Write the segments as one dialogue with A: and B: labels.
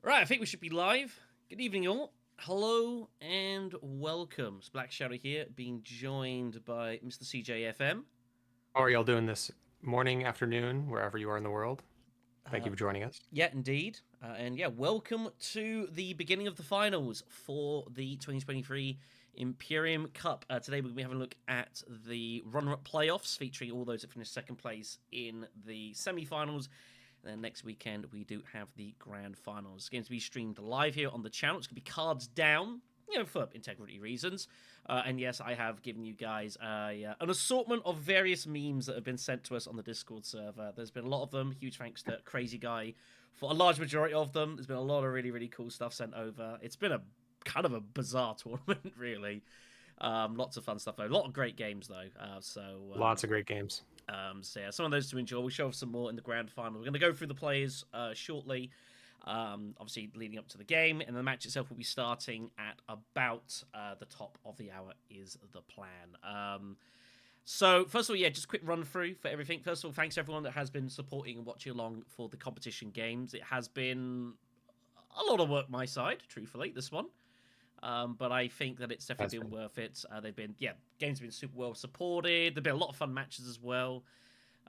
A: Right, I think we should be live. Good evening, all. Hello and welcome. It's Black Shadow here, being joined by Mr. CJFM.
B: How are y'all doing this morning, afternoon, wherever you are in the world? Thank
A: Uh,
B: you for joining us.
A: yeah, indeed. And yeah, welcome to the beginning of the finals for the 2023 Imperium Cup. Today we're going to be having a look at the runner-up playoffs, featuring all those that finished second place in the semi-finals. And then next weekend we do have the grand finals. It's going to be streamed live here on the channel. It's going to be cards down, for integrity reasons. And yes, I have given you guys an assortment of various memes that have been sent to us on the Discord server. There's been a lot of them. Huge thanks to Crazy Guy for a large majority of them. There's been a lot of really, really cool stuff sent over. It's been a kind of a bizarre tournament, really. Lots of fun stuff, though. A lot of great games, though.
B: Lots of great games.
A: So yeah, some of those to enjoy. We'll show off some more in the grand final. We're going to go through the players shortly. Obviously, leading up to the game, and the match itself will be starting at about the top of the hour. Is the plan? So first of all, yeah, just a quick run through for everything. First of all, thanks to everyone that has been supporting and watching along for the competition games. It has been a lot of work my side, truthfully, this one. But I think that it's definitely been worth it. They've been, games have been super well supported. There've been a lot of fun matches as well.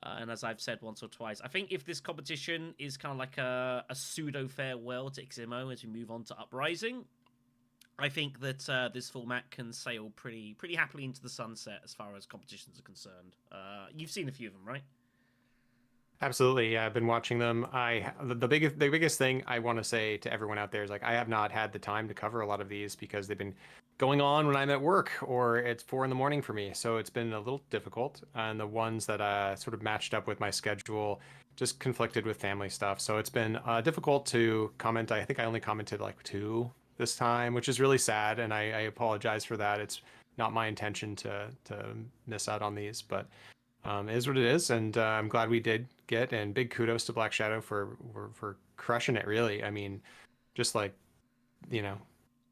A: And as I've said once or twice, I think if this competition is kind of like a pseudo farewell to XMO as we move on to Uprising, I think that this format can sail pretty happily into the sunset as far as competitions are concerned. You've seen a few of them, right?
B: Absolutely, yeah. I've been watching them. The biggest thing I want to say to everyone out there is like I have not had the time to cover a lot of these because they've been going on when I'm at work or it's 4 in the morning for me. So it's been a little difficult. And the ones that sort of matched up with my schedule just conflicted with family stuff. So it's been difficult to comment. I think I only commented like two this time, which is really sad, and I apologize for that. It's not my intention to miss out on these, but it is what it is, and I'm glad we did get. And big kudos to Black Shadow for crushing it. Really, I mean, just like you know,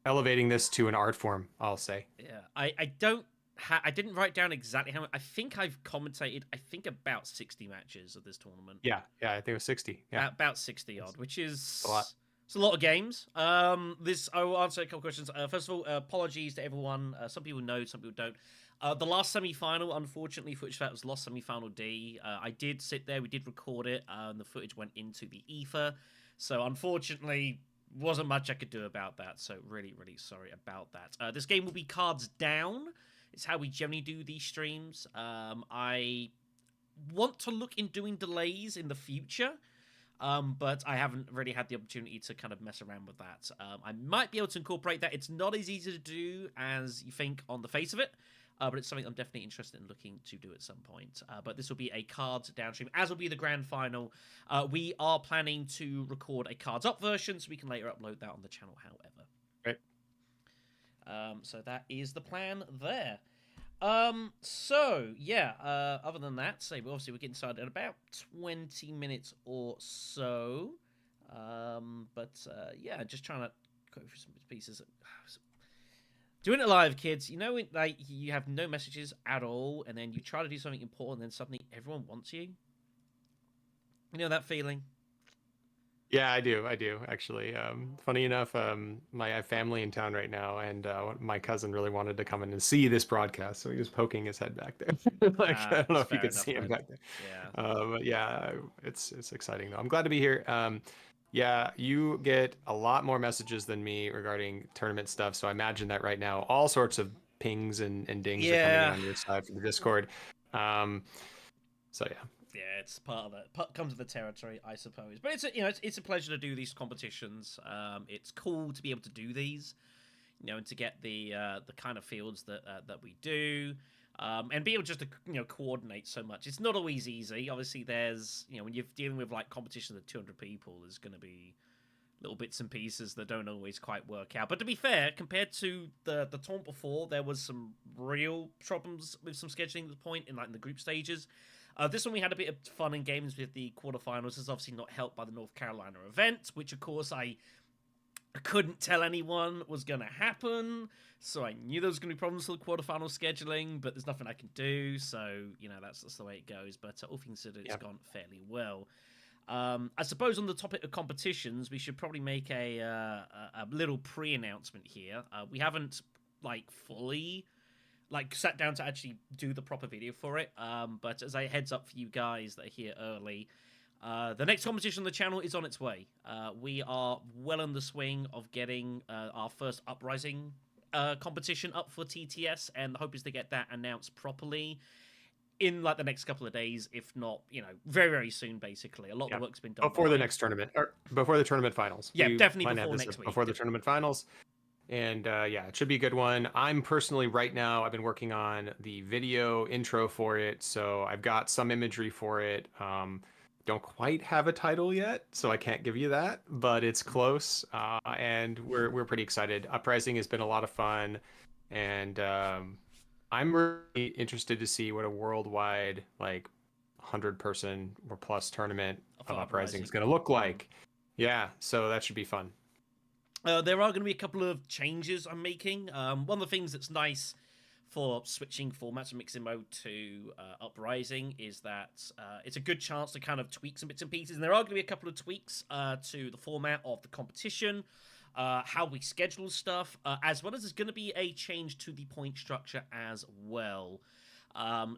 B: elevating this to an art form. I'll say.
A: Yeah, I didn't write down exactly how. I think I've commentated. I think about 60 matches of this tournament.
B: Yeah, I think it was 60. Yeah,
A: About 60 odd, which
B: a lot.
A: is it's a lot of games. This I will answer a couple questions. First of all, apologies to everyone. Some people know, some people don't. The last semi-final, unfortunately, footage for that was lost semi-final D. I did sit there, we did record it, and the footage went into the ether. So unfortunately, wasn't much I could do about that. So really, really sorry about that. This game will be cards down. It's how we generally do these streams. I want to look in doing delays in the future. But I haven't really had the opportunity to kind of mess around with that. I might be able to incorporate that. It's not as easy to do as you think on the face of it, but it's something I'm definitely interested in looking to do at some point. But this will be a cards downstream, as will be the grand final. We are planning to record a cards up version, so we can later upload that on the channel, however.
B: Right.
A: So that is the plan there. So yeah, other than that, so obviously we're getting started in about 20 minutes or so. Yeah, just trying to go through some pieces. Doing it live, kids. You know, like you have no messages at all, and then you try to do something important, and then suddenly everyone wants you. You know that feeling?
B: Yeah, I do. I do actually. Funny enough, I have family in town right now, and my cousin really wanted to come in and see this broadcast, so he was poking his head back there. Like I don't know if you
A: Fair
B: could
A: enough,
B: see him
A: then.
B: back there.
A: Yeah.
B: But yeah, it's exciting though. I'm glad to be here. Yeah, you get a lot more messages than me regarding tournament stuff, so I imagine that right now all sorts of pings and dings are coming in
A: Yeah.
B: on your side from the Discord. Um, so yeah.
A: Yeah, it's part of it. Comes with the territory, I suppose. But it's a pleasure to do these competitions. It's cool to be able to do these, and to get the kind of fields that we do, and be able just to coordinate so much. It's not always easy. Obviously, there's when you're dealing with like competitions of 200 people, there's going to be little bits and pieces that don't always quite work out. But to be fair, compared to the tournament before, there was some real problems with some scheduling at the point in the group stages. This one we had a bit of fun and games with the quarterfinals. Is obviously not helped by the North Carolina event, which of course I couldn't tell anyone was going to happen. So I knew there was going to be problems with the quarterfinal scheduling, but there's nothing I can do. So that's the way it goes. But all things considered, it's gone fairly well. I suppose on the topic of competitions, we should probably make a little pre-announcement here. We haven't like fully like sat down to actually do the proper video for it. But as a heads up for you guys that are here early, the next competition on the channel is on its way. We are well in the swing of getting our first Uprising competition up for TTS, and the hope is to get that announced properly in like the next couple of days, if not, very, very soon. Basically, a lot of the work's been done
B: before the next tournament, or before the tournament finals.
A: Yeah,
B: we
A: definitely before next week.
B: Before the tournament finals. And yeah, it should be a good one. I'm personally right now, I've been working on the video intro for it, so I've got some imagery for it. Don't quite have a title yet, so I can't give you that, but it's close, and we're pretty excited. Uprising has been a lot of fun, and I'm really interested to see what a worldwide like 100-person or plus tournament of Uprising is going to look like. Yeah, so that should be fun.
A: There are going to be a couple of changes I'm making. One of the things that's nice for switching formats from Mixing Mode to Uprising is that it's a good chance to kind of tweak some bits and pieces. And there are going to be a couple of tweaks to the format of the competition, how we schedule stuff, as well as there's going to be a change to the point structure as well.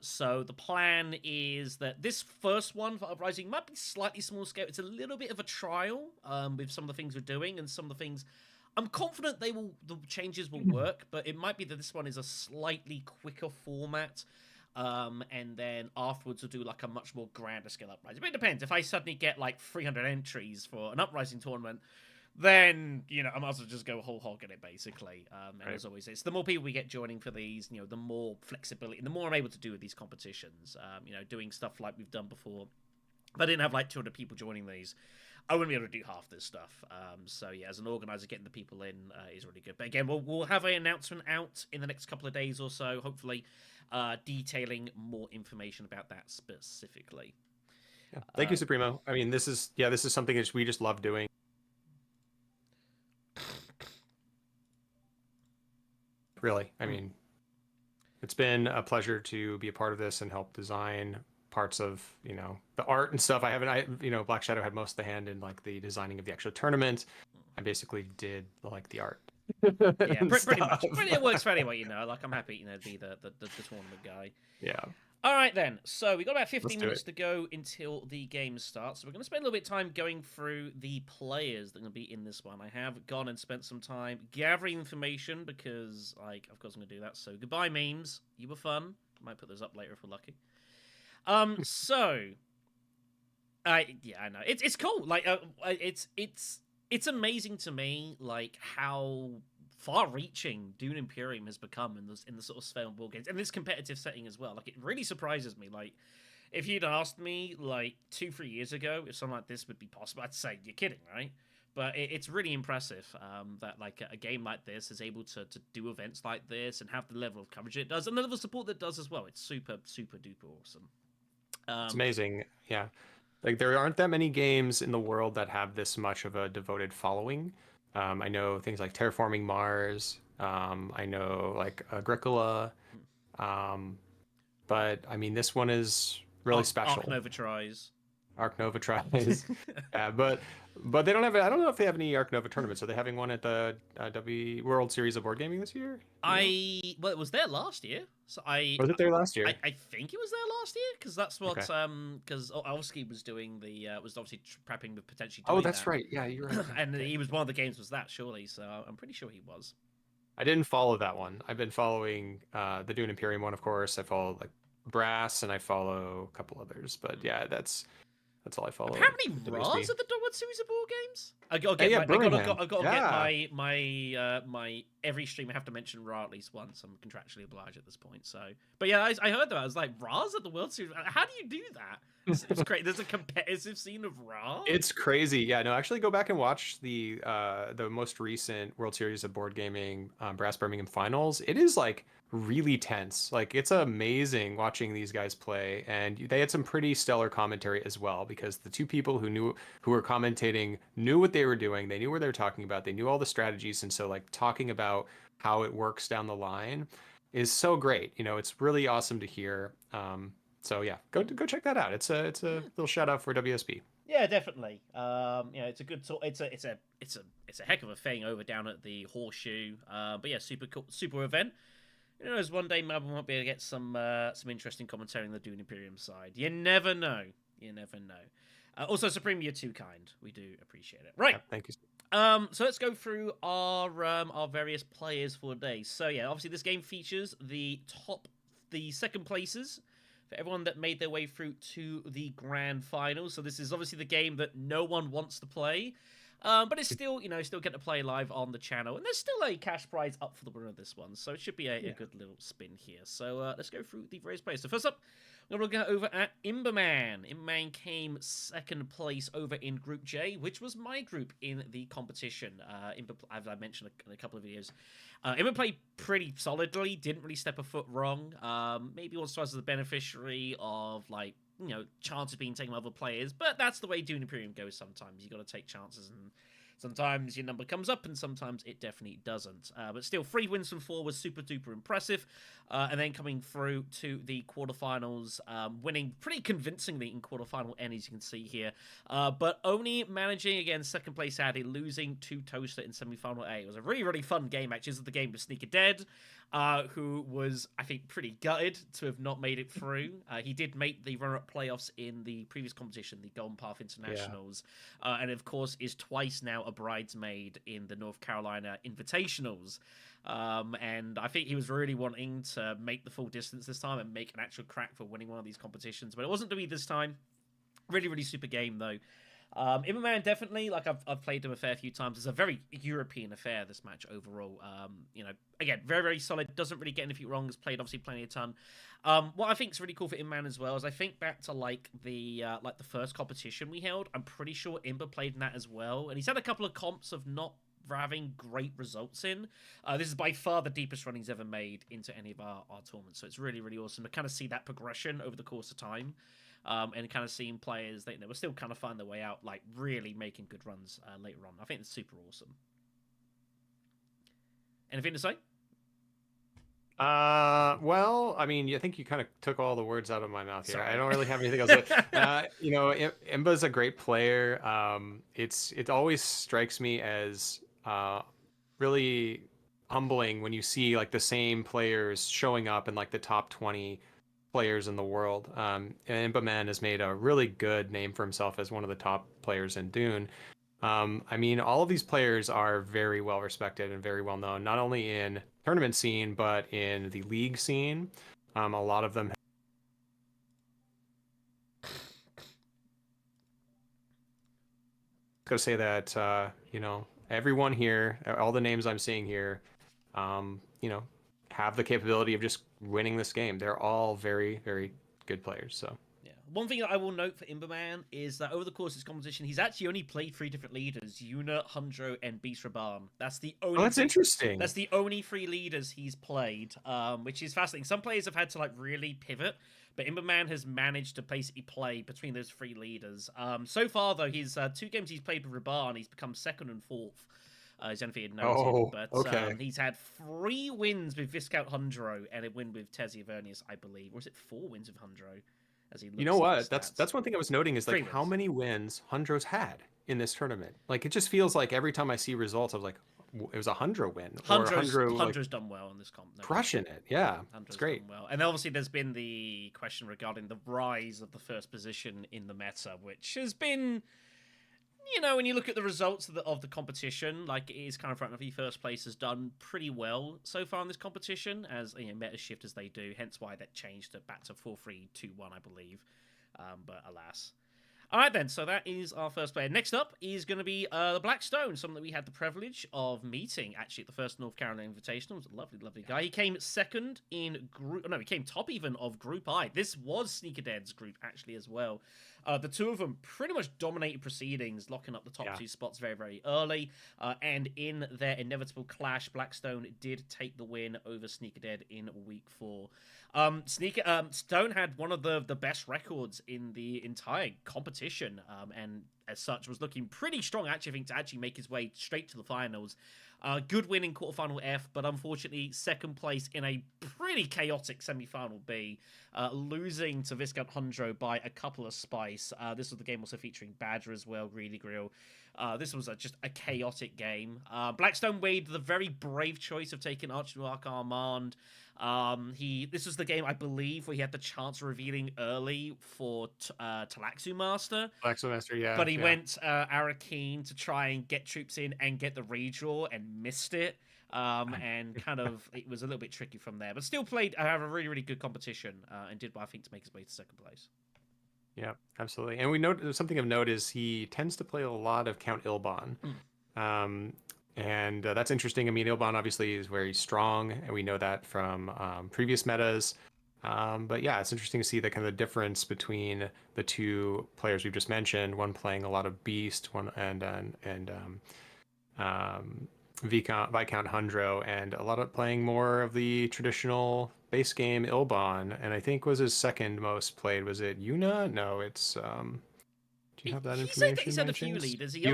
A: So the plan is that this first one for Uprising might be slightly small scale. It's a little bit of a trial with some of the things we're doing and some of the things. I'm confident the changes will work, but it might be that this one is a slightly quicker format. And then afterwards we'll do like a much more grander scale Uprising. But it depends. If I suddenly get like 300 entries for an Uprising tournament, then I might as well just go whole hog at it, basically. And as always, it's the more people we get joining for these, the more flexibility, and the more I'm able to do with these competitions. Doing stuff like we've done before. If I didn't have like 200 people joining these, I wouldn't be able to do half this stuff. So yeah, as an organizer, getting the people in is really good. But again, we'll have an announcement out in the next couple of days or so, hopefully, detailing more information about that specifically.
B: Yeah. Thank you, Supremo. I mean, this is something that we just love doing. Really, I mean, it's been a pleasure to be a part of this and help design parts of the art and stuff. Black Shadow had most of the hand in like the designing of the actual tournament. I basically did like the art.
A: Yeah, pretty much. It works for anyone, like I'm happy to be the tournament guy.
B: Yeah.
A: All right, then. So we got about 15 minutes to go until the game starts. So we're going to spend a little bit of time going through the players that are going to be in this one. I have gone and spent some time gathering information because, of course, I'm going to do that. So goodbye, memes. You were fun. I might put those up later if we're lucky. Yeah, I know. It's cool. Like, it's amazing to me, like how far-reaching Dune Imperium has become in the sort of sphere of board games, and this competitive setting as well. Like, it really surprises me. Like, if you'd asked me like 2-3 years ago if something like this would be possible, I'd say you're kidding, right? But it's really impressive that like a game like this is able to do events like this and have the level of coverage it does and the level of support that it does as well. It's super, super duper awesome.
B: It's amazing. Yeah. Like, there aren't that many games in the world that have this much of a devoted following. I know things like Terraforming Mars. I know like Agricola. But I mean, this one is really special.
A: Ark Nova tries.
B: Ark Nova tries. Yeah, but they don't have. I don't know if they have any Ark Nova tournaments. Are they having one at the World Series of Board Gaming this year?
A: Well, it was there last year. So
B: was it there last year?
A: I think it was there last year because that's what because Olski was doing was obviously prepping with potentially. Doing
B: that's that. Right. Yeah, you're right.
A: And he was one of the games was that surely. So I'm pretty sure he was.
B: I didn't follow that one. I've been following the Dune Imperium one, of course. I follow like Brass and I follow a couple others, but yeah, that's all I follow.
A: Apparently, Raz at the World Series of Board Games. I got to get my every stream. I have to mention Ra at least once. I'm contractually obliged at this point. So, but yeah, I heard that. I was like, Raz at the World Series. How do you do that? It's great. There's a competitive scene of Ra.
B: It's crazy. Yeah, no, actually, go back and watch the most recent World Series of Board Gaming Brass Birmingham Finals. It is like really tense. Like, it's amazing watching these guys play, and they had some pretty stellar commentary as well because the two people who were commentating knew what they were doing. They knew what they were talking about. They knew all the strategies, and so like talking about how it works down the line is so great. It's really awesome to hear. So yeah, go check that out. It's a little shout out for WSB.
A: Yeah, definitely. It's a good talk. It's a heck of a thing over down at the Horseshoe. But yeah, super cool, super event. Who knows? One day Melbourne might be able to get some interesting commentary on the Dune Imperium side. You never know. You never know. Also, Supreme, you're too kind. We do appreciate it. Right.
B: Yeah, thank you.
A: So let's go through our various players for the day. So yeah, obviously this game features the second places for everyone that made their way through to the grand final. So this is obviously the game that no one wants to play. But it's still, still get to play live on the channel. And there's still a cash prize up for the winner of this one. So it should be a good little spin here. So let's go through the various players. So first up, we're going to go over at Imbaman. Imbaman came second place over in Group J, which was my group in the competition. As I mentioned in a couple of videos, Imba played pretty solidly, didn't really step a foot wrong. Maybe once or twice as the beneficiary of, chances being taken by other players, but that's the way Dune Imperium goes sometimes. You got to take chances, and sometimes your number comes up, and sometimes it definitely doesn't. But still, 3 wins from 4 was super duper impressive. And then coming through to the quarterfinals, winning pretty convincingly in quarterfinal N, as you can see here. But only managing, again, second place Addy, losing to Toaster in semi-final A. It was a really, really fun game, actually. This is the game with Sneaker Dead, who was, I think, pretty gutted to have not made it through. He did make the runner-up playoffs in the previous competition, the Golden Path Internationals, and of course is twice now a bridesmaid in the North Carolina Invitationals. And I think he was really wanting to make the full distance this time and make an actual crack for winning one of these competitions, but it wasn't to be this time. Really, really super game, though. Imbaman, definitely, I've played him a fair few times. It's a very European affair, this match overall. Again, very, very solid. Doesn't really get anything wrong. Has played, obviously, plenty a ton. What I think is really cool for Imbaman as well is I think back to, the first competition we held. I'm pretty sure Imba played in that as well. And he's had a couple of comps of not having great results in. This is by far the deepest run he's ever made into any of our tournaments. So it's really, really awesome to kind of see that progression over the course of time. And kind of seeing players that were still kind of find their way out, really making good runs later on. I think it's super awesome. Anything to say?
B: Well, I mean, I think you kind of took all the words out of my mouth here. Sorry. I don't really have anything else. Imba's a great player. It always strikes me as really humbling when you see the same players showing up in the top 20 players in the world. And Imbaman has made a really good name for himself as one of the top players in Dune. I mean, all of these players are very well respected and very well known, not only in tournament scene, but in the league scene. A lot of them. Go say that, everyone here, all the names I'm seeing here, have the capability of just winning this game. They're all very, very good players. So
A: yeah, one thing that I will note for Imbaman is that over the course of this competition, he's actually only played 3 different leaders: Yuna, Hundro, and Beast Raban. That's the only.
B: Oh, that's interesting.
A: That's the only 3 leaders he's played, which is fascinating. Some players have had to really pivot, but Imbaman has managed to basically play between those 3 leaders. So far, though, his 2 games he's played with Raban, he's become 2nd and 4th. As anything had noted, but
B: okay.
A: He's had 3 wins with Viscount Hundro and a win with Tezzy Avernius, I believe, or is it 4 wins with Hundro? As he looks,
B: you know what? That's one thing I was noting is how
A: wins.
B: many wins Hundro's had in this tournament. It just feels like every time I see results, I was like, it was a Hundro win.
A: Hundro's done well in this comp.
B: Crushing it, yeah. It's great.
A: Well, and obviously there's been the question regarding the rise of the first position in the meta, which has been. When you look at the results of the competition, it is kind of front of the first place has done pretty well so far in this competition, as meta shift as they do. Hence why that changed back to 4-3-2-1, I believe. But alas. All right, then. So that is our first player. Next up is going to be the BlackStone, someone that we had the privilege of meeting, actually, at the first North Carolina Invitational. He was a lovely, lovely guy. He came second in group... No, he came top even of Group I. This was Sneaker Dead's group, actually, as well. The two of them pretty much dominated proceedings, locking up the top 2 spots very, very early. And in their inevitable clash, BlackStone did take the win over Sneaker Dead in week 4. Stone had one of the best records in the entire competition, and as such was looking pretty strong, actually, I think, to actually make his way straight to the finals. Good win in quarterfinal F, but unfortunately second place in a pretty chaotic semi-final B, losing to Viscount Hundro by a couple of spice. This was the game also featuring Badger as well, Greedy Grill. This was just a chaotic game. BlackStone made the very brave choice of taking Archduke Armand. This was the game, I believe, where he had the chance of revealing early for Talaxu Master.
B: Talaxu Master, yeah.
A: But he went Arakeen to try and get troops in and get the redraw and missed it. And kind of, it was a little bit tricky from there. But still played, have a really, really good competition and did well, I think, to make his way to second place.
B: Yeah, absolutely. And we note something of note is he tends to play a lot of Count Ilban. And that's interesting. I mean, Ilban obviously is very strong, and we know that from previous metas. But yeah, it's interesting to see the kind of difference between the two players we've just mentioned. One playing a lot of Beast, one and Viscount Hundro, and a lot of playing more of the traditional base game Ilban. And I think was his second most played. Was it Yuna? No, it's do you have that information?
A: He's had a few leaders. He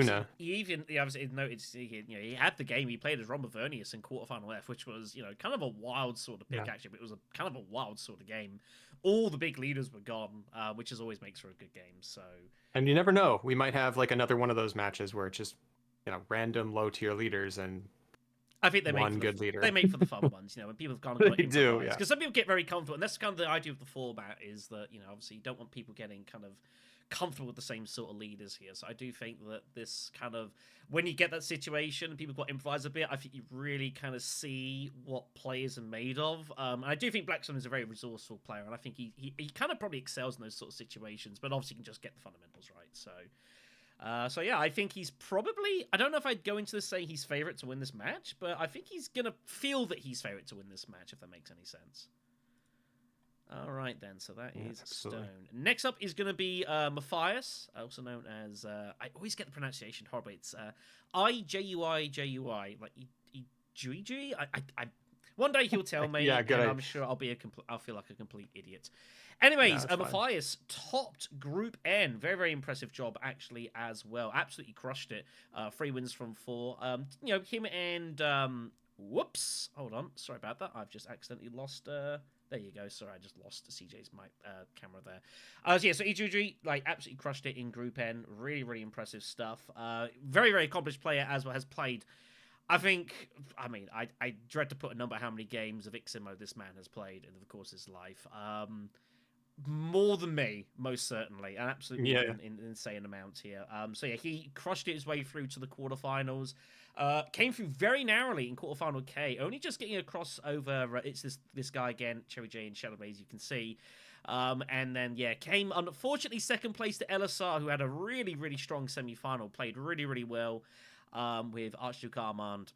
A: obviously noticed he had the game. He played as Ron Mavernius in quarterfinal F, which was kind of a wild sort of pick actually. But it was a kind of a wild sort of game. All the big leaders were gone, which always makes for a good game. So, and
B: you never know, we might have like another one of those matches where it's just random low tier leaders and.
A: I think they
B: one good leader.
A: They make for the fun ones, when people have gone and
B: they do, yeah.
A: Because some people get very comfortable, and that's kind of the idea of the format is that obviously you don't want people getting kind of comfortable with the same sort of leaders here. So I do think that this kind of, when you get that situation and people got improvise a bit, I think you really kind of see what players are made of. And I do think BlackStone is a very resourceful player, and I think he kind of probably excels in those sort of situations, but obviously you can just get the fundamentals right. So yeah, I think he's probably, I don't know if I'd go into this saying he's favourite to win this match, but I think he's going to feel that he's favourite to win this match, if that makes any sense. All right, then. So that is
B: absolutely.
A: Stone. Next up is going to be Mathias, also known as, I always get the pronunciation horribly. It's Ijuijui, like Ijuijui? One day he'll tell me, and I'm sure I'll feel like a complete idiot. Anyways, Mathias topped Group N. Very, very impressive job, actually, as well. Absolutely crushed it. 3 wins from 4. Him and... whoops. Hold on. Sorry about that. I've just accidentally lost... there you go. Sorry, I just lost CJ's camera there. So Ijuijui, absolutely crushed it in Group N. Really, really impressive stuff. Very, very accomplished player as well. Has played... I dread to put a number how many games of Iximo this man has played in the course of his life. More than me, most certainly. An absolutely insane amount here. He crushed it his way through to the quarterfinals. Came through very narrowly in quarterfinal K, only just getting across over. It's this guy again, Cherry J and Shadow Blaze, you can see. And then, came unfortunately second place to LSR, who had a really, really strong semi-final, played really, really well with Archduke Armand.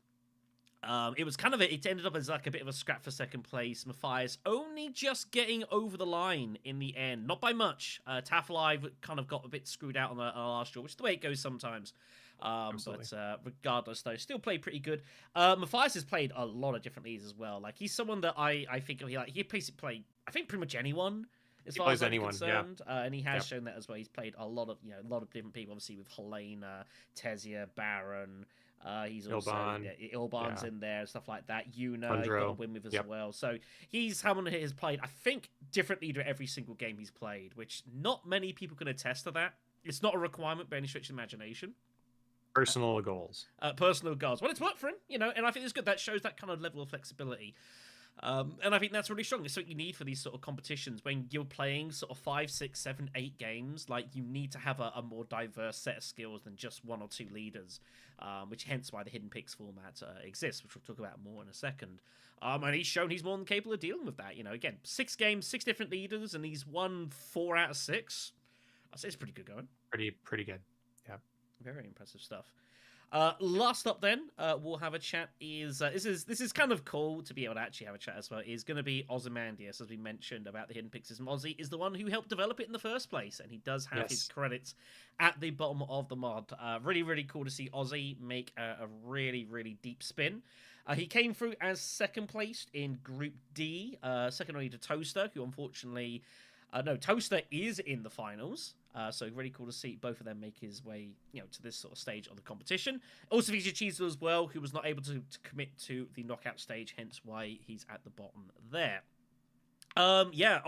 A: It was kind of it ended up as like a bit of a scrap for second place. Mathias only just getting over the line in the end, not by much. TAF Live kind of got a bit screwed out on the last draw, which is the way it goes sometimes. But regardless, though, still played pretty good. Mathias has played a lot of different leagues as well. Like he's someone that I think he basically played I think pretty much anyone. As far as I'm concerned, and he has shown that as well. He's played a lot of different people, obviously with Helena, Tesia, Baron. He's also Ilban's in there, stuff like that. Yuna, he got a win with as well. So he's someone who has played, I think, different leader every single game he's played, which not many people can attest to that. It's not a requirement by any stretch of imagination.
B: Personal goals.
A: Personal goals. Well, it's worked for him, and I think it's good. That shows that kind of level of flexibility. And I think that's really strong. It's something you need for these sort of competitions when you're playing sort of 5, 6, 7, 8 games. Like you need to have a more diverse set of skills than just 1 or 2 leaders, which hence why the hidden picks format exists, which we'll talk about more in a second. And he's shown he's more than capable of dealing with that. Again, 6 games, 6 different leaders, and he's won 4 out of 6. I'd say it's pretty good going.
B: Pretty good. Yeah.
A: Very impressive stuff. Last up, then, we'll have a chat. This is kind of cool to be able to actually have a chat as well. Is going to be Ozymandias, as we mentioned about the hidden picks. Ozzy is the one who helped develop it in the first place, and he does have his credits at the bottom of the mod. Really, really cool to see Ozzy make a really, really deep spin. He came through as second placed in Group D, second only to Toaster, who unfortunately. No, Toaster is in the finals. So really cool to see both of them make his way, to this sort of stage of the competition. Also featured Cheezel as well, who was not able to commit to the knockout stage, hence why he's at the bottom there. Yeah,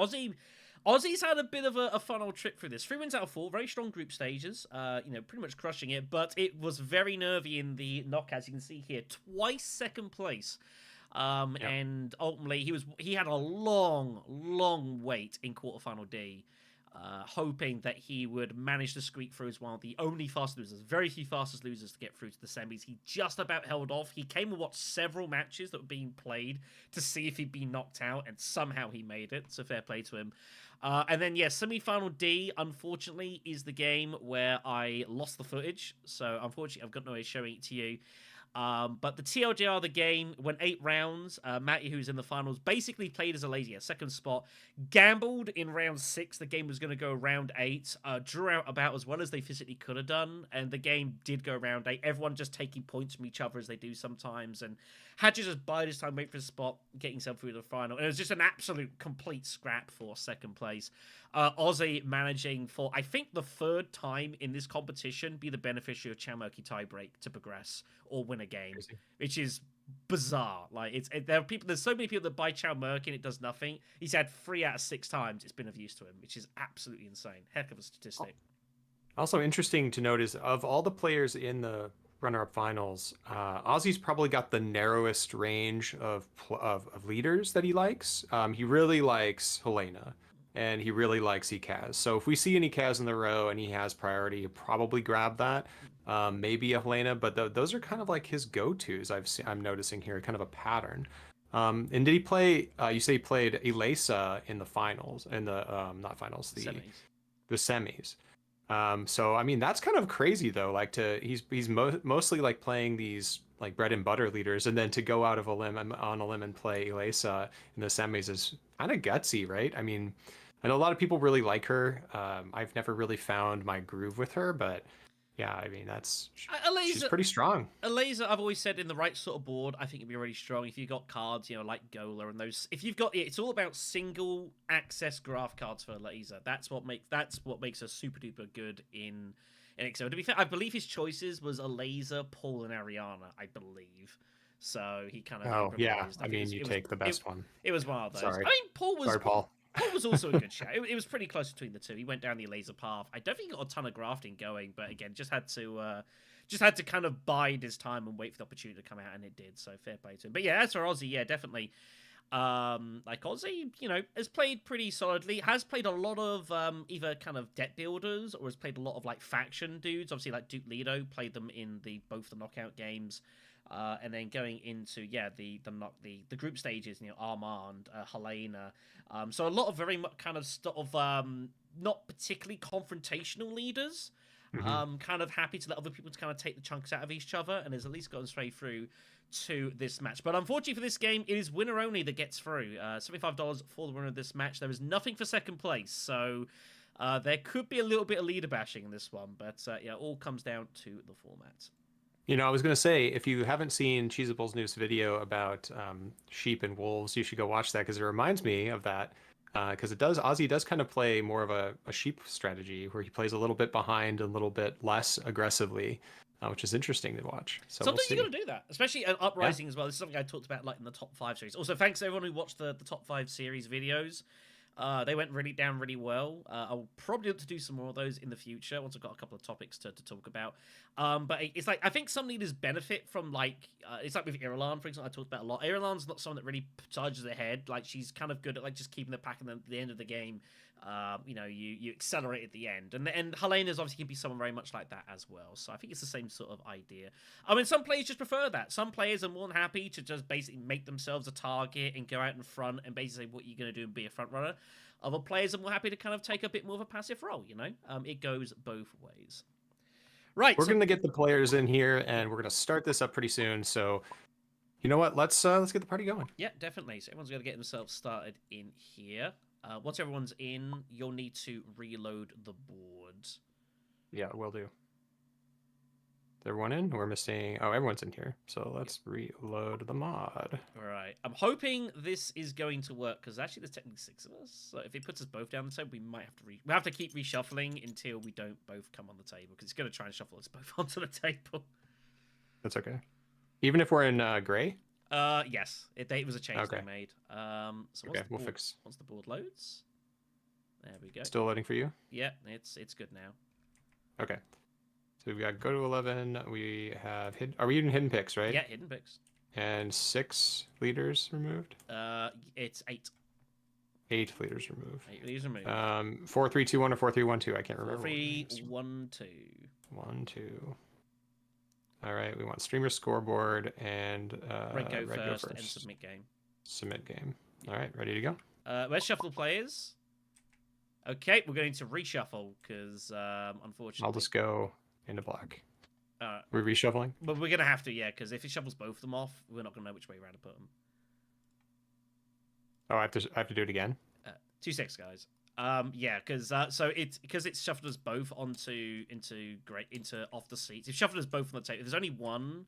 A: Aussie's had a bit of a fun old trip through this. 3 wins out of 4, very strong group stages. Pretty much crushing it, but it was very nervy in the knockouts. You can see here, twice second place. And ultimately he had a long wait in quarterfinal D, hoping that he would manage to squeak through as one of the only fast losers, very few fastest losers to get through to the semis. He just about held off. He came and watched several matches that were being played to see if he'd be knocked out, and somehow he made it, so fair play to him. And then, semi-final D, unfortunately, is the game where I lost the footage, so unfortunately I've got no way of showing it to you. But the TLDR of the game went 8 rounds. Matty, who's in the finals, basically played as a lazy at second spot, gambled in round 6. The game was going to go round 8, drew out about as well as they physically could have done, and the game did go round 8. Everyone just taking points from each other as they do sometimes, and had to just bide his time, wait for his spot, get himself through the final. And it was just an absolute complete scrap for second place. Aussie managing for, I think, the 3rd time in this competition, be the beneficiary of Chalmurky tiebreak to progress or win a game, which is bizarre. Like there's so many people that buy Chalmurky and it does nothing. He's had 3 out of 6 times it's been of use to him, which is absolutely insane. Heck of a statistic.
B: Also interesting to note is, of all the players in the runner-up finals, Ozzy's probably got the narrowest range of leaders that he likes. He really likes Helena, and he really likes Ekaz. So if we see an Ekaz in the row and he has priority, he'll probably grab that. Maybe a Helena, but those are kind of like his go-tos. I'm noticing here, kind of a pattern. And did he play? You say he played Elisa in the finals, in the not finals, the semis. So I mean, that's kind of crazy though. Like he's mostly like playing these like bread and butter leaders, and then to go out of a limb on a limb and play Elisa in the semis is kind of gutsy, right? I mean, I know a lot of people really like her. I've never really found my groove with her, but yeah, I mean she's pretty strong.
A: Elisa, I've always said, in the right sort of board, I think it'd be really strong. If you've got cards, like Gola and those. If you've got it's all about single access graph cards for Elisa. That's what makes her super duper good in XO. To be fair, I believe his choices was Elisa, Paul, and Ariana. I believe. So he kind of
B: improvised. I mean, you take the best one.
A: It was one of those.
B: Sorry.
A: I mean, Paul
B: Sorry, Paul.
A: Paul was also a good shout. It was pretty close between the two. He went down the laser path. I don't think he got a ton of grafting going, but again, just had to kind of bide his time and wait for the opportunity to come out, and it did. So fair play to him. But yeah, as for Aussie, yeah, definitely. Like Aussie, has played pretty solidly. Has played a lot of either kind of deck builders or has played a lot of like faction dudes. Obviously, like Duke Lido played them in both the knockout games. And then going into the group stages, Armand, Helena, so a lot of very much kind of not particularly confrontational leaders, kind of happy to let other people to kind of take the chunks out of each other, and has at least gotten straight through to this match. But unfortunately for this game, it is winner only that gets through. $75 for the winner of this match. There is nothing for second place, so there could be a little bit of leader bashing in this one, but yeah, all comes down to the format.
B: I was going to say, if you haven't seen Cheeseable's newest video about sheep and wolves, you should go watch that, because it reminds me of that. Because Ozzy does kind of play more of a sheep strategy, where he plays a little bit behind, a little bit less aggressively, which is interesting to watch. So
A: sometimes you got to do that, especially at Uprising as well. This is something I talked about like in the top 5 series. Also, thanks to everyone who watched the top 5 series videos. They went down really well. I'll probably look to do some more of those in the future once I've got a couple of topics to talk about. But it's like, I think some leaders benefit from it's like with Irulan, for example, I talked about a lot. Irulan's not someone that really charges ahead. Like, she's kind of good at like just keeping the pack, and then at the end of the game, you accelerate at the end. And Helena's obviously can be someone very much like that as well. So I think it's the same sort of idea. I mean, some players just prefer that. Some players are more than happy to just basically make themselves a target and go out in front and basically say what you're going to do and be a front runner. Other players are more happy to kind of take a bit more of a passive role, It goes both ways. Right.
B: We're going to get the players in here, and we're going to start this up pretty soon. So, you know what? Let's get the party going.
A: Yeah, definitely. So everyone's going to get themselves started in here. Once everyone's in, you'll need to reload the board.
B: Yeah, will do. everyone in? We're missing. Oh, everyone's in here. So let's reload the mod.
A: All right. I'm hoping this is going to work because actually there's technically 6 of us. So if it puts us both down the table, we might have to we have to keep reshuffling until we don't both come on the table because it's going to try and shuffle us both onto the table.
B: That's okay. Even if we're in gray.
A: Yes. It was a change they made. So
B: okay, we'll fix.
A: Once the board loads, there we go.
B: Still loading for you.
A: Yeah, it's good now.
B: Okay. So we've got go to 11. We have Are we using hidden picks, right?
A: Yeah, hidden picks.
B: And 6 leaders removed.
A: It's 8.
B: 8 leaders removed.
A: 8 leaders removed.
B: 4, 3, 2, 1 or 4, 3, 1, 2. I can't remember.
A: 4, 3, 1, 2.
B: 1, 2. All right. We want streamer scoreboard and
A: Red go first and submit game.
B: Submit game. All right. Ready to go.
A: Let's shuffle players. Okay, we're going to reshuffle because unfortunately
B: I'll just go into black.
A: We're
B: reshuffling?
A: But we're going to have to, yeah, because if it shuffles both of them off, we're not going to know which way around to put them.
B: Oh, I have to do it again?
A: 2-6, guys. Yeah, because it's shuffled us both into off the seats. If shuffled us both on the table, if there's only one,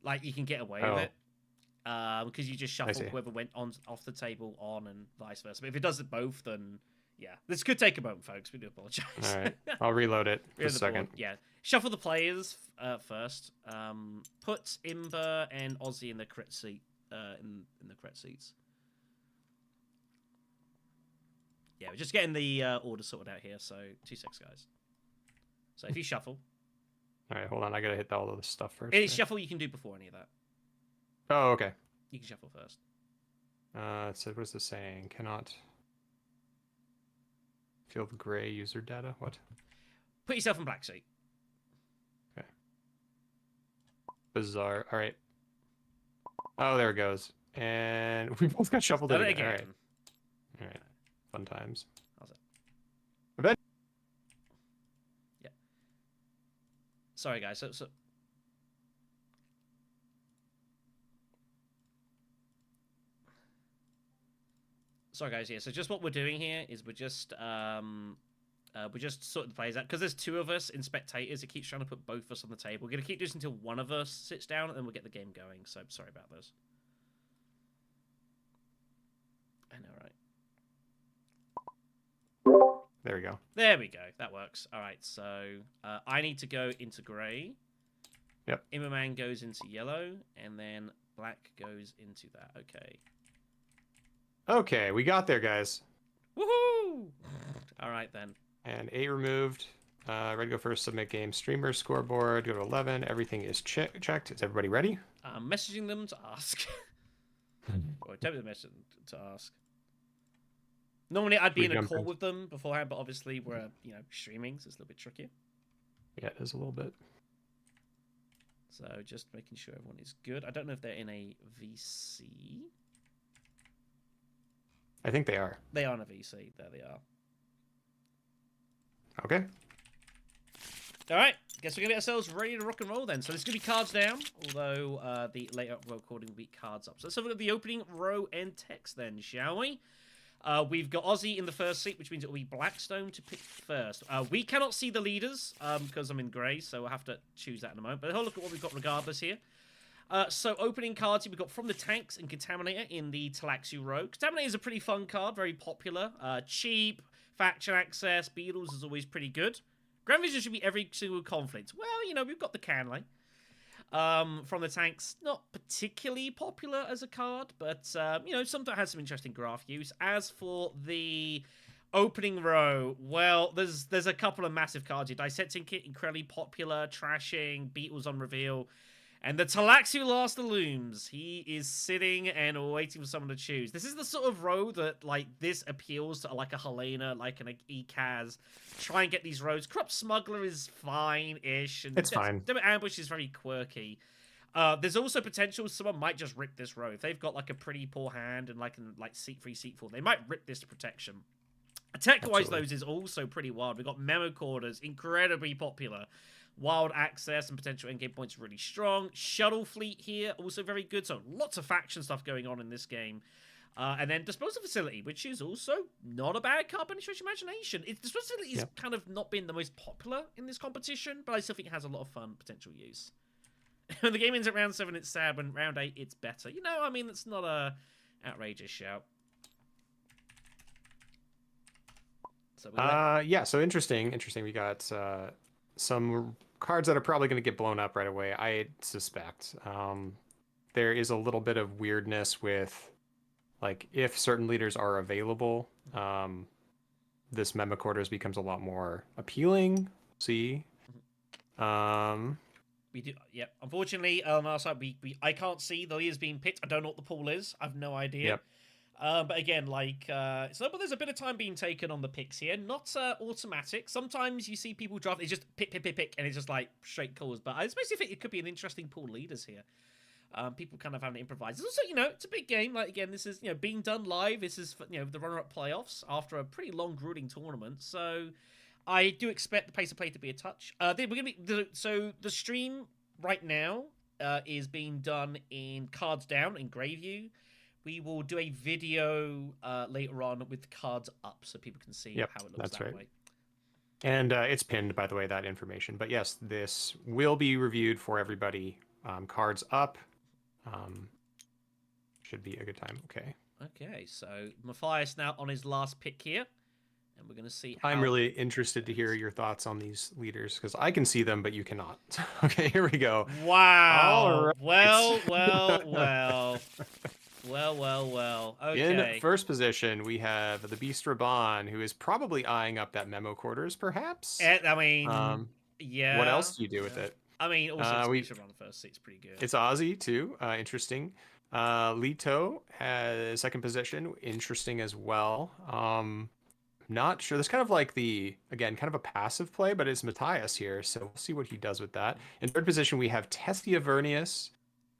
A: like you can get away with it. Because you just shuffle whoever went off the table on and vice versa. But if it does it both, then yeah, this could take a moment, folks. We do apologize.
B: All right, I'll reload it for a second.
A: Board. Yeah, shuffle the players first. Put Imber and Ozzy in the correct seat. In the correct seats. Yeah, we're just getting the order sorted out here. So 2-6, guys. So if you shuffle.
B: All right, hold on. I gotta hit all of this stuff first.
A: Any shuffle you can do before any of that.
B: Oh, okay.
A: You can shuffle first.
B: So what's this saying? Cannot field gray user data. What?
A: Put yourself in black seat.
B: Okay. Bizarre. All right. Oh, there it goes. And we both got shuffled in again. All right. All right. Fun times.
A: How's it?
B: Event.
A: Yeah. Sorry, guys. So. Sorry, guys. Yeah. So just what we're doing here is we're just sorting the players out because there's 2 of us in spectators. It keeps trying to put both of us on the table. We're gonna keep this until one of us sits down, and then we'll get the game going. So sorry about this. I know, right?
B: There we go.
A: There we go. That works. All right. So I need to go into grey.
B: Yep.
A: Imbaman goes into yellow, and then black goes into that. Okay.
B: Okay, we got there, guys.
A: Woohoo! All right, then.
B: And 8 removed. Red go first, submit game. Streamer, scoreboard, go to 11. Everything is checked. Is everybody ready?
A: I'm messaging them to ask. Or attempt to message them to ask. Normally, I'd be in a call with them beforehand, but obviously we're, streaming, so it's a little bit trickier.
B: Yeah, it is a little bit.
A: So just making sure everyone is good. I don't know if they're in a VC.
B: I think they are.
A: They are in a VC. There they are.
B: Okay.
A: All right. Guess we're going to get ourselves ready to rock and roll then. So there's going to be cards down, although the later recording will be cards up. So let's have a look at the opening row and text then, shall we? We've got Ozzy in the first seat, which means it will be BlackStone to pick first. We cannot see the leaders because I'm in grey, so we'll have to choose that in a moment. But have a look at what we've got regardless here. So opening cards here, we've got From the Tanks and Contaminator in the Talaxu row. Contaminator is a pretty fun card, very popular. Cheap, faction access, Beatles is always pretty good. Grand Vision should be every single conflict. Well, we've got the Canley. From the Tanks, not particularly popular as a card, but, something has some interesting graph use. As for the opening row, well, there's a couple of massive cards here. Dissecting Kit, incredibly popular. Trashing, Beatles on reveal. And the Talaxu Last Looms. He is sitting and waiting for someone to choose. This is the sort of row that, this appeals to, a Helena, an Ekaz. Try and get these rows. Corrupt Smuggler is fine-ish. And
B: it's fine.
A: Ambush is very quirky. There's also potential someone might just rip this row. If they've got, a pretty poor hand and, seat 3, seat 4, they might rip this to protection. Attack-wise, those is also pretty wild. We've got Memo Quarters, incredibly popular. Wild access and potential endgame points really strong. Shuttle fleet here, also very good. So lots of faction stuff going on in this game. And then Disposal Facility, which is also not a bad card by any stretch of imagination. Disposal Facility is kind of not been the most popular in this competition, but I still think it has a lot of fun potential use. When the game ends at round 7, it's sad. When round 8, it's better. You know, I mean, it's not a outrageous shout. So
B: yeah, so interesting. We got some cards that are probably going to get blown up right away, I suspect. There is a little bit of weirdness with, like, if certain leaders are available, this Memo Quarters becomes a lot more appealing. See?
A: We do, yep. Unfortunately, on our side, I can't see the leaders being picked. I don't know what the pool is. I've no idea.
B: Yep.
A: But again, like, but there's a bit of time being taken on the picks here. Not automatic. Sometimes you see people draft, it's just pick, and it's just like straight calls. But I especially think it could be an interesting pool leaders here. People kind of having to improvise. It's also, you know, it's a big game. Like, again, this is, you know, being done live. This is, you know, the runner-up playoffs after a pretty long, grueling tournament. So I do expect the pace of play to be a touch. So the stream right now is being done in cards down in Graveview. We will do a video later on with the cards up so people can see how it looks that way.
B: And it's pinned, by the way, that information. But yes, this will be reviewed for everybody. Cards up. Should be a good time. Okay,
A: so Mathias now on his last pick here. And we're going to see how...
B: I'm really interested to hear your thoughts on these leaders, because I can see them, but you cannot. Okay, here we go.
A: Wow. Right. Well. Okay.
B: In first position, we have the Beast Raban, who is probably eyeing up that Memo Quarters, perhaps.
A: I mean, yeah.
B: What else do you do with it?
A: I mean, also Beast Raban first seat's pretty good.
B: It's Ozzy too. Interesting. Lito has second position. Interesting as well. Not sure. That's kind of like kind of a passive play, but it's Mathias here, so we'll see what he does with that. In third position, we have Tessia Vernius.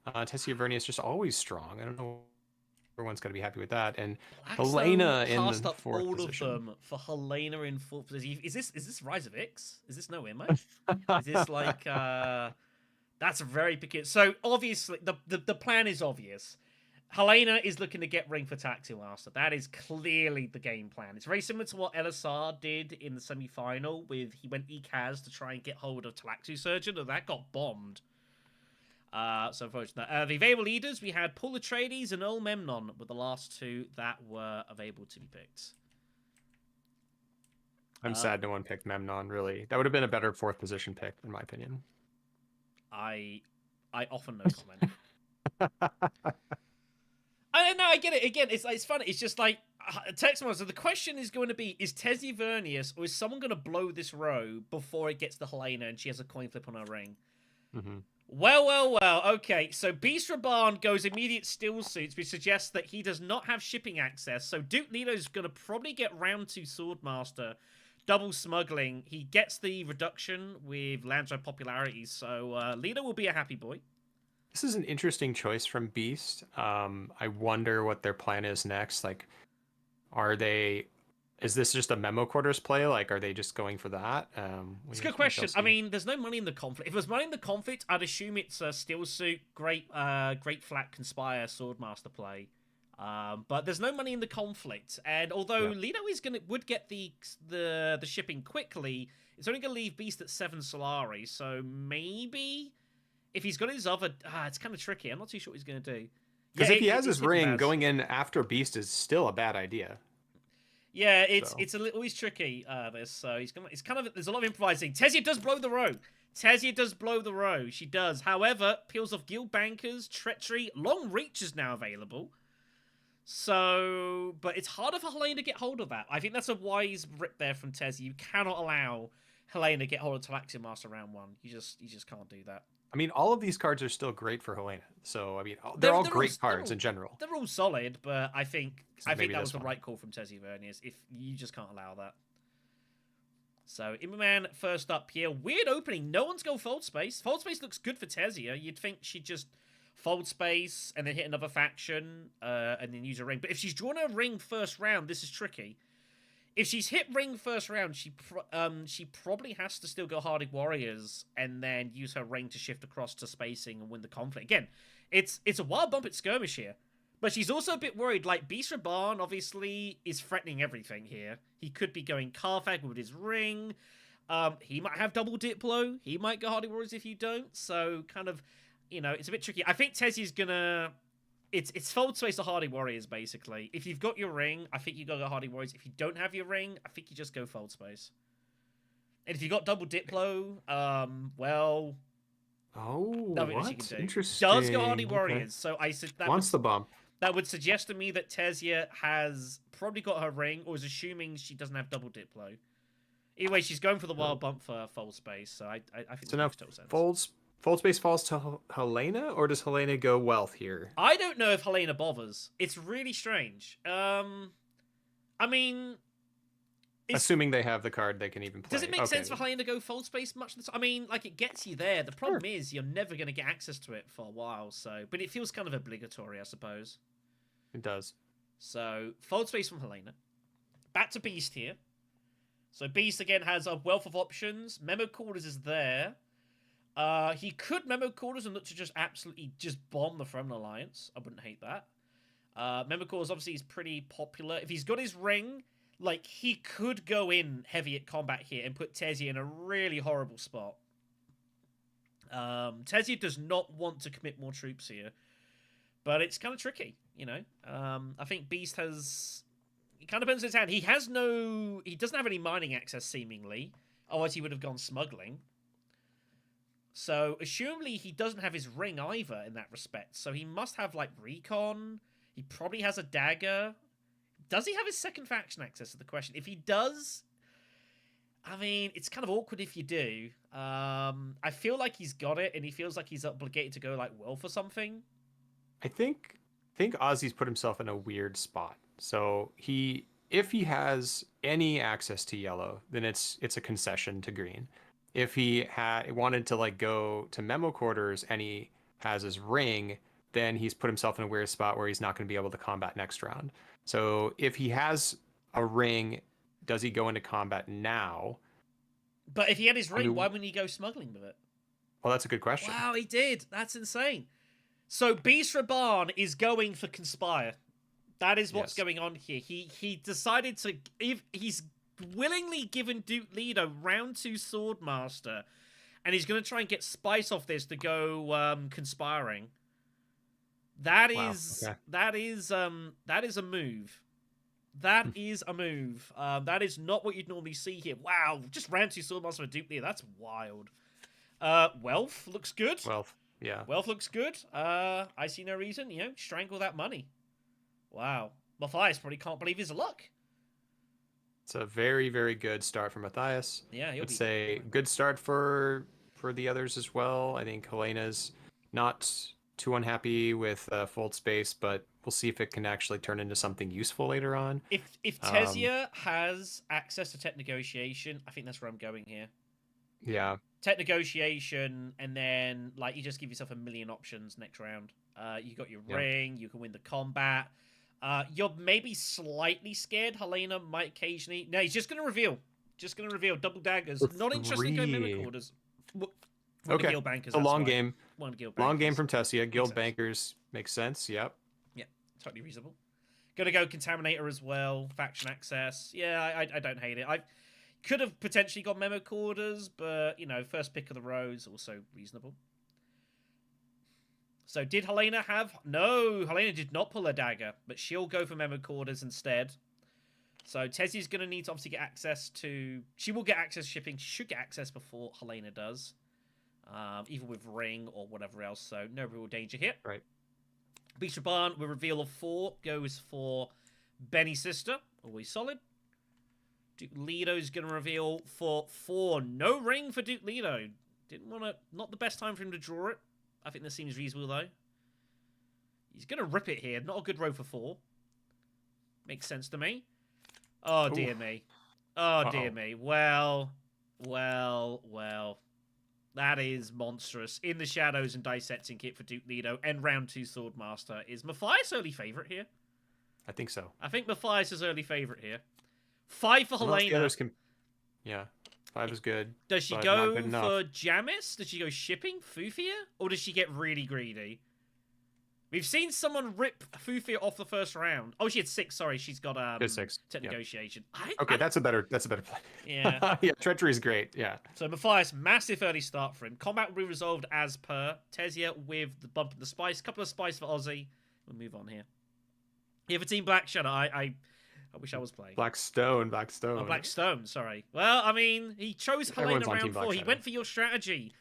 B: Tessia Vernius just always strong. I don't know. Everyone's going to be happy with that. And Helena in the fourth position.
A: All of them for Helena in fourth position. Is this Rise of Ix? Is this no Immo? Is this like that's very peculiar. So obviously the plan is obvious. Helena is looking to get ring for Taxi Master. That is clearly the game plan. It's very similar to what LSR did in the semi-final with he went Ekaz to try and get hold of Talaxu Surgeon, and that got bombed. So unfortunately, the available leaders, we had Paul Atreides and Earl Memnon were the last two that were available to be picked.
B: I'm sad no one picked Memnon, really. That would have been a better fourth position pick, in my opinion.
A: I often no comment. I get it. Again, it's funny. It's just like text monster. The question is going to be: is Tessie Vernius, or is someone going to blow this row before it gets to Helena and she has a coin flip on her ring?
B: Mm-hmm.
A: Well. Okay, so Beast Raban goes immediate still suits, which suggests that he does not have shipping access. So Duke Lido's going to probably get round 2 Swordmaster, double smuggling. He gets the reduction with Landro popularity, so Lido will be a happy boy.
B: This is an interesting choice from Beast. I wonder what their plan is next. Like, is this just a Memo Quarters play? Like, are they just going for that?
A: It's a good question. I mean, there's no money in the conflict. If there's money in the conflict, I'd assume it's a Steel Suit, great flat Conspire Swordmaster play. But there's no money in the conflict. And although Lido would get the shipping quickly, it's only going to leave Beast at 7 Solari. So maybe if he's got his other, it's kind of tricky. I'm not too sure what he's going to do.
B: Because if he has his ring, going in after Beast is still a bad idea.
A: Yeah, it's always tricky. This, so it's kind of, there's a lot of improvising. Tessia does blow the row. She does. However, peels off Guild Bankers, Treachery, Long Reach is now available. So, but it's harder for Helena to get hold of that. I think that's a wise rip there from Tessia. You cannot allow Helena to get hold of Talaxian Master round 1. You just can't do that.
B: I mean, all of these cards are still great for Helena. So, I mean, they're all great cards in general.
A: They're all solid, but I think that was the right call from Tessie Vernius. If you just can't allow that. So, Imbaman first up here. Weird opening. No one's going Fold Space. Fold Space looks good for Tessia. You'd think she'd just Fold Space and then hit another faction and then use a ring. But if she's drawn a ring first round, this is tricky. If she's hit ring first round, she probably has to still go Hardy Warriors and then use her ring to shift across to spacing and win the conflict. Again, it's a wild bump at skirmish here. But she's also a bit worried. Like, Beast Raban, obviously, is threatening everything here. He could be going Carthag with his ring. He might have double Diplo. He might go Hardy Warriors if you don't. So, kind of, it's a bit tricky. I think Tezia's gonna... It's fold space to Hardy Warriors, basically. If you've got your ring, I think you go Hardy Warriors. If you don't have your ring, I think you just go fold space. And if you got double Diplo, well...
B: Oh, what? Interesting.
A: Does go Hardy Warriors.
B: Okay.
A: So I said that
B: wants the bump.
A: That would suggest to me that Tezia has probably got her ring, or is assuming she doesn't have double Diplo. Either way, she's going for the wild bump for fold space, so I think
B: so
A: that
B: now
A: makes total sense.
B: Fold space falls to Helena, or does Helena go wealth here?
A: I don't know if Helena bothers. It's really strange. I mean...
B: Assuming they have the card they can even play.
A: Does it make sense for Helena to go fold space much of the time? I mean, like, it gets you there. The problem is you're never going to get access to it for a while, so... But it feels kind of obligatory, I suppose.
B: It does.
A: So, fold space from Helena. Back to Beast here. So, Beast, again, has a wealth of options. Memo Quarters is there. He could Memo Quarters and look to just absolutely just bomb the Throne Alliance. I wouldn't hate that. Memo Quarters, obviously, is pretty popular. If he's got his ring... Like, he could go in heavy at combat here and put Tezia in a really horrible spot. Tezia does not want to commit more troops here. But it's kind of tricky, I think Beast has... It kind of depends on his hand. He doesn't have any mining access, seemingly. Otherwise, he would have gone smuggling. So, assumably, he doesn't have his ring either in that respect. So, he must have, like, recon. He probably has a dagger. Does he have his second faction access is the question. If he does, I mean, it's kind of awkward if you do. I feel like he's got it, and he feels like he's obligated to go, like, wealth or something.
B: I think Ozzy's put himself in a weird spot. So if he has any access to yellow, then it's a concession to green. If he wanted to like go to Memo Quarters and he has his ring, then he's put himself in a weird spot where he's not going to be able to combat next round. So if he has a ring, does he go into combat now?
A: But if he had his ring, why wouldn't he go smuggling with it?
B: Well, that's a good question.
A: Wow, he did. That's insane. So Beast Raban is going for Conspire. That is what's going on here. He decided to... He's willingly given Duke Leto round 2 Swordmaster, and he's going to try and get Spice off this to go conspiring. That is a move. That is a move. That is not what you'd normally see here. Wow, just round 2 Swordmaster for Duke Leto. That's wild. Wealth looks good. Wealth looks good. I see no reason. Strangle that money. Wow. Mathias probably can't believe his luck.
B: It's a very, very good start for Mathias.
A: Yeah,
B: I'd say good start for the others as well. I think Helena's not too unhappy with fold space, but we'll see if it can actually turn into something useful later on.
A: If Tezia has access to tech negotiation, I think that's where I'm going here.
B: Yeah.
A: Tech negotiation, and then like you just give yourself a million options next round. You got your ring, you can win the combat. You're maybe slightly scared Helena might occasionally... No, he's just going to reveal. Double daggers. Not interested in going Mimic Orders.
B: Okay.
A: Guild bankers,
B: a long game.
A: Long
B: game from Tessia. Guild bankers makes sense. Yep.
A: Yeah, totally reasonable. Gonna go Contaminator as well. Faction access. Yeah, I don't hate it. I could have potentially got Memo Quarters, but, first pick of the row is also reasonable. So did Helena have... No, Helena did not pull a dagger, but she'll go for Memo Quarters instead. So Tezia's going to need to obviously get access to... She will get access shipping. She should get access before Helena does. Either with Ring or whatever else, so no real danger here.
B: Right.
A: Beast Raban with reveal of 4 goes for Benny's sister. Always solid. Duke Leto's going to reveal for 4. No ring for Duke Leto. Didn't want to... Not the best time for him to draw it. I think this seems reasonable, though. He's going to rip it here. Not a good row for 4. Makes sense to me. Oh, dear me. Oh, dear me. Well. That is monstrous. In the Shadows and Dissecting Kit for Duke Leto and round 2 Swordmaster. Is Mathias early favourite here?
B: I think so.
A: I think Mathias is early favourite here. 5 for Helena.
B: The others can... Yeah. 5 is good.
A: Does she go for Jamis? Does she go shipping? Fufia? Or does she get really greedy? We've seen someone rip Fufia off the first round. Oh, she had 6. Sorry, she's got
B: Just 6.
A: tech
B: Yep.
A: negotiation.
B: Okay, that's a better play.
A: Yeah.
B: Yeah, treachery is great. Yeah.
A: So Mathias, massive early start for him. Combat will be resolved as per. Tesia with the bump and the spice. Couple of spice for Ozzy. We'll move on here. Yeah, for Team Black Shadow, I wish I was playing.
B: BlackStone.
A: Oh, BlackStone, sorry. Well, I mean, he chose Helena round 4. He went for your strategy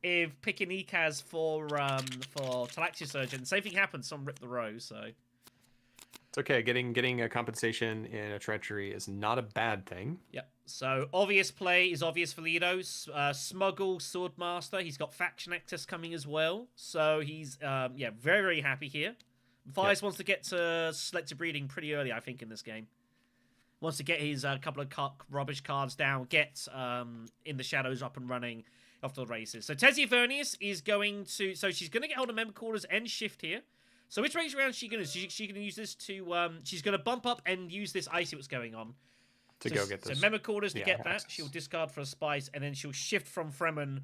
A: of picking Ikaz for Talaxia Surgeon. Same thing happened, someone ripped the row, so...
B: It's okay, getting a compensation in a treachery is not a bad thing.
A: Yep, so obvious play is obvious for Lido. Smuggle, Swordmaster, he's got Faction Access coming as well, so he's, very, very happy here. Mathias wants to get to Selective Breeding pretty early, I think, in this game. Wants to get his couple of rubbish cards down, get In the Shadows up and running after the races. So Tesia Vernius is going to... So she's going to get hold of Member Quarters and Shift here. So which race round is she going to... She's going to use this to... she's going to bump up and use this icy what's going on.
B: Go get this.
A: So Member Quarters to get that.
B: Access.
A: She'll discard for a Spice, and then she'll shift from Fremen,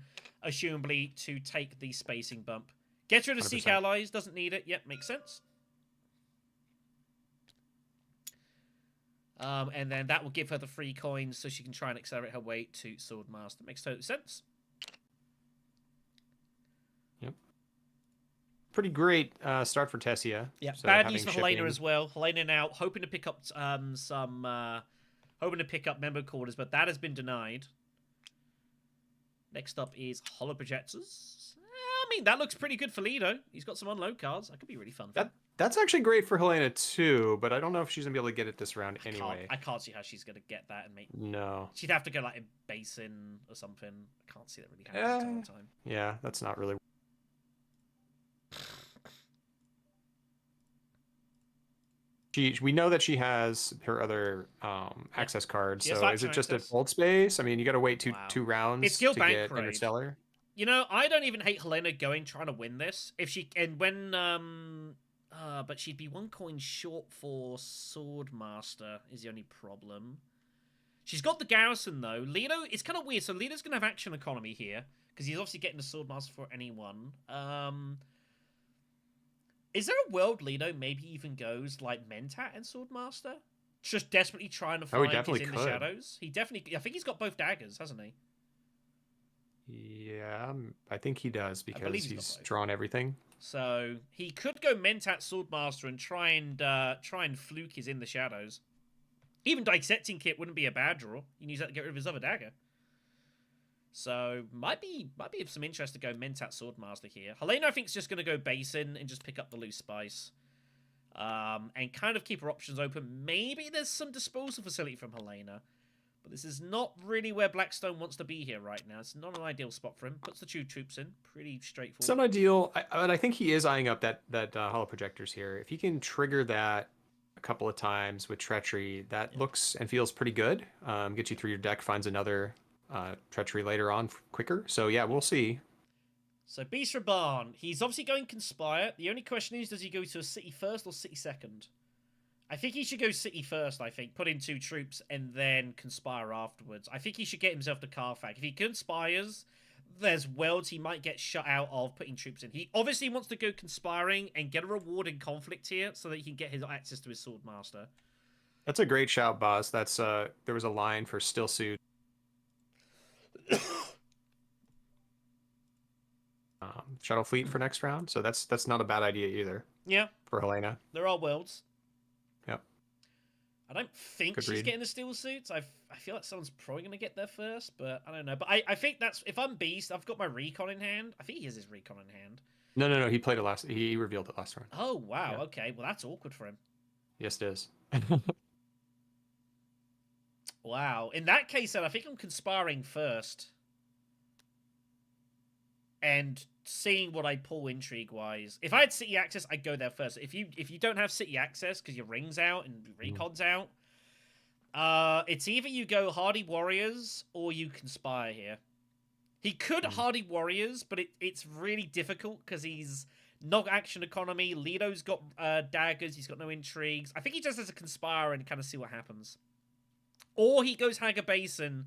A: assumably, to take the spacing bump. Get rid of 100%. Seek Allies. Doesn't need it. Yep, makes sense. And then that will give her the free coins so she can try and accelerate her way to Swordmaster. Makes total sense.
B: Yep. Pretty great start for Tesia.
A: Yeah,
B: so
A: bad news for Helena as well. Helena now hoping to pick up hoping to pick up Member Quarters, but that has been denied. Next up is Hollow Projectors. I mean, that looks pretty good for Lido. He's got some unload cards. That could be really fun.
B: That's actually great for Helena too, but I don't know if she's gonna be able to get it this round anyway.
A: I can't see how she's gonna get that and make.
B: No.
A: She'd have to go like a basin or something. I can't see that really happening all the time.
B: Yeah, that's not really. We know that she has her other access cards. So is it just a fold space? I mean, you got to wait two rounds
A: it's Guild
B: to
A: Bank
B: get Interstellar.
A: You know, I don't even hate Helena trying to win this. If she but she'd be 1 coin short for Swordmaster is the only problem. She's got the Garrison though. Lido, it's kind of weird. So Lido's gonna have action economy here because he's obviously getting the Swordmaster for anyone. Is there a world Lido maybe even goes like Mentat and Swordmaster? Just desperately trying to find his In the Shadows. He definitely... I think he's got both daggers, hasn't he?
B: Yeah, I think he does because he's drawn everything.
A: So he could go Mentat Swordmaster and try and fluke his In the Shadows. Even Dissecting Kit wouldn't be a bad draw. You can use that to get rid of his other dagger. So might be of some interest to go Mentat Swordmaster here. Helena I think is just going to go Basin and just pick up the loose spice. And kind of keep her options open. Maybe there's some disposal facility from Helena. But this is not really where BlackStone wants to be here right now. It's not an ideal spot for him. Puts the 2 troops in. Pretty straightforward.
B: It's not ideal, but I think he is eyeing up that Hollow Projectors here. If he can trigger that a couple of times with Treachery, that looks and feels pretty good. Get you through your deck, finds another Treachery later on quicker. So yeah, we'll see.
A: So Beast Raban, he's obviously going Conspire. The only question is, does he go to a city first or city second? I think he should go city first, I think. Put in 2 troops and then Conspire afterwards. I think he should get himself to Carfax. If he conspires, there's worlds he might get shut out of putting troops in. He obviously wants to go Conspiring and get a reward in Conflict here so that he can get his access to his Swordmaster.
B: That's a great shout, boss. That's there was a line for Still Suit. Shuttle Fleet for next round, so that's not a bad idea either.
A: Yeah,
B: for Helena.
A: There are worlds.
B: Yep.
A: I don't think she's getting the steel suits. I feel like someone's probably going to get there first, but I don't know. But I think that's... If I'm Beast, I've got my Recon in hand. I think he has his Recon in hand.
B: No. He played it last... He revealed it last round.
A: Oh, wow. Yeah. Okay. Well, that's awkward for him.
B: Yes, it is.
A: Wow. In that case, then, I think I'm conspiring first. And seeing what I pull intrigue-wise. If I had City Access, I'd go there first. If you don't have City Access because your Ring's out and Recon's out, it's either you go Hardy Warriors or you Conspire here. He could Hardy Warriors, but it's really difficult because he's not action economy. Lido's got daggers. He's got no intrigues. I think he just has to Conspire and kind of see what happens. Or he goes Haga Basin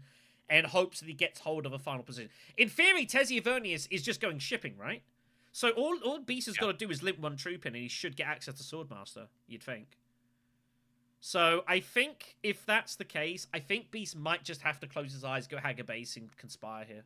A: and hopes that he gets hold of a final position. In theory, Tesia Vernius is just going shipping, right? So all Beast has got to do is limp one troop in, and he should get access to Swordmaster. You'd think. So I think if that's the case, I think Beast might just have to close his eyes, go hag a base, and conspire here.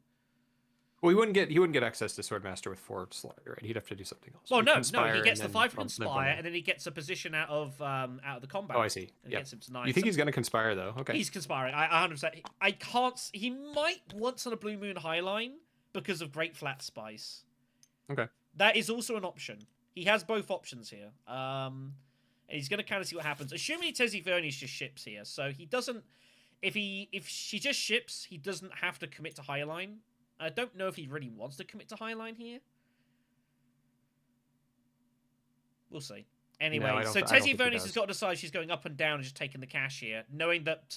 B: Well, he wouldn't get access to Swordmaster with 4 slot, right? He'd have to do something else.
A: Well, no,
B: conspire
A: he gets the
B: and
A: 5
B: then
A: conspire, and then he gets a position out of the combat.
B: Oh, I see.
A: And gets him to 9.
B: You think he's going to conspire though? Okay.
A: He's conspiring. I 100%. I can't. He might once on a Blue Moon Highline because of Great Flat Spice.
B: Okay.
A: That is also an option. He has both options here. And he's going to kind of see what happens. Assuming Ozymandias just ships here, so he doesn't. If she just ships, he doesn't have to commit to Highline. I don't know if he really wants to commit to Highline here. We'll see. Anyway,
B: No,
A: so Ozymandias has got to decide she's going up and down and just taking the cash here, knowing that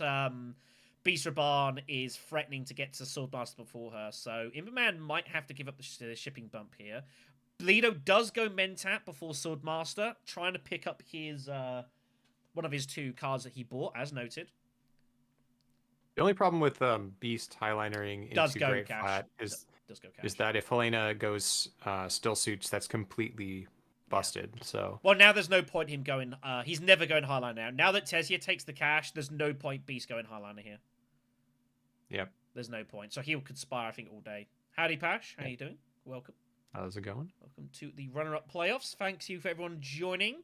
A: Beast Raban is threatening to get to Swordmaster before her. So Imbaman might have to give up the shipping bump here. Bleedo does go Mentat before Swordmaster, trying to pick up his one of his 2 cards that he bought, as noted.
B: The only problem with Beast highlinering into Great Flat is that if Helena goes still suits, that's completely busted. So
A: well, now there's no point him going. He's never going Highliner now. Now that Tezia takes the cash, there's no point Beast going Highliner here.
B: Yep.
A: There's no point. So he'll conspire, I think, all day. Howdy, Pash. How you doing? Welcome.
B: How's it going?
A: Welcome to the runner-up playoffs. Thanks you for everyone joining.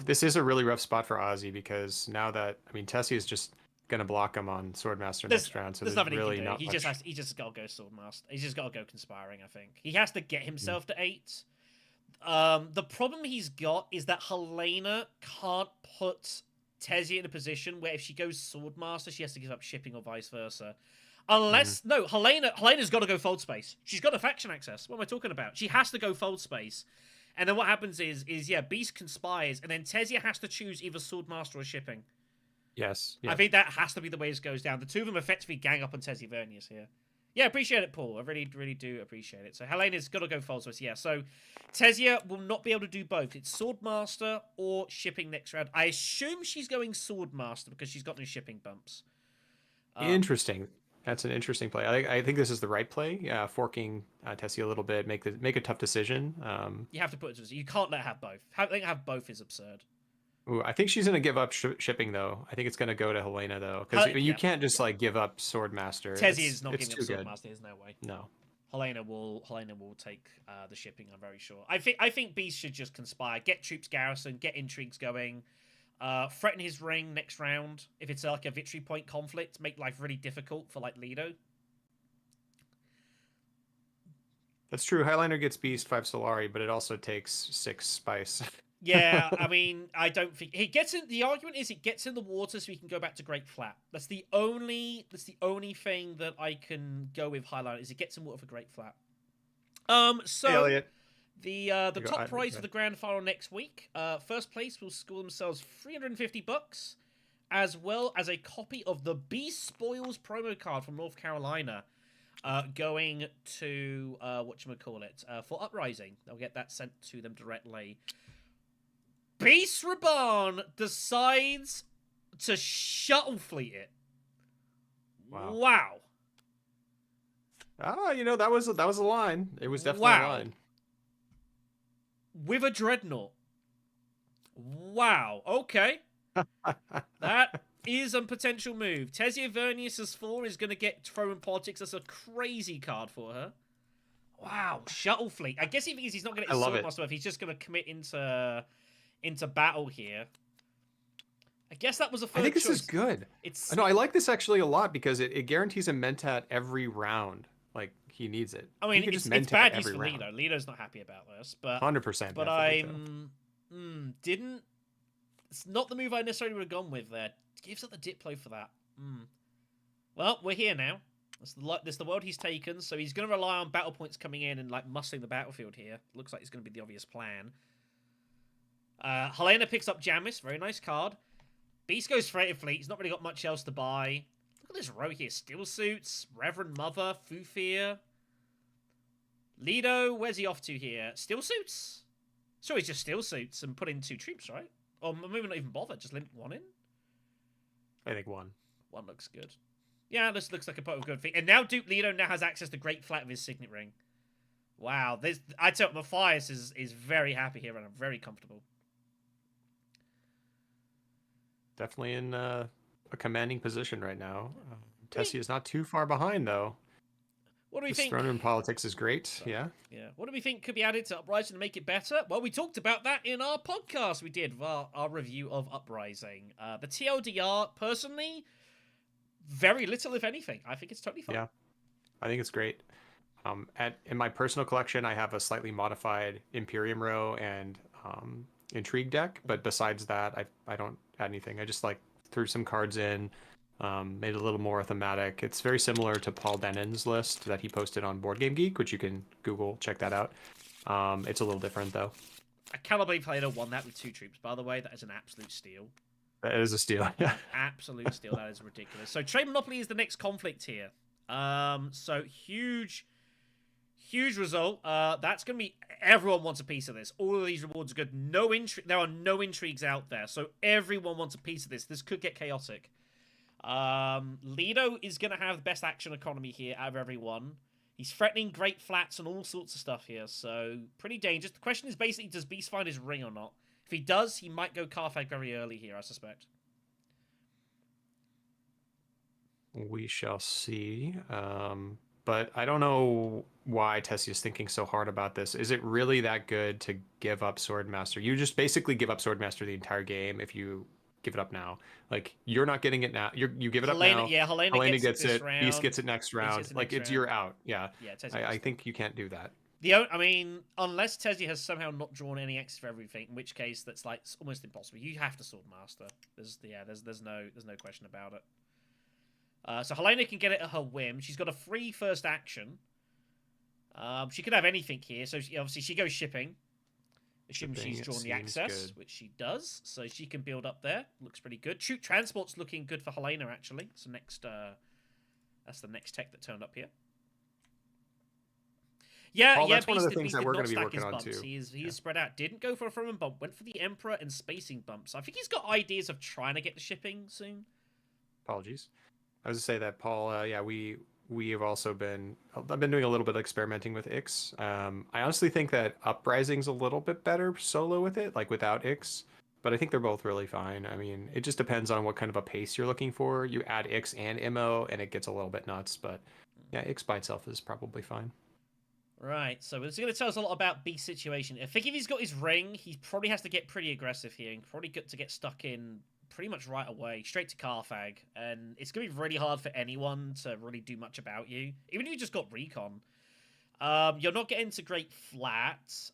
B: This is a really rough spot for Ozzy because now that Tessie is just gonna block him on Swordmaster next round, so there's nothing really not
A: he
B: much.
A: He just got to go Swordmaster. He's just got to go conspiring. I think he has to get himself to 8. The problem he's got is that Helena can't put Tezia in a position where if she goes Swordmaster, she has to give up shipping or vice versa. Unless no, Helena's got to go Fold Space. She's got a faction access. What am I talking about? She has to go Fold Space. And then what happens is Beast conspires, and then Tezia has to choose either Swordmaster or shipping.
B: Yes.
A: I think that has to be the way this goes down. The 2 of them effectively gang up on Ozymandias here. Yeah, appreciate it, Paul. I really, really do appreciate it. So Helena's got to go Fold Space. Yeah, so Tezia will not be able to do both. It's Swordmaster or shipping next round. I assume she's going Swordmaster because she's got no shipping bumps.
B: Interesting. That's an interesting play. I think this is the right play. Forking Tessie a little bit, make a tough decision.
A: You have to put it to. You can't let her have both. Have both is absurd.
B: Ooh, I think she's gonna give up shipping though. I think it's gonna go to Helena though, because you can't just like give up Swordmaster.
A: Tessie is not giving up Swordmaster. There's no way.
B: No.
A: Helena will take the shipping. I'm very sure. I think Beast should just conspire, get troops garrison, get intrigues going. Threaten his ring next round. If it's like a victory point conflict, make life really difficult for like Lido.
B: That's true. Highliner gets Beast 5 Solari, but it also takes 6 Spice.
A: Yeah, I don't think he gets in. The argument is it gets in the water so he can go back to Great Flat. That's the only thing that I can go with Highliner is it gets in water for Great Flat. So. Hey, Elliot. The top prize of the grand final next week. First place will score themselves $350, as well as a copy of the Beast Spoils promo card from North Carolina, going to for Uprising. They'll get that sent to them directly. Beast Raban decides to shuttle fleet it. Wow.
B: Ah, that was a line. It was definitely a line.
A: With a Dreadnought. Wow. Okay. That is a potential move. Ozymandias' 4 is going to get thrown politics. That's a crazy card for her. Wow. Shuttle fleet. I guess he thinks he's not going to get Swordmaster if he's just going to commit into battle here. I guess that was a first
B: I think this
A: choice.
B: is good. I like this actually a lot because it guarantees a Mentat every round. Like, he needs it.
A: I mean, it's bad news for Lido. Lido's not happy about this, but
B: 100%.
A: But didn't. It's not the move I necessarily would have gone with there. Gives up the Diplo for that. Well, we're here now. This the world he's taken, so he's going to rely on battle points coming in and like muscling the battlefield here. Looks like it's going to be the obvious plan. Helena picks up Jamis, very nice card. Beast goes Freighted Fleet. He's not really got much else to buy. Look at this row here. Steel Suits, Reverend Mother, Fufir. Lido, where's he off to here? Steel Suits? So he's just Steel Suits and put in 2 troops, right? Or maybe not even bother, just limp 1 in?
B: I think 1.
A: 1 looks good. Yeah, this looks like a pot of good feet. And now Duke Lido now has access to Great Flat with his Signet Ring. Wow, this I tell Mathias is very happy here and I'm very comfortable.
B: Definitely in a commanding position right now.
A: We,
B: Tessie is not too far behind, though.
A: what do we
B: This
A: think?
B: throne room politics is great.
A: Sorry.
B: Yeah.
A: Yeah. What do we think could be added to Uprising to make it better? Well, we talked about that in our podcast we did, our review of Uprising. The TLDR, personally, very little, if anything. I think it's totally fine.
B: Yeah. I think it's great. In my personal collection, I have a slightly modified Imperium row and Intrigue deck, but besides that, I don't add anything. I just like threw some cards in, made it a little more thematic. It's very similar to Paul Denon's list that he posted on Board Game Geek, which you can Google, check that out. It's a little different though.
A: I cannot believe Plato won that with 2 troops, by the way. That is an absolute steal.
B: That is a steal. Yeah.
A: Absolute steal. That is ridiculous. So Trade Monopoly is the next conflict here. So huge result. That's going to be... Everyone wants a piece of this. All of these rewards are good. There are no intrigues out there. So everyone wants a piece of this. This could get chaotic. Lido is going to have the best action economy here out of everyone. He's threatening great flats and all sorts of stuff here. So pretty dangerous. The question is basically, does Beast find his ring or not? If he does, he might go Carthag very early here, I suspect.
B: We shall see. But I don't know why Tessie is thinking so hard about this. Is it really that good to give up Swordmaster? You just basically give up Swordmaster the entire game if you give it up now. Like, you're not getting it now. You give it up now.
A: Yeah, Helena
B: gets
A: it.
B: Beast gets it next round. Like, you're out. Yeah. I think you can't do that.
A: I mean, unless Tessie has somehow not drawn any X for everything, in which case that's like almost impossible. You have to Swordmaster. There's no question about it. So Helena can get it at her whim. She's got a free first action. She could have anything here. So obviously she goes shipping. Assuming she's drawn the access, which she does. So she can build up there. Looks pretty good. Shoot Transport's looking good for Helena, actually. So that's the next tech that turned up here. Yeah,
B: Paul,
A: yeah.
B: That's one of the things that we're going to be working on too.
A: He is spread out. Didn't go for a Throne bump. Went for the Emperor and spacing bumps. I think he's got ideas of trying to get the shipping soon.
B: Apologies. I was to say that, Paul. We have also been. I've been doing a little bit of experimenting with Ix. I honestly think that Uprising's a little bit better solo with it, like without Ix. But I think they're both really fine. I mean, it just depends on what kind of a pace you're looking for. You add Ix and Immo, and it gets a little bit nuts. But yeah, Ix by itself is probably fine.
A: Right, so it's going to tell us a lot about B's situation. I think if he's got his ring, he probably has to get pretty aggressive here and probably get to get stuck in pretty much right away, straight to Carthag. And it's going to be really hard for anyone to really do much about you. Even if you just got Recon. You're not getting to great flats.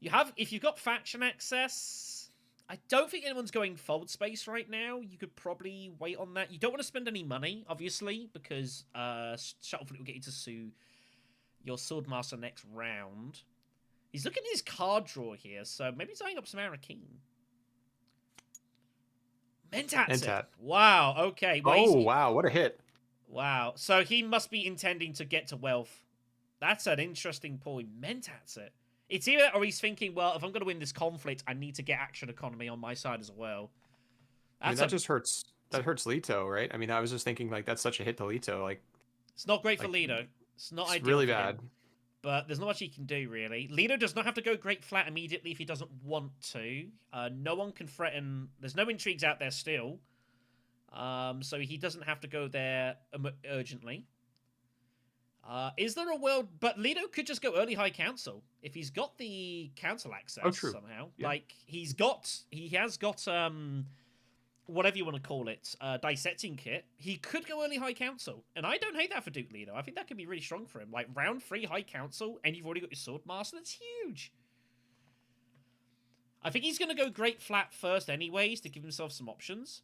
A: If you've got faction access, I don't think anyone's going fold space right now. You could probably wait on that. You don't want to spend any money, obviously, because Shuttlefleet will get you to sue your Swordmaster next round. He's looking at his card draw here, so maybe he's eyeing up some Arakeen. Mentat. Wow, okay. Well,
B: wow, what a hit.
A: Wow, so he must be intending to get to wealth. That's an interesting point. Mentats it. It's either, or he's thinking, well, if I'm going to win this conflict, I need to get action economy on my side as well.
B: That just hurts. That hurts Leto, right? I mean, I was just thinking, like, that's such a hit to Leto. Like,
A: it's not great for Leto. It's not ideal.
B: Really bad.
A: But there's not much he can do, really. Lido does not have to go great flat immediately if he doesn't want to. No one can threaten... There's no intrigues out there still. So he doesn't have to go there urgently. Is there a world... But Lido could just go early High Council. If he's got the council access somehow. Yeah. Like, he has got... whatever you want to call it, dissecting kit, he could go early High Council. And I don't hate that for Duke Lido. I think that could be really strong for him. Like, round 3 High Council, and you've already got your Swordmaster. That's huge. I think he's going to go great flat first anyways to give himself some options.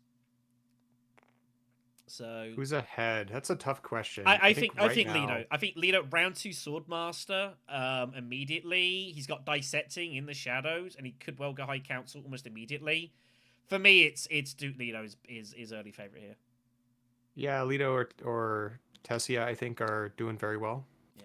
A: So
B: who's ahead? That's a tough question.
A: I think Lido. I think Lido round 2 Swordmaster immediately. He's got dissecting in the shadows, and he could well go High Council almost immediately. For me, it's Duke Lido is early favorite here.
B: Yeah, Lido or Tessia, I think, are doing very well.
A: Yeah.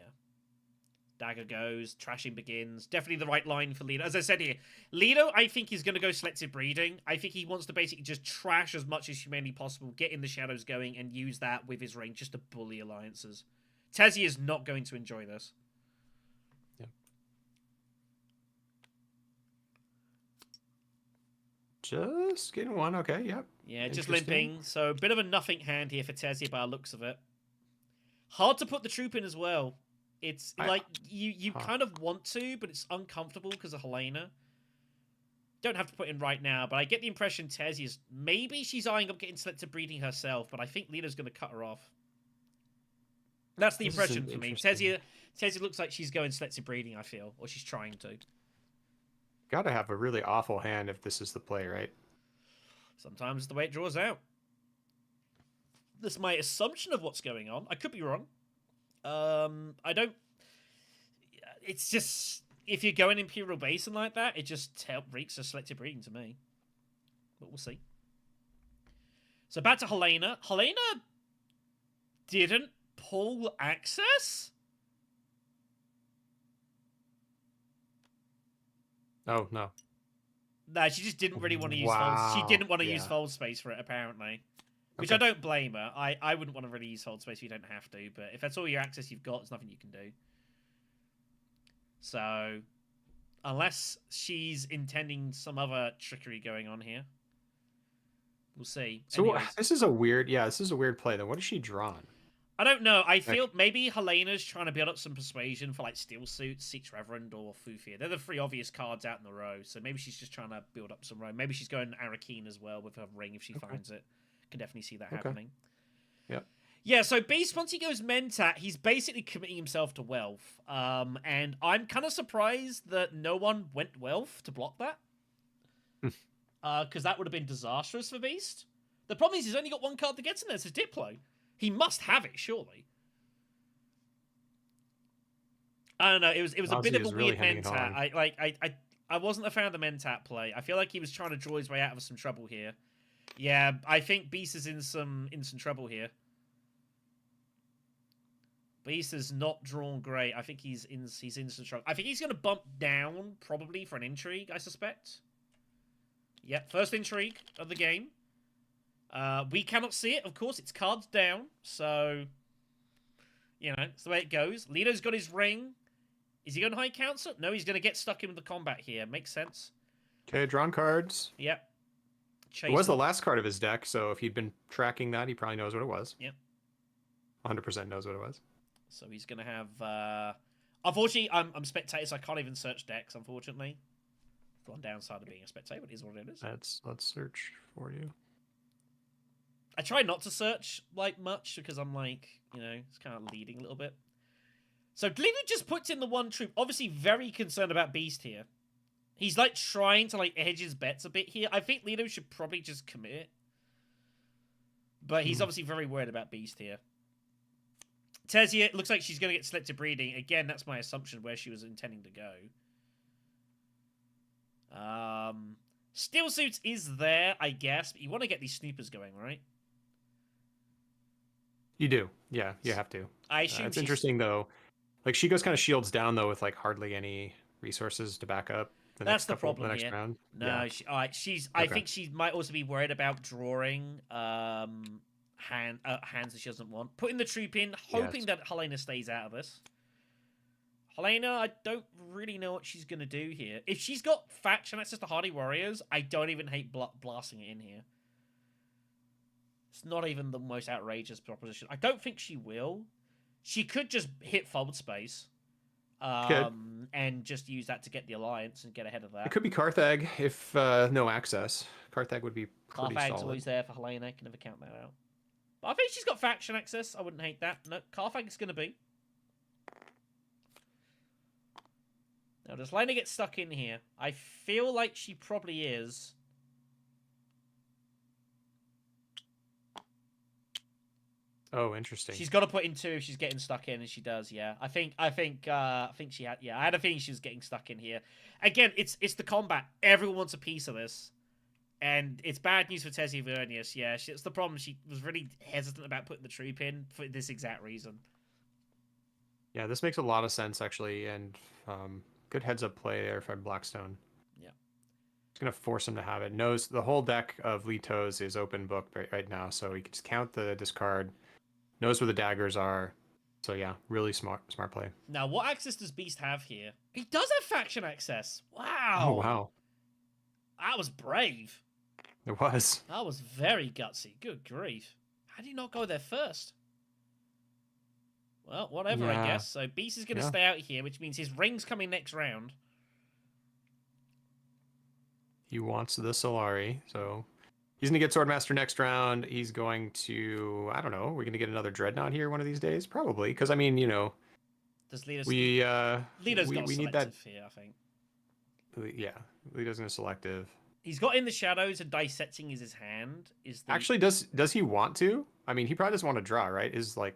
A: Dagger goes, trashing begins. Definitely the right line for Lido. As I said here, Lido, I think he's going to go selective breeding. I think he wants to basically just trash as much as humanly possible, get in the shadows going, and use that with his ring just to bully alliances. Tessia is not going to enjoy this.
B: Just getting one. Okay, yep.
A: Yeah, just
B: Interesting.
A: limping. So a bit of a nothing hand here for Tezia by the looks of it. Hard to put the troop in as well. It's
B: I,
A: like you
B: huh.
A: kind of want to, but it's uncomfortable because of Helena. Don't have to put in right now, but I get the impression Tezia's maybe she's eyeing up getting selective breeding herself, but I think Lita's going to cut her off. That's the
B: This is
A: impression for me.
B: interesting.
A: Tezia looks like she's going selective breeding, I feel, or she's trying to.
B: Got to have a really awful hand if this is the play, right?
A: Sometimes the way it draws out. That's my assumption of what's going on. I could be wrong. I don't. It's just if you're going Imperial Basin like that, it just reeks of selective breeding to me. But we'll see. So back to Helena. Helena didn't pull access?
B: Oh, no.
A: Nah, she just didn't really want to use fold. She
B: Wow.
A: didn't want to use
B: Yeah.
A: fold space for it, apparently. Which
B: Okay.
A: I don't blame her. I wouldn't want to really use fold space if you don't have to, but if that's all your access you've got, there's nothing you can do. So, unless she's intending some other trickery going on here, we'll see.
B: So
A: Anyways,
B: this is a weird, yeah, this is a weird play. Then what has she drawn?
A: I don't know. I
B: Like,
A: feel maybe Helena's trying to build up some persuasion for like Steel Suit, Seeks Reverend, or Fufia. They're the three obvious cards out in the row, so maybe she's just trying to build up some row. Maybe she's going Arakeen as well with her ring if she finds it. Can definitely see that happening.
B: Yep.
A: Yeah, so Beast, once he goes Mentat, he's basically committing himself to Wealth. And I'm kind of surprised that no one went Wealth to block that. Because that would have been disastrous for Beast. The problem is he's only got one card that gets in there. It's a Diplo. He must have it, surely. I don't know. It was a bit of a
B: really
A: weird
B: hemming it
A: Mentat. I wasn't a fan of the Mentat play. I feel like he was trying to draw his way out of some trouble here. Yeah, I think Beast is in some trouble here. Beast has not drawn great. I think he's in some trouble. I think he's going to bump down probably for an intrigue. I suspect. Yep, first intrigue of the game. We cannot see it, of course. It's cards down, so you know it's the way it goes. Lito's got his ring. Is he going to high council? No, he's going to get stuck in with the combat here. Makes sense.
B: Okay, drawn cards.
A: Yep.
B: It was the last card of his deck, so if he'd been tracking that, he probably knows what it was.
A: Yep.
B: 100% knows what it was.
A: So he's going to have... Unfortunately, I'm spectator, so I can't even search decks, unfortunately. One downside of being a spectator, but it is what it is.
B: Let's search for you.
A: I try not to search, like, much, because I'm, like, you know, it's kind of leading a little bit. So Lito just puts in the one troop. Obviously very concerned about Beast here. He's, like, trying to, like, hedge his bets a bit here. I think Lito should probably just commit. But he's obviously very worried about Beast here. Tezia, looks like she's going to get selective breeding. Again, that's my assumption where she was intending to go. Steel Suits is there, I guess. But you want to get these snoopers going, right?
B: You do. Yeah, you have to.
A: I assume
B: it's interesting, though. Like, she goes kind of shields down, though, with, like, hardly any resources to back up.
A: That's the problem
B: the next
A: here.
B: round.
A: No,
B: Yeah.
A: I think she might also be worried about drawing hands that she doesn't want. Putting the troop in, hoping that Helena stays out of this. Helena, I don't really know what she's going to do here. If she's got faction access to Hardy Warriors, I don't even hate blasting it in here. It's not even the most outrageous proposition. I don't think she will. She could just hit fold space. And just use that to get the alliance and get ahead of that.
B: It could be Carthag if no access. Carthag would be pretty
A: Carthag's
B: solid.
A: always there for Helena. Can never count that out. But I think she's got faction access. I wouldn't hate that. No, Carthag's going to be. Now, does Helena get stuck in here? I feel like she probably is.
B: Oh, interesting.
A: She's got to put in 2 if she's getting stuck in, and she does. Yeah, I think she had. Yeah, I had a feeling she was getting stuck in here. Again, it's the combat. Everyone wants a piece of this, and it's bad news for Tessie Vernius. Yeah, it's the problem. She was really hesitant about putting the troop in for this exact reason.
B: Yeah, this makes a lot of sense actually, and good heads up play there from BlackStone.
A: Yeah,
B: it's gonna force him to have it. Knows the whole deck of Litos is open book right now, so he can just count the discard. Knows where the daggers are. So yeah, really smart play.
A: Now, what access does Beast have here? He does have faction access. Wow.
B: Oh, wow.
A: That was brave.
B: It was.
A: That was very gutsy. Good grief. How do you not go there first? Well, whatever, I
B: Yeah.
A: guess. So Beast is going to
B: Yeah.
A: stay out here, which means his ring's coming next round.
B: He wants the Solari, so he's gonna get Swordmaster next round. He's going to, I don't know, we're gonna get another Dreadnought here one of these days, probably. Because I mean,
A: Does Leader's...
B: we
A: Leader's got
B: we need
A: selective
B: that.
A: here, I think.
B: Yeah, Leader's gonna selective.
A: He's got in the shadows and dissecting is his hand.
B: Actually, does he want to? I mean, he probably doesn't want to draw, right? Is like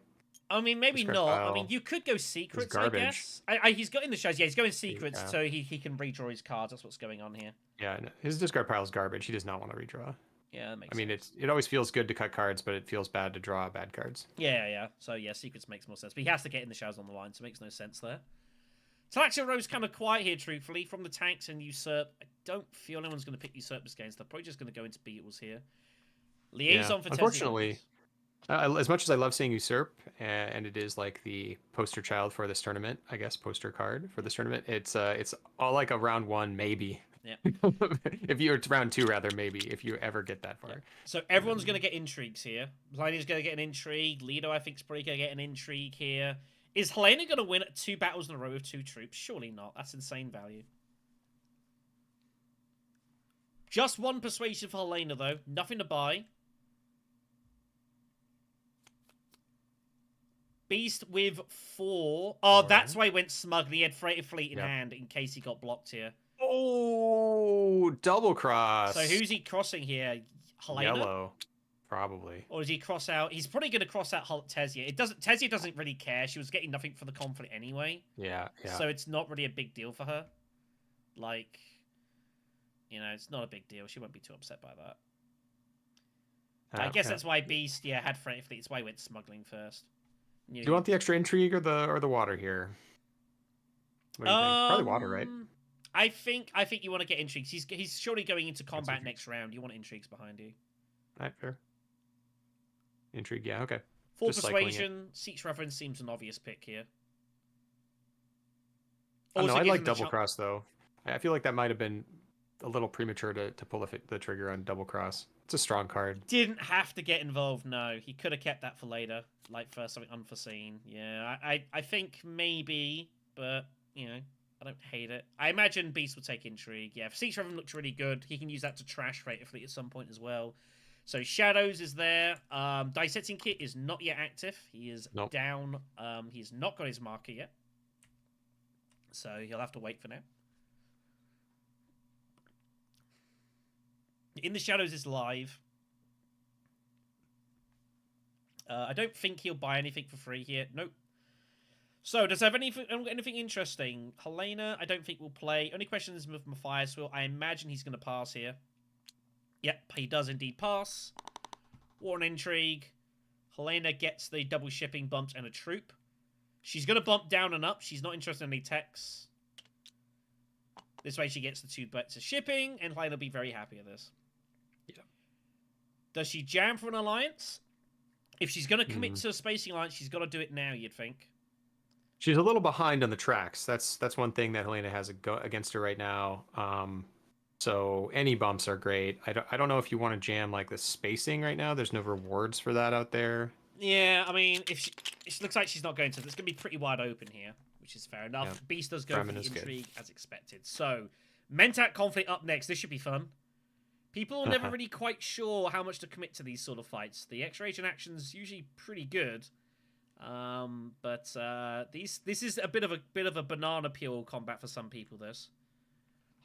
A: I mean, maybe
B: discard
A: not. I
B: pile
A: mean, you could go secrets, I
B: garbage.
A: guess. He's got in the shadows. Yeah, he's going secrets,
B: Yeah.
A: so he can redraw his cards. That's what's going on here.
B: Yeah, his discard pile is garbage. He does not want to redraw.
A: Yeah, that makes
B: I mean,
A: sense.
B: it always feels good to cut cards, but it feels bad to draw bad cards.
A: Yeah. So, yeah, secrets makes more sense. But he has to get in the shadows on the line, so it makes no sense there. Talaxia Rose kind of quiet here, truthfully. From the tanks and Usurp, I don't feel anyone's going to pick Usurp this game. So they're probably just going to go into Beetles here. Liaison for
B: unfortunately, as much as I love seeing Usurp, and it is like the poster child for this tournament, I guess, poster card for this tournament, it's all like a round 1, maybe.
A: Yeah.
B: It's round 2, rather, maybe, if you ever get that far.
A: Yeah. So everyone's going to get intrigues here. Helenia's going to get an intrigue. Lido, I think, is probably going to get an intrigue here. Is Helena going to win 2 battles in a row with 2 troops? Surely not. That's insane value. Just 1 persuasion for Helena, though. Nothing to buy. Beast with 4. Oh, that's why he went smug. He had Freighter Fleet in hand in case he got blocked here.
B: Oh, double cross.
A: So who's he crossing here? Helena?
B: Yellow, probably.
A: Or does he cross out? He's probably going to cross out Tesia. Tesia doesn't really care. She was getting nothing for the conflict anyway.
B: Yeah.
A: So it's not really a big deal for her. Like, it's not a big deal. She won't be too upset by that. I guess that's why Beast, had Freighter Fleet. It's why he went smuggling first.
B: Do you want the extra intrigue or the water here? What do you think? Probably water, right?
A: I think you want to get intrigues. He's surely going into combat next round. You want intrigues behind you.
B: Right, fair. Intrigue, yeah, okay.
A: 4 persuasion. Seeks reference seems an obvious pick here.
B: Oh, no, I like double cross though. I feel like that might have been a little premature to pull the trigger on double cross. It's a strong card.
A: Didn't have to get involved. No, he could have kept that for later, like for something unforeseen. Yeah, I think maybe, but I don't hate it. I imagine Beast will take intrigue. Yeah, Seeks Revenant looks really good. He can use that to trash Freighter Fleet at some point as well. So Shadows is there. Dissecting Kit is not yet active. He is down. He's not got his marker yet. So he'll have to wait for now. In the Shadows is live. I don't think he'll buy anything for free here. Nope. So, does have anything interesting? Helena, I don't think will play. Only question is with Mathias will. I imagine he's going to pass here. Yep, he does indeed pass. War and Intrigue. Helena gets the double shipping bumps and a troop. She's going to bump down and up. She's not interested in any techs. This way she gets the 2 bets of shipping, and Helena will be very happy with this.
B: Yeah.
A: Does she jam for an alliance? If she's going to commit to a spacing alliance, she's got to do it now, you'd think.
B: She's a little behind on the tracks. That's one thing that Helena has against her right now. So any bumps are great. I don't know if you want to jam like the spacing right now. There's no rewards for that out there.
A: Yeah, I mean, if it looks like she's not going to, it's going to be pretty wide open here, which is fair enough. Yeah. Beast does go for the intrigue as expected. So, Mentat conflict up next. This should be fun. People are never really quite sure how much to commit to these sort of fights. The X-Ration action's usually pretty good. But this is a bit of a banana peel combat for some people. This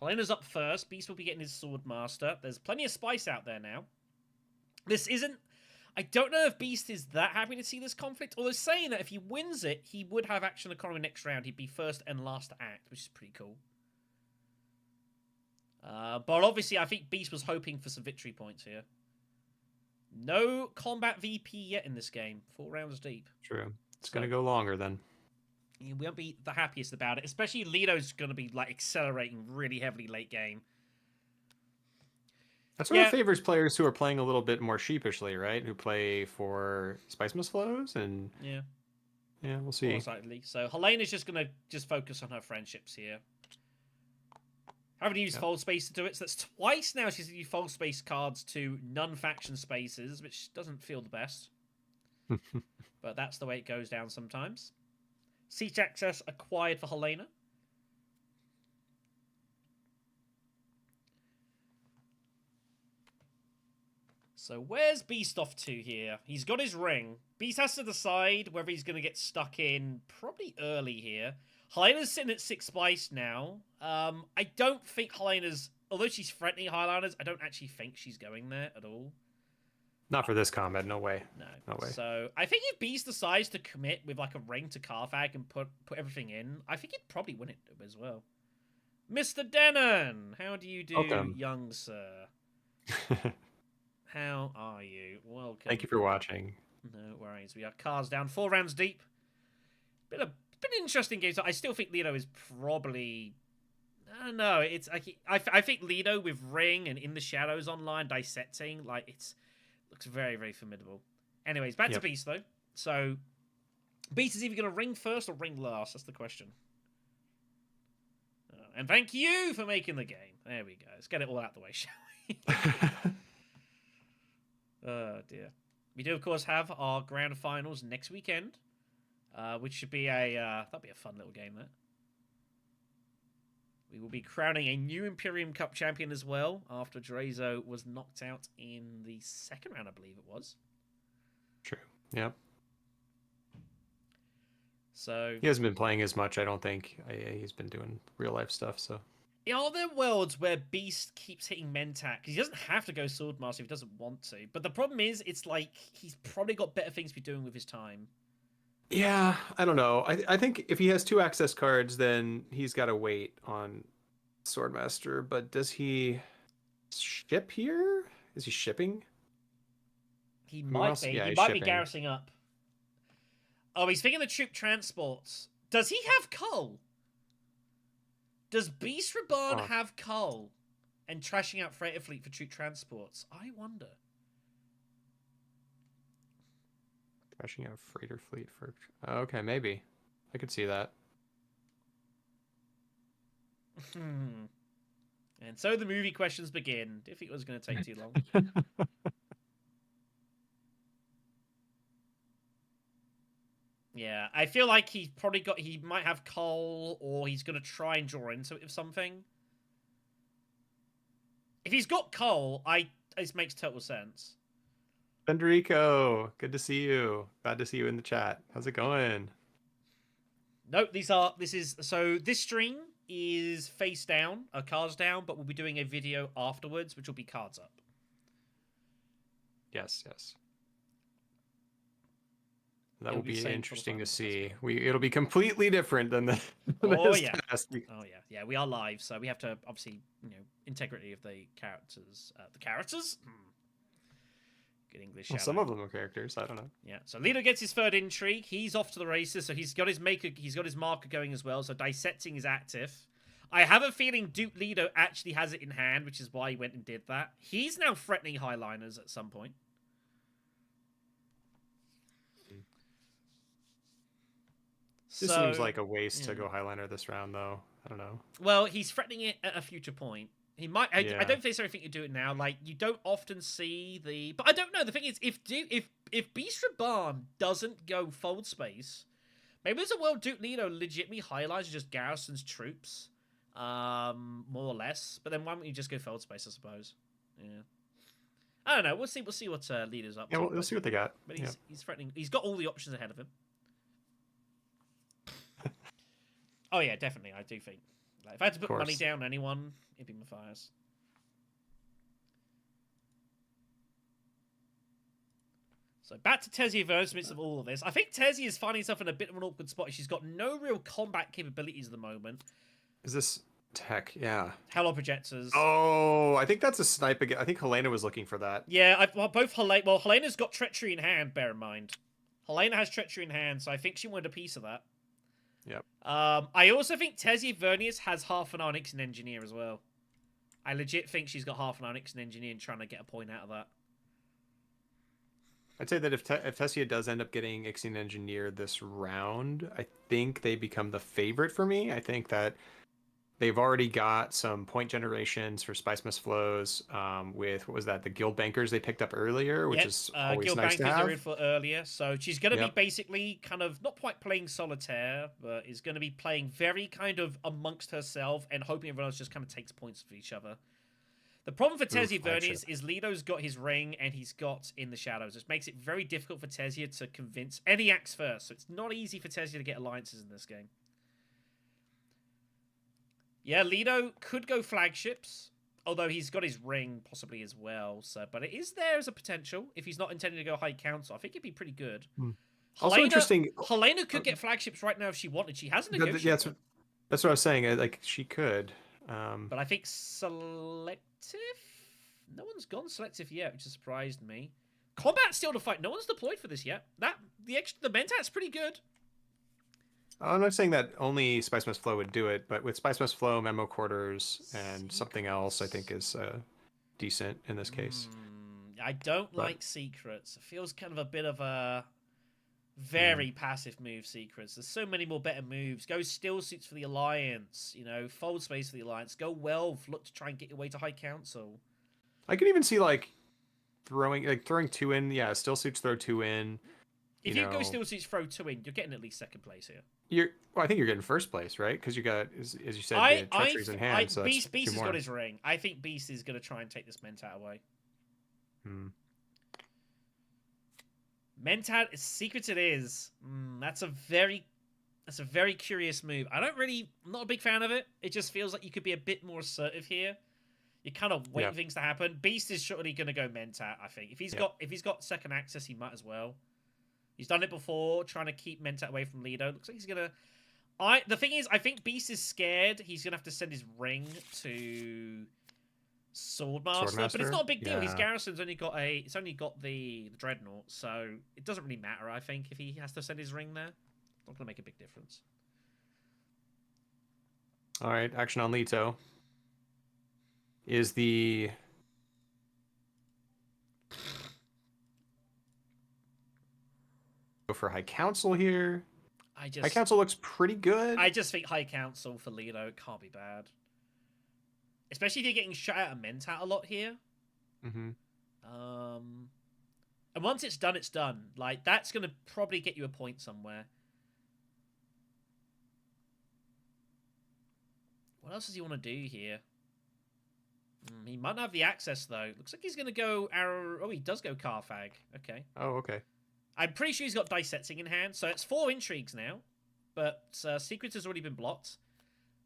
A: Helena's up first. Beast will be getting his Sword Master. There's plenty of spice out there now. This isn't. I don't know if Beast is that happy to see this conflict. Although saying that if he wins it, he would have action economy next round. He'd be first and last to act, which is pretty cool. But obviously, I think Beast was hoping for some victory points here. No combat VP yet in this game. 4 rounds deep.
B: True. It's going to go longer then.
A: You won't be the happiest about it. Especially Lido's going to be like accelerating really heavily late game.
B: That's one of favors players who are playing a little bit more sheepishly, right? Who play for Spice Mist Flows and... Yeah, we'll see.
A: More likely. So Helena's just going to focus on her friendships here. Having used fold space to do it, so that's twice now she's used fold space cards to non-faction spaces, which doesn't feel the best. But that's the way it goes down sometimes. Siege access acquired for Helena. So where's Beast off to here? He's got his ring. Beast has to decide whether he's going to get stuck in probably early here. Helena's sitting at 6 spice now. I don't think Helena's... Although she's threatening Highlanders, I don't actually think she's going there at all.
B: Not for this combat, no way.
A: No way. So I think if Beast decides to commit with like a ring to Carthag and put everything in, I think he'd probably win it as well. Mr. Denon, how do you do,
B: Welcome.
A: young sir? How are you? Welcome.
B: Thank you for watching.
A: No worries. We are cars down 4 rounds deep. Been an interesting game. So I still think Lido is probably... I don't know. It's I think Lido with Ring and In the Shadows online dissecting, like looks very, very formidable. Anyways, back to Beast though. So Beast is either going to ring first or ring last. That's the question. And thank you for making the game. There we go. Let's get it all out the way, shall we? Oh dear. We do of course have our grand finals next weekend, which should be that'll be a fun little game. There. We will be crowning a new Imperium Cup champion as well after Drazo was knocked out in the second round, I believe it was.
B: True. Yep.
A: So
B: he hasn't been playing as much, I don't think. He's been doing real life stuff. So
A: are there worlds where Beast keeps hitting Mentat? Because he doesn't have to go Swordmaster if he doesn't want to. But the problem is, it's like he's probably got better things to be doing with his time.
B: Yeah, I don't know. I think if he has 2 access cards, then he's got to wait on Swordmaster. But does he ship here? Is he shipping?
A: He might be.
B: Yeah,
A: he might
B: shipping.
A: be garrisoning up. Oh, he's thinking the troop transports. Does he have Cull? Does Beast Reborn have Cull? And trashing out Freighter Fleet for troop transports? I wonder.
B: Crashing out freighter fleet for... Okay, maybe. I could see that.
A: And so the movie questions begin. If it was going to take too long. Yeah, I feel like he's probably got... He might have Cull, or he's going to try and draw into it with something. If he's got Cull, this makes total sense.
B: Federico, good to see you. Glad to see you in the chat. How's it going?
A: Nope, this stream is face down, cards down, but we'll be doing a video afterwards, which will be cards up.
B: Yes. That will be interesting to see. It'll be completely different than the
A: past. Oh yeah. We are live, so we have to obviously, integrity of the characters. Good English.
B: Well, some of them are characters. I don't know.
A: Yeah. So Lido gets his 3rd intrigue. He's off to the races. So he's got his marker going as well. So dissecting is active. I have a feeling Duke Lido actually has it in hand, which is why he went and did that. He's now threatening Highliners at some point.
B: This seems like a waste to go Highliner this round, though. I don't know.
A: Well, he's threatening it at a future point. He might. I don't think there's anything to do it now. Like, you don't often see the... But I don't know. The thing is, if Beast Reborn doesn't go fold space, maybe there's a world Duke Lido legitimately highlights just Garrison's troops, more or less. But then why don't you just go fold space, I suppose? Yeah. I don't know. We'll see what Lido's up to.
B: Yeah, we'll see what they got.
A: But he's threatening. He's got all the options ahead of him. Oh yeah, definitely. I do think. Like, if I had to put money down on anyone, it'd be Mathias. So back to Tessia versus midst of all of this. I think Tessia is finding herself in a bit of an awkward spot. She's got no real combat capabilities at the moment.
B: Is this tech? Yeah.
A: Hello projectors.
B: Oh, I think that's a snipe again. I think Helena was looking for that.
A: Yeah, both Helena. Well, Helena's got treachery in hand. Bear in mind, Helena has treachery in hand, so I think she wanted a piece of that.
B: Yep.
A: I also think Tessia Vernius has half an Onyx and Engineer as well. I legit think she's got half an Onyx and Engineer and trying to get a point out of that.
B: I'd say that if Tessia does end up getting Ixion Engineer this round, I think they become the favorite for me. I think that They've already got some point generations for Spice Must Flows with, what was that, the guild bankers they picked up earlier, which
A: Yep,
B: is always
A: Guild
B: nice to
A: Bankers are in
B: have.
A: for earlier, so she's going to be
B: Yep.
A: basically kind of not quite playing solitaire, but is going to be playing very kind of amongst herself and hoping everyone else just kind of takes points for each other. The problem for
B: Ooh,
A: Tesia
B: flagship.
A: Vernes is Lido's got his ring and he's got In the Shadows. This makes it very difficult for Tesia to convince, and he acts first, so it's not easy for Tesia to get alliances in this game. Yeah, Lido could go flagships, although he's got his ring possibly as well. So, but it is there as a potential if he's not intending to go High Council. I think it'd be pretty good.
B: Also interesting.
A: Helena could get flagships right now if she wanted. She hasn't
B: Yeah,
A: negotiated.
B: that's what I was saying. Like she could.
A: But I think selective. No one's gone selective yet, which has surprised me. Combat's still to fight. No one's deployed for this yet. The Mentat's pretty good.
B: I'm not saying that only Spice Must Flow would do it, but with Spice Must Flow, Memo Quarters, and something else, I think is decent in this case.
A: I don't like Secrets. It feels kind of a bit of a very passive move, Secrets. There's so many more better moves. Go Still Suits for the Alliance, Fold Space for the Alliance. Go Wealth, look to try and get your way to High Council.
B: I can even see throwing 2 in. Yeah, Still Suits throw 2 in.
A: If you go Still Suits, throw 2 in, you're getting at least second place here.
B: I think you're getting first place, right? Because you got, as you said, the treacheries in hand. So
A: Beast has got his ring. I think Beast is going to try and take this Mentat away. Mentat, Secrets it is. That's a very curious move. I'm not a big fan of it. It just feels like you could be a bit more assertive here. You're kind of waiting things to happen. Beast is surely going to go Mentat, I think. If he's got second access, he might as well. He's done it before, trying to keep Mentat away from Lido. Looks like he's gonna. The thing is, I think Beast is scared. He's gonna have to send his ring to Swordmaster, but it's not a big deal. His garrison's only got the Dreadnought, so it doesn't really matter. I think if he has to send his ring there, it's not gonna make a big difference.
B: All right, action on Leto. Is the go for High Council here? High Council looks pretty good.
A: I just think High Council for Lido can't be bad. Especially if you're getting shot out of Mentat a lot here. And once it's done, it's done. Like, that's going to probably get you a point somewhere. What else does he want to do here? He might not have the access, though. Looks like he's going to go arrow... Oh, he does go Carthag. Okay.
B: Oh, okay.
A: I'm pretty sure he's got Dissetting in hand, so it's 4 intrigues now. But Secrets has already been blocked.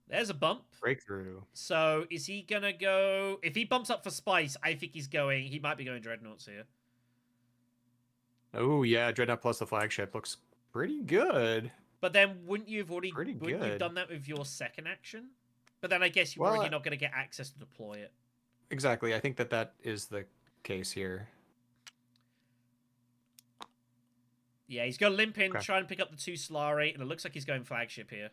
A: There's a bump.
B: Breakthrough.
A: So is he going to go... If he bumps up for Spice, I think he might be going Dreadnoughts here.
B: Oh, yeah. Dreadnought plus the flagship looks pretty good.
A: But then wouldn't you have done that with your second action? But then I guess you're already not going to get access to deploy it.
B: Exactly. I think that is the case here.
A: Yeah, he's got to limp in, try and pick up the 2 Solari, and it looks like he's going flagship here.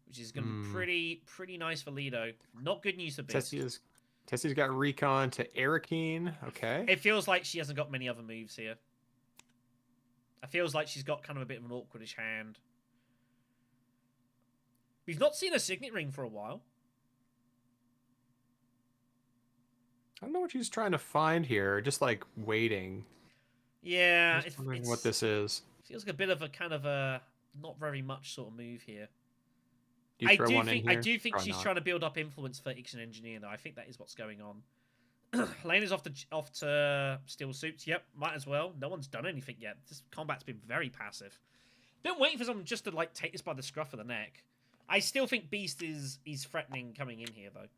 A: Which is going to be pretty nice for Lido. Not good news for Beast.
B: Tessia's got recon to Arakeen. Okay.
A: It feels like she hasn't got many other moves here. It feels like she's got kind of a bit of an awkwardish hand. We've not seen a Signet Ring for a while.
B: I don't know what she's trying to find here. Just like waiting.
A: Yeah,
B: it's wondering what this is.
A: Feels like a bit of a kind of a not very much sort of move here.
B: I do
A: think she's trying to build up influence for Ixion Engineer, though. I think that is what's going on. Helena's off to Steel Suits. Yep, might as well. No one's done anything yet. This combat's been very passive. Been waiting for someone just to like take this by the scruff of the neck. I still think Beast is threatening coming in here, though.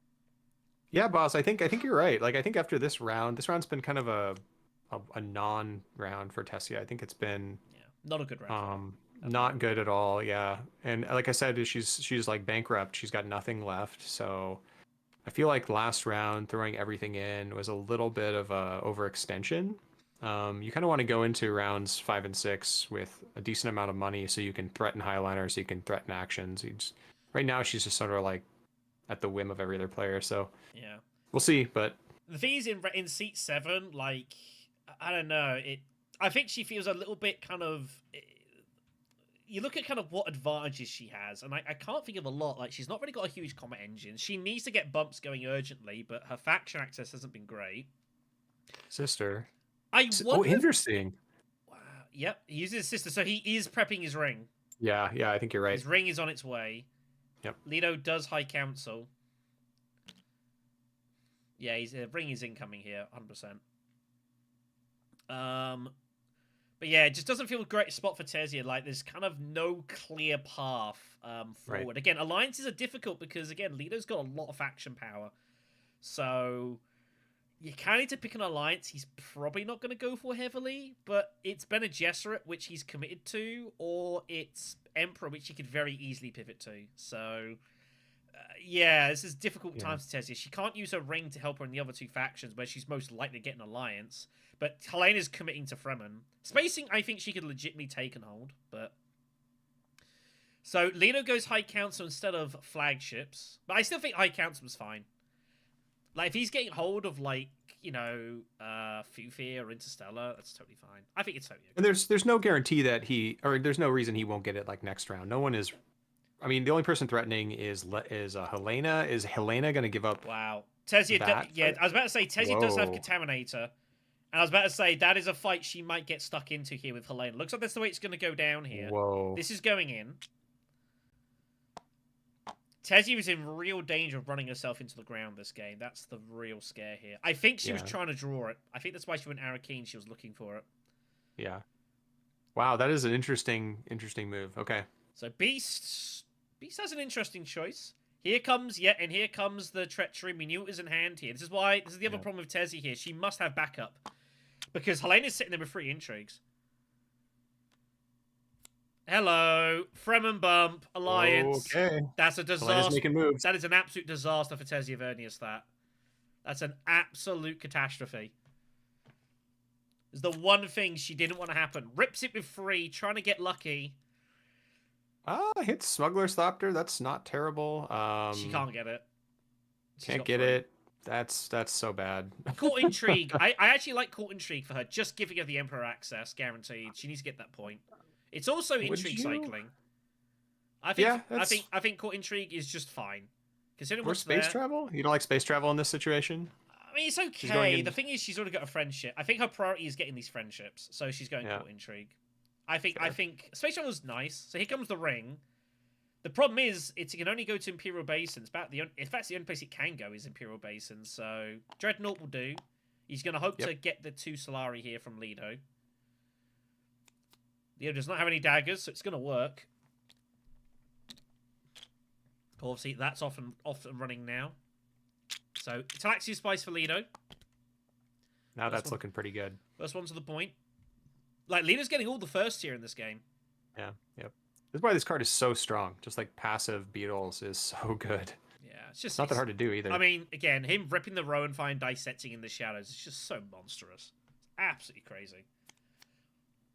B: Yeah, boss. I think you're right. Like, I think after this round's been kind of a non-round for Tessia. I think it's been
A: not a good round.
B: Not good at all. Yeah, and like I said, she's like bankrupt. She's got nothing left. So I feel like last round throwing everything in was a little bit of a overextension. You kind of want to go into rounds 5 and 6 with a decent amount of money, so you can threaten Highliner, so you can threaten actions. Right now, she's just sort of like at the whim of every other player. So
A: yeah,
B: we'll see. But
A: the thing is, in seat 7, like I don't know, I think she feels a little bit kind of. you look at kind of what advantages she has, and I can't think of a lot. Like, she's not really got a huge combat engine. She needs to get bumps going urgently, but her faction access hasn't been great.
B: Sister.
A: I
B: Oh,
A: wonder.
B: interesting.
A: Wow. Yep, he uses his sister, so he is prepping his ring.
B: Yeah, I think you're right.
A: His ring is on its way.
B: Yep.
A: Leto does High Council. Yeah, his ring is incoming here, 100%. But yeah, it just doesn't feel a great spot for Tezia. Like, there's kind of no clear path forward.
B: Right.
A: Again, alliances are difficult because, again, Leto's got a lot of faction power. So you kind of need to pick an alliance he's probably not going to go for heavily, but it's Bene Gesserit, which he's committed to, or it's Emperor, which he could very easily pivot to. So, yeah, this is difficult times for Tezia. She can't use her ring to help her in the other two factions where she's most likely to get an alliance. But Helena's committing to Fremen. Spacing, I think she could legitimately take and hold, but... So, Leto goes High Council instead of flagships. But I still think High Council was fine. Like, if he's getting hold of, like, you know, Fufir or Interstellar, that's totally fine. I think it's totally okay.
B: And there's no guarantee that there's no reason he won't get it, like, next round. No one is... I mean, the only person threatening is Helena. Is Helena going to give up?
A: Wow. Tezia, I was about to say, Tezia does have Contaminator. And I was about to say, that is a fight she might get stuck into here with Helena. Looks like that's the way it's going to go down here.
B: Whoa.
A: This is going in. Tezia was in real danger of running herself into the ground this game. That's the real scare here. I think she was trying to draw it. I think that's why she went Arakeen. She was looking for it. Yeah.
B: Wow, that is an interesting move. Okay.
A: So Beast has an interesting choice. Here comes the treachery. We knew it was in hand here. This is the other problem with Tezia here. She must have backup. Because Helena's sitting there with 3 intrigues. Hello. Fremen Bump. Alliance.
B: Okay.
A: That's a disaster.
B: Helena's making moves.
A: That is an absolute disaster for Tezia Vernius, That's an absolute catastrophe. It's the one thing she didn't want to happen. Rips it with 3, trying to get lucky.
B: Hits Smuggler's Thopter. That's not terrible.
A: She can't get it.
B: Can't get it. That's so bad.
A: Court Intrigue. I actually like Court Intrigue for her. Just giving her the Emperor access, guaranteed. She needs to get that point. It's also Intrigue cycling. I think Court Intrigue is just fine. Considering what's
B: space travel? You don't like space travel in this situation?
A: I mean, it's okay. The thing is, she's already got a friendship. I think her priority is getting these friendships, so she's going Court Intrigue. I think space travel is nice. So here comes the ring. The problem is, it can only go to Imperial Basins. In fact, the only place it can go is Imperial Basins. So Dreadnought will do. He's going to hope to get the 2 Solari here from Leto. Leto does not have any daggers, so it's going to work. Obviously, that's off and running now. So Talaxia Spice for Leto.
B: Now that's looking pretty good.
A: First one to the point. Like, Leto's getting all the firsts here in this game.
B: Yeah, yep. This is why this card is so strong. Just like passive beetles is so good.
A: Yeah, it's
B: not that hard to do either.
A: I mean, again, him ripping the Rowan Fine dissecting in the shadows is just so monstrous. It's absolutely crazy.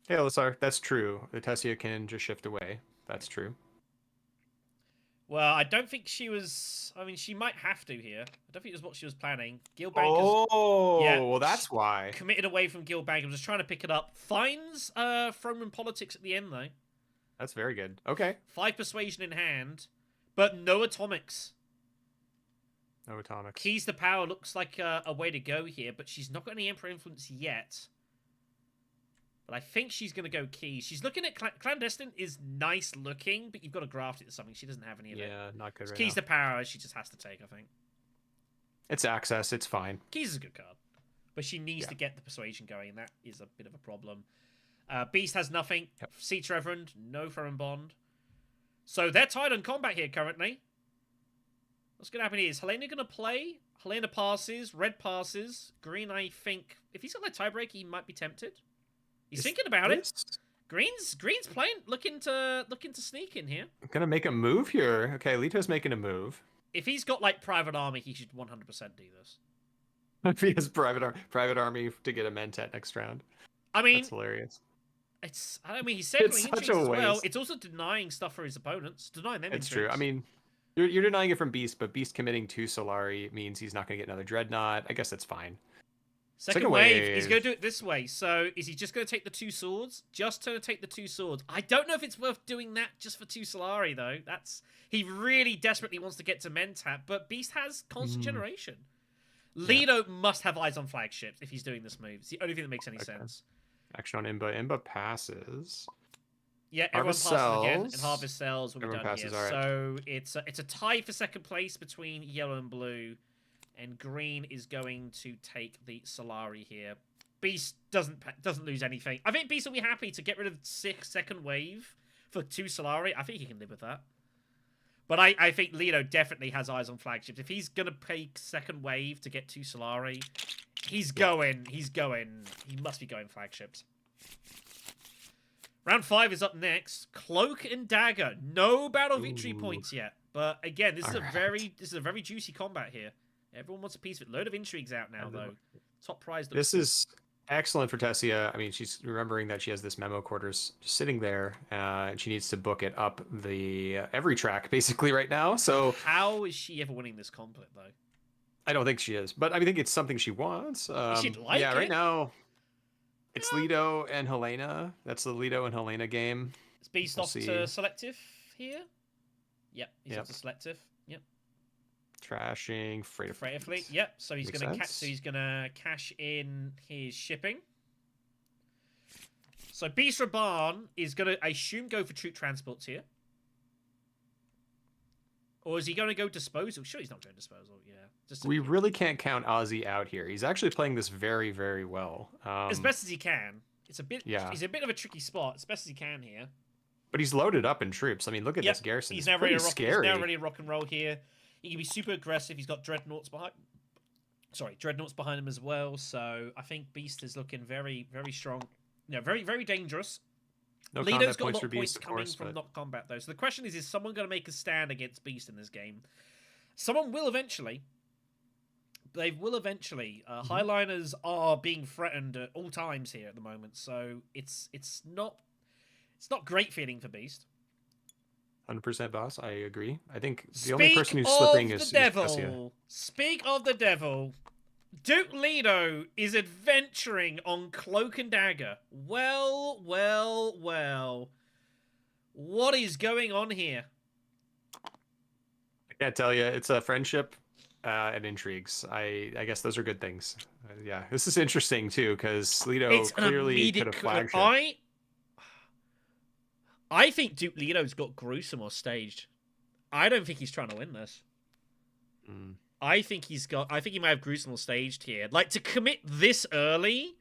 B: Hey, Elisar, that's true. The Tessia can just shift away. That's true.
A: Well, I don't think she was... I mean, she might have to here. I don't think it was what she was planning. Gilbank
B: well, that's why.
A: Committed away from Gilbank. I'm just trying to pick it up. Finds Froman Politics at the end, though.
B: That's very good. Okay.
A: 5 Persuasion in hand, but no atomics.
B: No atomics.
A: Keys to Power looks like a way to go here, but she's not got any Emperor Influence yet. But I think she's going to go Keys. She's looking at... Clandestine is nice looking, but you've got to graft it to something. She doesn't have any of it.
B: Yeah, not good right
A: Keys to Power, she just has to take, I think.
B: It's access. It's fine.
A: Keys is a good card. But she needs to get the Persuasion going, and that is a bit of a problem. Beast has nothing.
B: Yep.
A: Siege Reverend, no Foreign Bond. So they're tied on combat here currently. What's going to happen here? Is Helena going to play? Helena passes. Red passes. Green, I think... If he's got that tiebreak, he might be tempted. He's thinking about it. Green's playing, looking to sneak in here.
B: Gonna make a move here. Okay, Leto's making a move.
A: If he's got like private army, he should 100% do this.
B: If he has private army to get a Mentat next round.
A: I mean,
B: that's hilarious.
A: He's settling
B: such
A: intrigues
B: a
A: as well.
B: waste.
A: It's also denying stuff for his opponents, denying them.
B: It's
A: intrigues.
B: true. I mean, you're denying it from Beast, but Beast committing 2 Solari means he's not gonna get another Dreadnought. I guess that's fine.
A: Second wave. He's going to do it this way. So is he just going to take the 2 swords? Just to take the 2 swords. I don't know if it's worth doing that just for 2 Solari, though. He really desperately wants to get to Mentat, but Beast has constant generation. Lido must have eyes on flagships if he's doing this move. It's the only thing that makes any sense.
B: Action on Imba. Imba passes.
A: Yeah, everyone passes again, and Harvest sells when we're done here.
B: Right.
A: So it's a tie for second place between yellow and blue, and green is going to take the Solari here. Beast doesn't lose anything. I think Beast will be happy to get rid of second wave for 2 Solari. I think he can live with that. But I think Lido definitely has eyes on flagships. If he's going to pay second wave to get 2 Solari, he's going. He must be going flagships. Round 5 is up next. Cloak and Dagger. No battle victory points yet. But again, this is a very juicy combat here. Everyone wants a piece of it. Load of intrigues out now, though. Top prize.
B: This is excellent for Tessia. I mean, she's remembering that she has this memo quarters just sitting there, and she needs to book it up the every track basically right now. So
A: how is she ever winning this complet, though?
B: I don't think she is, but I think it's something she wants.
A: She'd like it.
B: Right now. It's Lido and Helena. That's the Lido and Helena game.
A: Is Beast off to selective here? Yep, he's off to selective. Yep.
B: Trashing Freighter
A: Fleet. Yep. So he's gonna cash in his shipping. So Beast Raban is gonna, I assume, go for troop transports here. Or is he going to go disposal? Sure, he's not going disposal. Yeah.
B: We really can't count Ozzy out here. He's actually playing this very, very well.
A: As best as he can. It's a bit. Yeah. He's a bit of a tricky spot. As best as he can here.
B: But he's loaded up in troops. I mean, look at this garrison. He's now ready
A: to rock and roll here. He can be super aggressive. He's got dreadnoughts behind. Dreadnoughts behind him as well. So I think Beast is looking very, very strong. Very, very dangerous.
B: No
A: Lido's got a lot of points coming from not combat, though. So the question is someone going to make a stand against Beast in this game? Someone will eventually. They will eventually. Highliners are being threatened at all times here at the moment, so it's not great feeling for Beast.
B: 100% boss. I agree. I think the only person who's slipping is
A: devil. Speak of the devil. Duke Lido is adventuring on Cloak and Dagger. Well. What is going on here?
B: I can't tell you. It's a friendship and intrigues. I guess those are good things. Yeah, this is interesting too because Lido clearly could have flagship.
A: I think Duke Lido's got gruesome or staged. I don't think he's trying to win this. I think he might have gruesome or staged here. Like, to commit this early,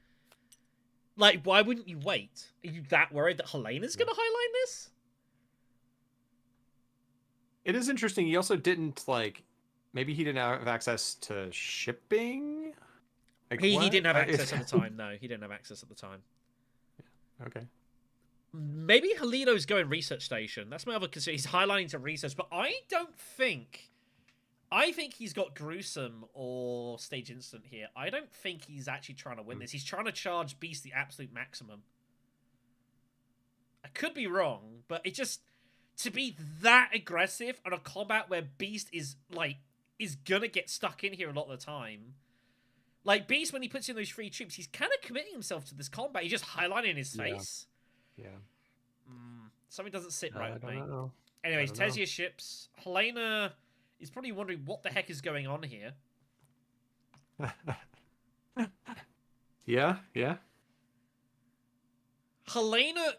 A: like, why wouldn't you wait? Are you that worried that Helena's going to highline this?
B: It is interesting. He also didn't, maybe he didn't have access to shipping?
A: He didn't have access at the time, no. He didn't have access at the time.
B: Okay.
A: Maybe Halido's going research station. That's my other concern. He's highlighting to research, but I think he's got gruesome or stage instant here. I don't think he's actually trying to win this. He's trying to charge Beast the absolute maximum. I could be wrong, but it just, to be that aggressive on a combat where Beast is gonna get stuck in here a lot of the time. Like, Beast, when he puts in those 3 troops, he's kind of committing himself to this combat. He's just highlighting his face.
B: Yeah.
A: Something doesn't sit right with me.
B: Know.
A: Anyways, Tessia ships. Helena is probably wondering what the heck is going on here.
B: Yeah.
A: Helena,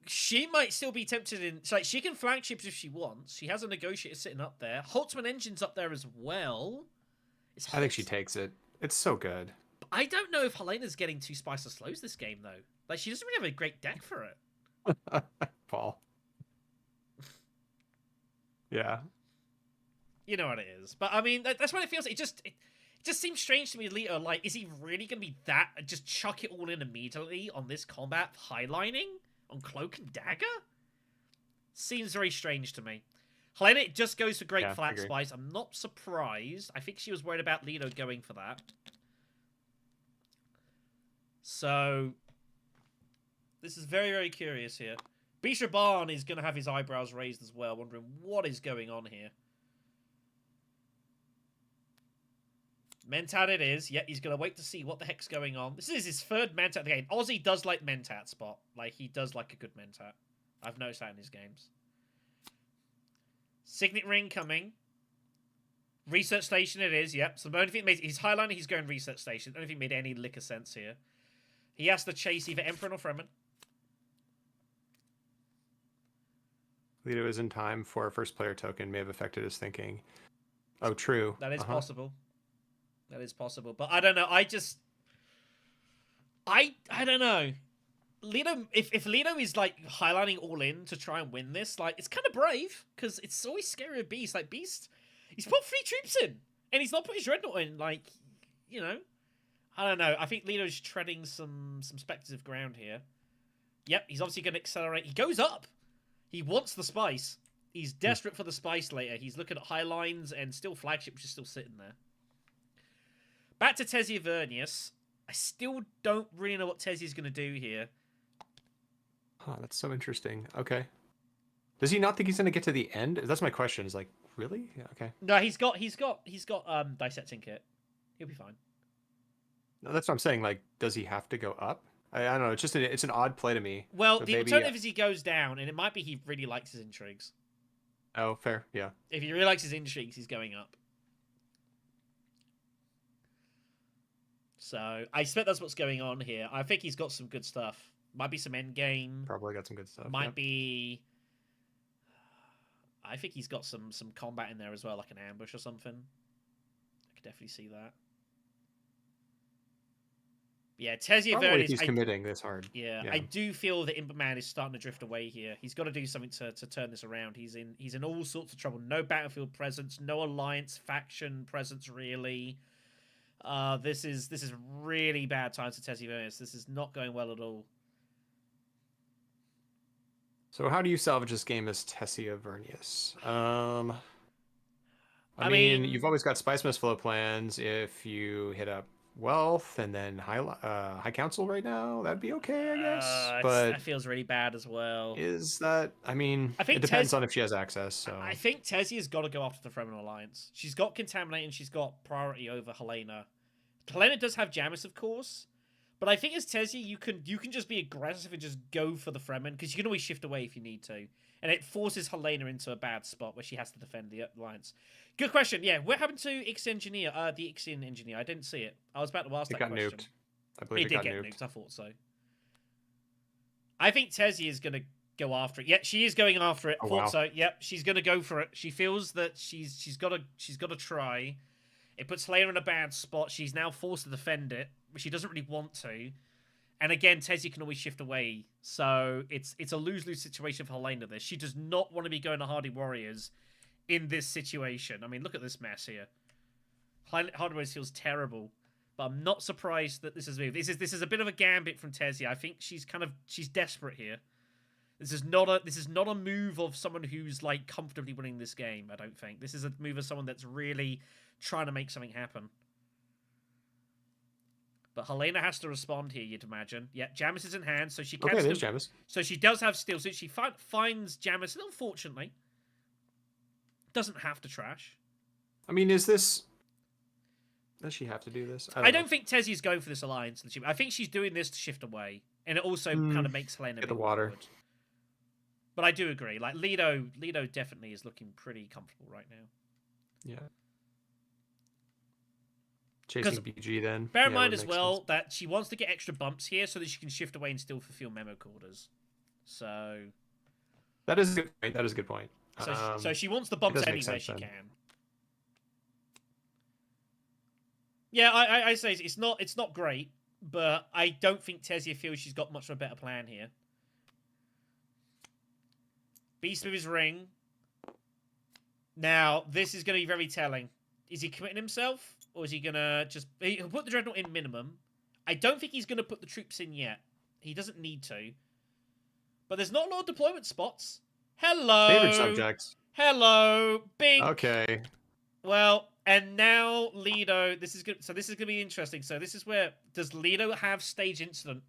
A: she might still be tempted in... she can flagships if she wants. She has a negotiator sitting up there. Holtzman Engine's up there as well.
B: I think she takes it. It's so good.
A: But I don't know if Helena's getting too spice or slows this game, though. Like, she doesn't really have a great deck for it.
B: Paul. Yeah.
A: You know what it is. But, I mean, that's what it feels like. It just seems strange to me, Lito. Like, is he really going to be that... just chuck it all in immediately on this combat highlining? On Cloak and Dagger? Seems very strange to me. Helena, it just goes for great flat spice. I'm not surprised. I think she was worried about Lido going for that. So... this is very, very curious here. Bisha Barn is going to have his eyebrows raised as well, wondering what is going on here. Mentat it is. Yeah, he's going to wait to see what the heck's going on. This is his third Mentat of the game. Ozzy does like Mentat spot. Like, he does like a good Mentat. I've noticed that in his games. Signet Ring coming. Research Station it is, yep. So the only thing he's highlighting, he's going Research Station. The only thing made any lick of sense here. He has to chase either Emperor or Fremen.
B: Leto is in time for a first player token may have affected his thinking. Oh, true.
A: That is possible. That is possible. But I don't know. I don't know. Leto, if Leto is like highlighting all in to try and win this, like it's kind of brave because it's always scary of Beast. Like Beast, he's put 3 troops in and he's not put his Dreadnought in. Like, you know, I don't know. I think Leto's treading some speculative ground here. Yep, he's obviously going to accelerate. He goes up. He wants the spice. He's desperate for the spice later. He's looking at high lines and still flagship, which is still sitting there. Back to Tessia Vernius. I still don't really know what Tessia's going to do here.
B: Huh, that's so interesting. Okay. Does he not think he's going to get to the end? That's my question. Is like, really? Yeah, okay.
A: No, he's got dissecting kit. He'll be fine.
B: No, that's what I'm saying. Like, does he have to go up? I don't know. It's just it's an odd play to me.
A: Well, the alternative is he goes down, and it might be he really likes his intrigues.
B: Oh, fair. Yeah.
A: If he really likes his intrigues, he's going up. So I expect that's what's going on here. I think he's got some good stuff. Might be some end game.
B: Probably got some good stuff.
A: Might be. I think he's got some combat in there as well, like an ambush or something. I could definitely see that. Yeah, Tessia Vernius.
B: If he's committing this hard.
A: Yeah, I do feel that Imbaman is starting to drift away here. He's got to do something to turn this around. He's in all sorts of trouble. No battlefield presence, no alliance faction presence really. This is really bad times for Tessia Vernius. This is not going well at all.
B: So how do you salvage this game as Tessia Vernius? I mean, you've always got Spice Mist flow plans. If you hit up Wealth and then High Council right now, that'd be okay, I guess. But
A: that feels really bad as well.
B: Is that? I mean, it depends on if she has access. So
A: I think Tessia's got to go after the Fremen Alliance. She's got Contaminate and she's got priority over Helena. Helena does have Jamis, of course, but I think as Tessia, you can just be aggressive and just go for the Fremen because you can always shift away if you need to, and it forces Helena into a bad spot where she has to defend the Alliance. Good question. Yeah, what happened to X Engineer? The Xian Engineer. I didn't see it. I was about to ask that question.
B: It got nuked. I believe it
A: did
B: got
A: get
B: nuked.
A: I thought so. I think Tessia is going to go after it. Yeah, she is going after it. So. Yep, she's going to go for it. She feels that she's got to try. It puts Helena in a bad spot. She's now forced to defend it, but she doesn't really want to. And again, Tessia can always shift away. So it's a lose-lose situation for Helena this. She does not want to be going to Hardy Warriors in this situation. I mean, look at this mess here. Hardy Warriors feels terrible. But I'm not surprised that this is moved. This is a bit of a gambit from Tessia. I think she's desperate here. This is not a move of someone who's like comfortably winning this game, I don't think. This is a move of someone that's really trying to make something happen. But Helena has to respond here, you'd imagine. Yeah, Jamis is in hand, so she can
B: there's Jamis.
A: So she does have steel, so she finds Jamis, and unfortunately, doesn't have to trash.
B: I mean, does she have to do this?
A: I don't think Tessia's going for this alliance. I think she's doing this to shift away, and it also kind of makes Helena
B: get the water.
A: Forward. But I do agree. Like Leto definitely is looking pretty comfortable right now.
B: Yeah. Chasing BG then.
A: Bear in mind as well that she wants to get extra bumps here so that she can shift away and still fulfill memo quarters. So
B: that is a good point. That is a good point.
A: So she wants the bumps anywhere she can. Yeah, I say it's not great, but I don't think Tessia feels she's got much of a better plan here. Beast with his ring. Now, this is going to be very telling. Is he committing himself? Or is he going to just... He'll put the Dreadnought in minimum. I don't think he's going to put the troops in yet. He doesn't need to. But there's not a lot of deployment spots. Hello!
B: Favorite subjects.
A: Hello! Bing!
B: Okay.
A: Well, and now Leto... This is going to be interesting. So this is where... Does Leto have stage incident?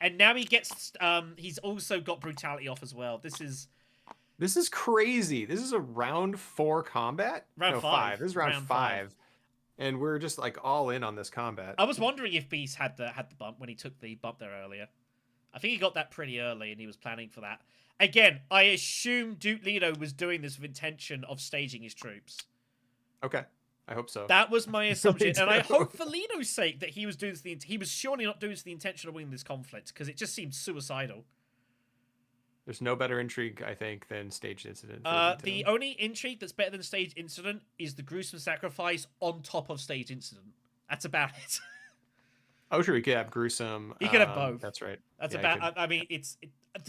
A: And now he gets... he's also got brutality off as well. This is
B: crazy. This is a round 4 combat?
A: Round 5.
B: This is round 5. and we're just like all in on this combat.
A: I was wondering if Beast had the bump when he took the bump there earlier. I think he got that pretty early, and he was planning for that. Again, I assume Duke Leto was doing this with intention of staging his troops.
B: Okay, I hope so.
A: That was my assumption,
B: Me
A: and I
B: too.
A: hope for Leto's sake that he was doing this. He was surely not doing this with the intention of winning this conflict, because it just seemed suicidal.
B: There's no better intrigue, I think, than staged incident.
A: The only intrigue that's better than staged incident is the gruesome sacrifice on top of staged incident. That's about it.
B: Oh, sure, he could have gruesome.
A: He could have both.
B: That's right.
A: That's
B: Yeah,
A: about. I mean, it's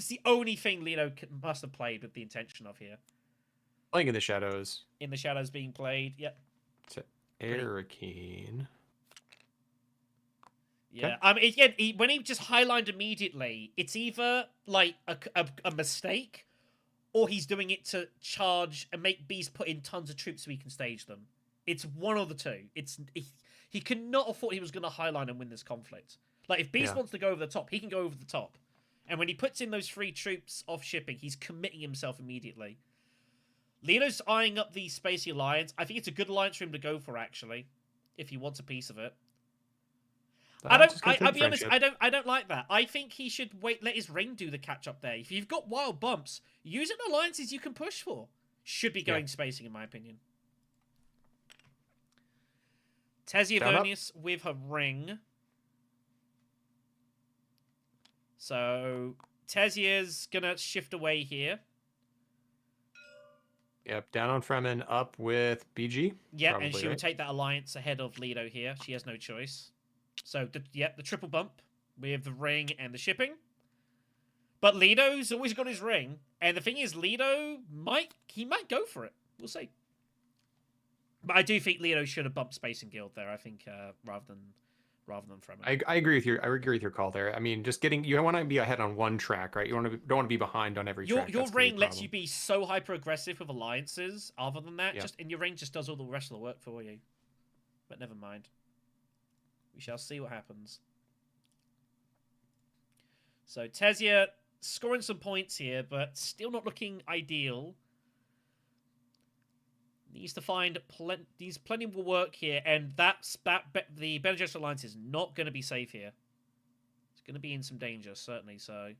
A: the only thing Leto must have played with the intention of here.
B: playing in the shadows.
A: In the shadows being played. Yep.
B: To Arakeen.
A: Yeah.
B: Okay.
A: I mean, again, when he just highlined immediately, it's either like a mistake, or he's doing it to charge and make Beast put in tons of troops so he can stage them. It's one of the two. He could not have thought he was going to highline and win this conflict. Like, if Beast wants to go over the top, he can go over the top. And when he puts in those 3 troops off shipping, he's committing himself immediately. Leto's eyeing up the Spacey Alliance. I think it's a good alliance for him to go for, actually, if he wants a piece of it. I'll be honest, I don't like that. I think he should let his ring do the catch up there. If you've got wild bumps, use it in alliances you can push for. Should be going spacing, in my opinion. Tesiavonius with her ring. So Tesia's gonna shift away here.
B: Yep, down on Fremen, up with BG.
A: Yeah,
B: probably,
A: and she will take that alliance ahead of Leto here. She has no choice. So, the triple bump with the ring and the shipping. But Leto's always got his ring. And the thing is, Leto might go for it. We'll see. But I do think Leto should have bumped Space and Guild there, I think, rather than Fremen.
B: I agree with your call there. I mean, just you want to be ahead on one track, right? You don't want to be behind on every track.
A: Your ring lets you be so hyper aggressive with alliances. Other than that, your ring just does all the rest of the work for you. But never mind. We shall see what happens. So Tesia scoring some points here, but still not looking ideal. Needs to find plenty more work here, and the Bene Gesserit Alliance is not going to be safe here. It's going to be in some danger, certainly. So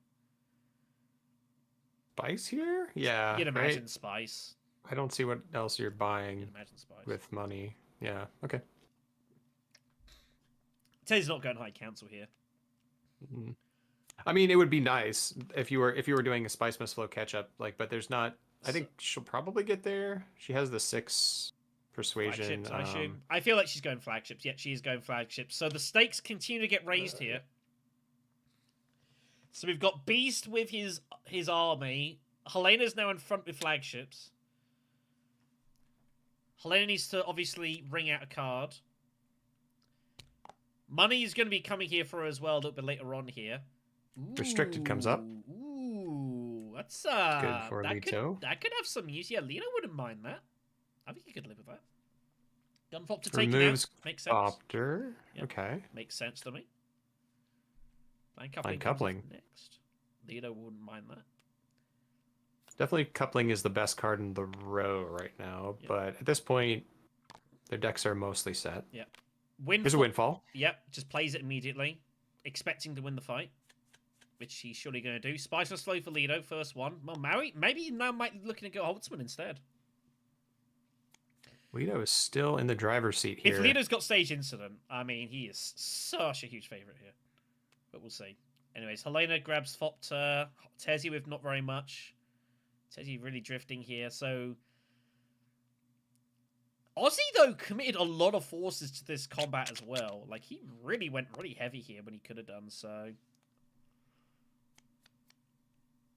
B: Spice here? Yeah.
A: You'd imagine Spice.
B: I don't see what else you're buying
A: You'd imagine Spice.
B: with money. Yeah. Okay.
A: Teddy's not going high council here.
B: Mm-hmm. I mean, it would be nice if you were doing a Spice Must Flow catch up, I think she'll probably get there. She has the 6 persuasion.
A: Flagships, I feel like she's going flagships. Yet she is going flagships. So the stakes continue to get raised here. So we've got Beast with his army. Helena's now in front with flagships. Helena needs to obviously ring out a card. Money is going to be coming here for her as well a little bit later on here.
B: Restricted comes up.
A: Ooh, that's
B: good for Leto.
A: That could have some use. Yeah, Leto wouldn't mind that. I think he could live with that. Gunfop to take him out. Makes sense.
B: Opter. Yep. Okay.
A: Makes sense to me. Line
B: coupling.
A: Next. Leto wouldn't mind that.
B: Definitely coupling is the best card in the row right now, but at this point, their decks are mostly set.
A: Yep.
B: There's a windfall.
A: Yep, just plays it immediately, expecting to win the fight, which he's surely going to do. Spice was slow for Leto, first one. Well, maybe now might be looking to go Holtzman instead.
B: Leto is still in the driver's seat here.
A: If Leto's got stage incident, I mean, he is such a huge favorite here. But we'll see. Anyways, Helena grabs Fopter. Tezzy with not very much. Tezzy really drifting here, so... Ozzy, though, committed a lot of forces to this combat as well. Like, he really went really heavy here when he could have done so.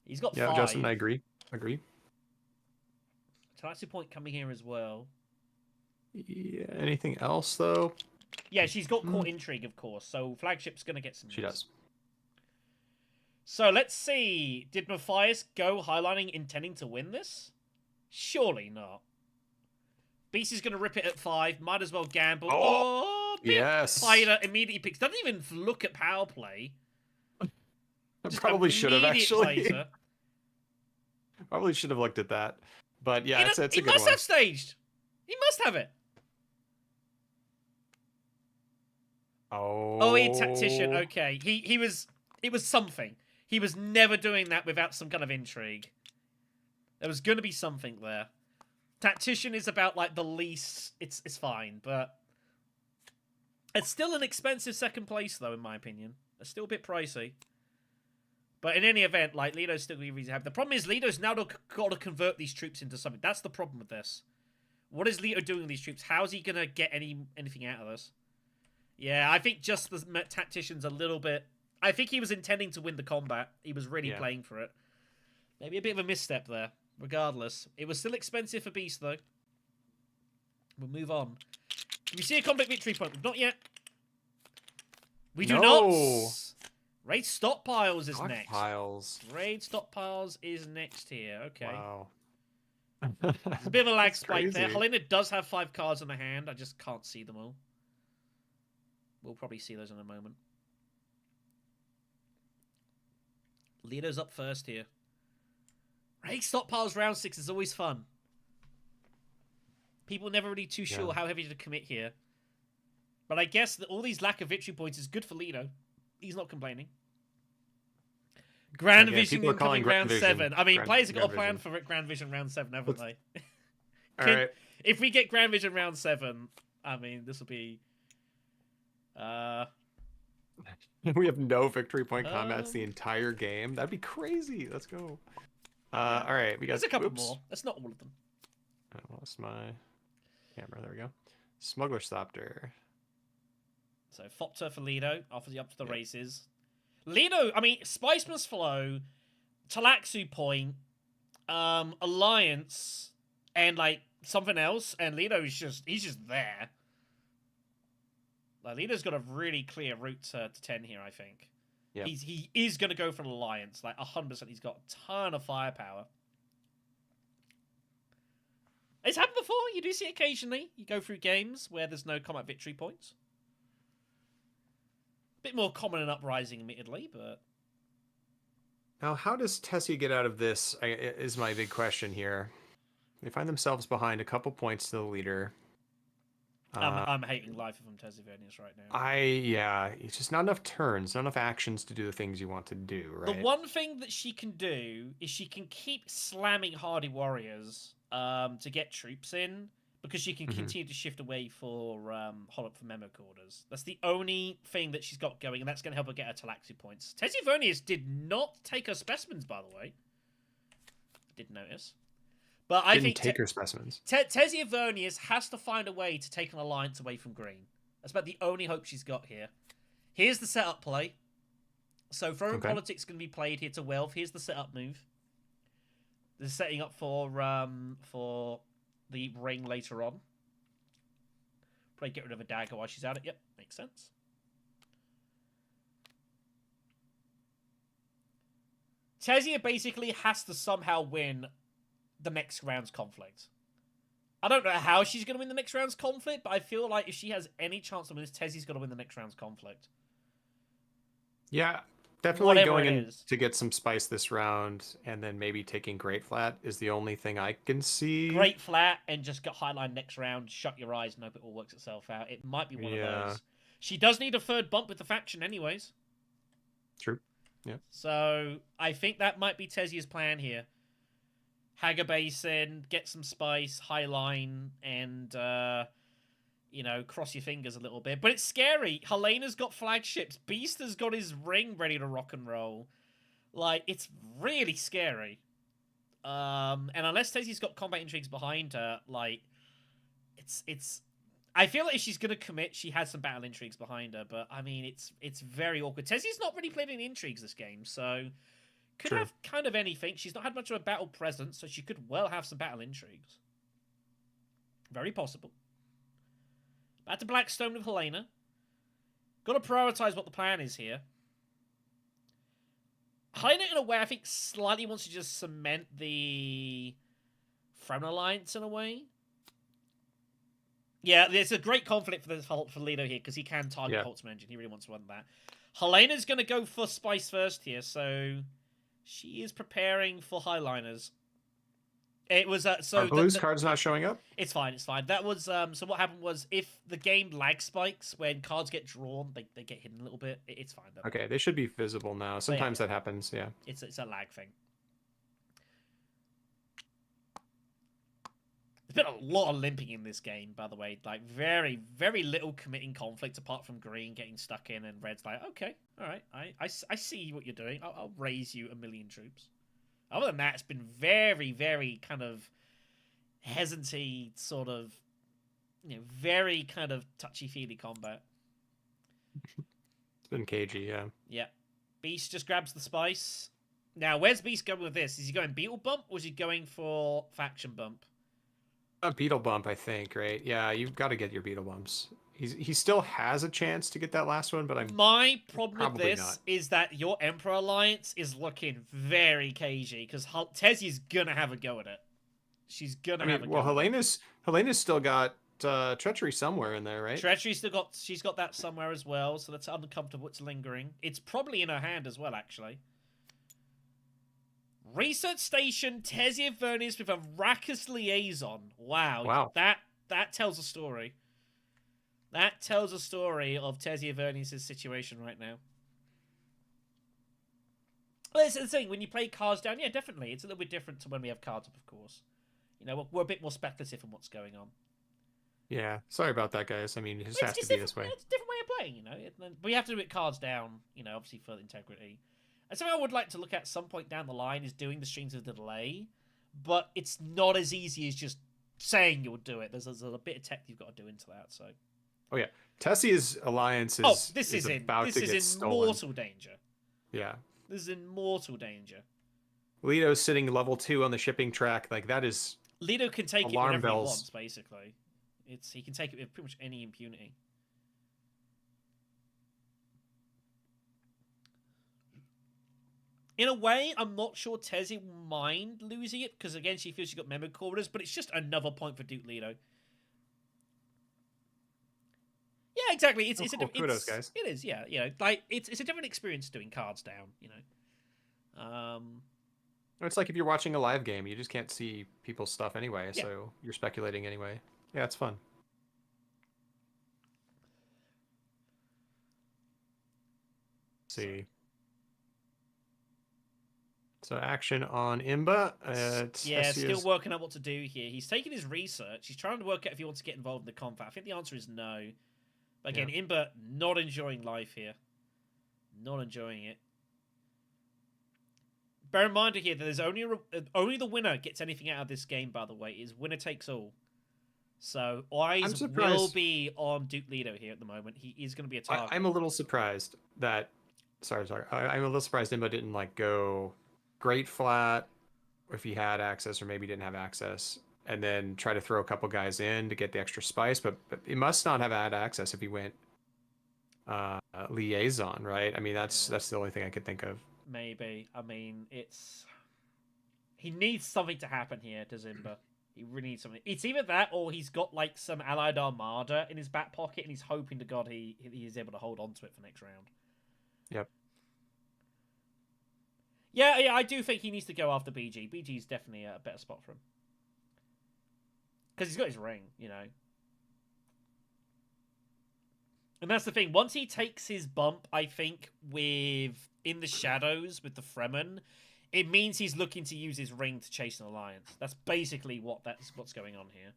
A: He's got 5.
B: Yeah, Justin, I agree.
A: Tatsu point coming here as well.
B: Yeah, anything else, though?
A: Yeah, she's got court intrigue, of course, so Flagship's going to get some...
B: She does.
A: So, let's see. Did Mathias go highlining intending to win this? Surely not. Beast is going to rip it at 5. Might as well gamble. Oh,
B: yes.
A: Fighter immediately picks. Doesn't even look at power play.
B: I probably should have, actually.
A: Fighter.
B: Probably should have looked at that. But yeah, it's a good one.
A: He must have staged. He must have it. Oh, he tactician.
B: Oh.
A: Okay, he was. It was something. He was never doing that without some kind of intrigue. There was going to be something there. Tactician is about like the least. It's fine, but it's still an expensive second place though, in my opinion. It's still a bit pricey. But in any event, like Lido's still going to have. The problem is Lido's now got to convert these troops into something. That's the problem with this. What is Lido doing with these troops? How's he going to get anything out of this? Yeah, I think just the tactician's a little bit. I think he was intending to win the combat. He was really playing for it. Maybe a bit of a misstep there. Regardless, it was still expensive for Beast though. We'll move on. Do we see a conflict victory point? Not yet. We do not. Raid stockpiles is next. Raid stockpiles is next here. Okay.
B: Wow.
A: There's a bit of a lag spike there. Helena does have 5 cards on her hand. I just can't see them all. We'll probably see those in a moment. Lido's up first here. Raid stockpiles round 6 is always fun. People never really too sure how heavy to commit here. But I guess that all these lack of victory points is good for Lido. He's not complaining. Grand Vision incoming round 7. I mean, players have got a plan for Grand Vision round 7, haven't they?
B: Alright.
A: If we get Grand Vision round 7, I mean, this will be...
B: We have no victory point combats the entire game. That'd be crazy. Let's go. Alright, we got...
A: There's a couple more. That's not all of them.
B: I lost my camera. There we go. Smuggler Stopter.
A: So, Fopter for Lido. Offers you up to the races. Lido, I mean, Spice Must Flow, Talaxu Point, Alliance, and, like, something else. And Lido is he's just there. Like, Lido's got a really clear route to 10 here, I think. Yep. He is going to go for an Alliance. Like, 100%. He's got a ton of firepower. It's happened before. You do see it occasionally. You go through games where there's no combat victory points. Bit more common in Uprising, admittedly, but...
B: Now, how does Tessie get out of this, is my big question here. They find themselves behind a couple points to the leader.
A: I'm hating life from Tesivonius right now.
B: It's just not enough turns, not enough actions to do the things you want to do, right?
A: The one thing that she can do is she can keep slamming Hardy Warriors to get troops in, because she can continue to shift away for memo quarters. That's the only thing that she's got going, and that's going to help her get her Talaxi points. Tesivonius did not take her specimens, by the way. Did notice. But I think
B: take her specimens.
A: Tesivonius has to find a way to take an alliance away from green. That's about the only hope she's got here. Here's the setup play. So Foreign Politics is going to be played here to Wealth. Here's the setup move. They're setting up for the ring later on. Probably get rid of a dagger while she's at it. Yep, makes sense. Tesia basically has to somehow win the next round's conflict. I don't know how she's going to win the next round's conflict, but I feel like if she has any chance to win this, Tessie's got to win the next round's conflict.
B: Yeah, definitely going in to get some spice this round, and then maybe taking Great Flat is the only thing I can see.
A: Great Flat and just get Highline next round, shut your eyes and hope it all works itself out. It might be one of those. She does need a third bump with the faction anyways. True. Yeah. So I think that might be Tessia's plan here. Hagger Basin, get some spice, Highline, and, cross your fingers a little bit. But it's scary. Helena's got flagships. Beast has got his ring ready to rock and roll. Like, it's really scary. And unless Tessie's got combat intrigues behind her, like, it's... I feel like if she's going to commit, she has some battle intrigues behind her. But, I mean, it's very awkward. Tessie's not really played any intrigues this game, so... Could have kind of anything. She's not had much of a battle presence, so she could well have some battle intrigues. Very possible. Back to BlackStone with Helena. Got to prioritize what the plan is here. Helena, in a way, I think slightly wants to just cement the Throne Alliance in a way. Yeah, there's a great conflict for Lido here, because he can target Holtzman Engine. He really wants to run that. Helena's going to go for Spice first here, so... She is preparing for Highliners. It was
B: Are Blue's cards not showing up?
A: It's fine. It's fine. That was so. What happened was if the game lag spikes when cards get drawn, they get hidden a little bit. It's fine though.
B: Okay, they should be visible now. Sometimes that happens. Yeah.
A: It's a lag thing. There's been a lot of limping in this game, by the way. Like, very, very little committing conflict apart from green getting stuck in and red's like, okay, all right, I see what you're doing. I'll raise you 1,000,000 troops. Other than that, it's been very, very kind of hesitancy, sort of, very kind of touchy-feely combat.
B: It's been cagey, yeah.
A: Yeah. Beast just grabs the spice. Now, where's Beast going with this? Is he going beetle bump or is he going for faction bump?
B: A beetle bump, I think, right? Yeah, you've got to get your beetle bumps. He still has a chance to get that last one, but
A: my problem with this is that your Emperor Alliance is looking very cagey because Tezia's gonna have a go at it. She's gonna have a go.
B: Well, Helena's still got treachery somewhere in there, right?
A: Treachery's she's got that somewhere as well, so that's uncomfortable. It's lingering. It's probably in her hand as well, actually. Research Station, Tezia Vernis with a Rackus Liaison. Wow. That tells a story. That tells a story of Tezia Vernis' situation right now. Well, it's the thing, when you play cards down, yeah, definitely. It's a little bit different to when we have cards up, of course. We're a bit more speculative in what's going on.
B: Yeah, sorry about that, guys. I mean, it just has to be this way.
A: It's a different way of playing, But we have to do it cards down, obviously for integrity. And something I would like to look at some point down the line is doing the streams with the delay, but it's not as easy as just saying you'll do it. There's a bit of tech you've got to do into that, so...
B: Oh, yeah. Tessia's alliance is
A: this is in
B: stolen.
A: mortal danger.
B: Yeah.
A: This is in mortal danger.
B: Lido's sitting level 2 on the shipping track. Like, that is...
A: Lido can take it whenever he wants, basically. He can take it with pretty much any impunity. In a way, I'm not sure Tezia will mind losing it, because again, she feels she's got memory corridors, but it's just another point for Duke Lido. Yeah, exactly. It's
B: kudos, guys.
A: It is, yeah. Like it's a different experience doing cards down.
B: It's like if you're watching a live game, you just can't see people's stuff anyway, so you're speculating anyway. Yeah, it's fun. Let's see. So action on Imba.
A: Still working out what to do here. He's taking his research. He's trying to work out if he wants to get involved in the combat. I think the answer is no. But again, Imba not enjoying life here. Not enjoying it. Bear in mind here that there's only the winner gets anything out of this game, by the way. It is winner takes all. So eyes will be on Duke Lido here at the moment. He is going to be a target.
B: I'm a little surprised that... Sorry. I'm a little surprised Imba didn't go great flat, or if he had access or maybe didn't have access, and then try to throw a couple guys in to get the extra spice, but he must not have had access if he went liaison, right? I mean, that's the only thing I could think of.
A: Maybe. I mean, he needs something to happen here to Imba. He really needs something. It's either that or he's got some allied armada in his back pocket and he's hoping to God he is able to hold on to it for next round.
B: Yep.
A: Yeah, I do think he needs to go after BG. BG is definitely a better spot for him. Because he's got his ring, And that's the thing. Once he takes his bump, I think, with In the Shadows, with the Fremen, it means he's looking to use his ring to chase an alliance. That's basically what's going on here.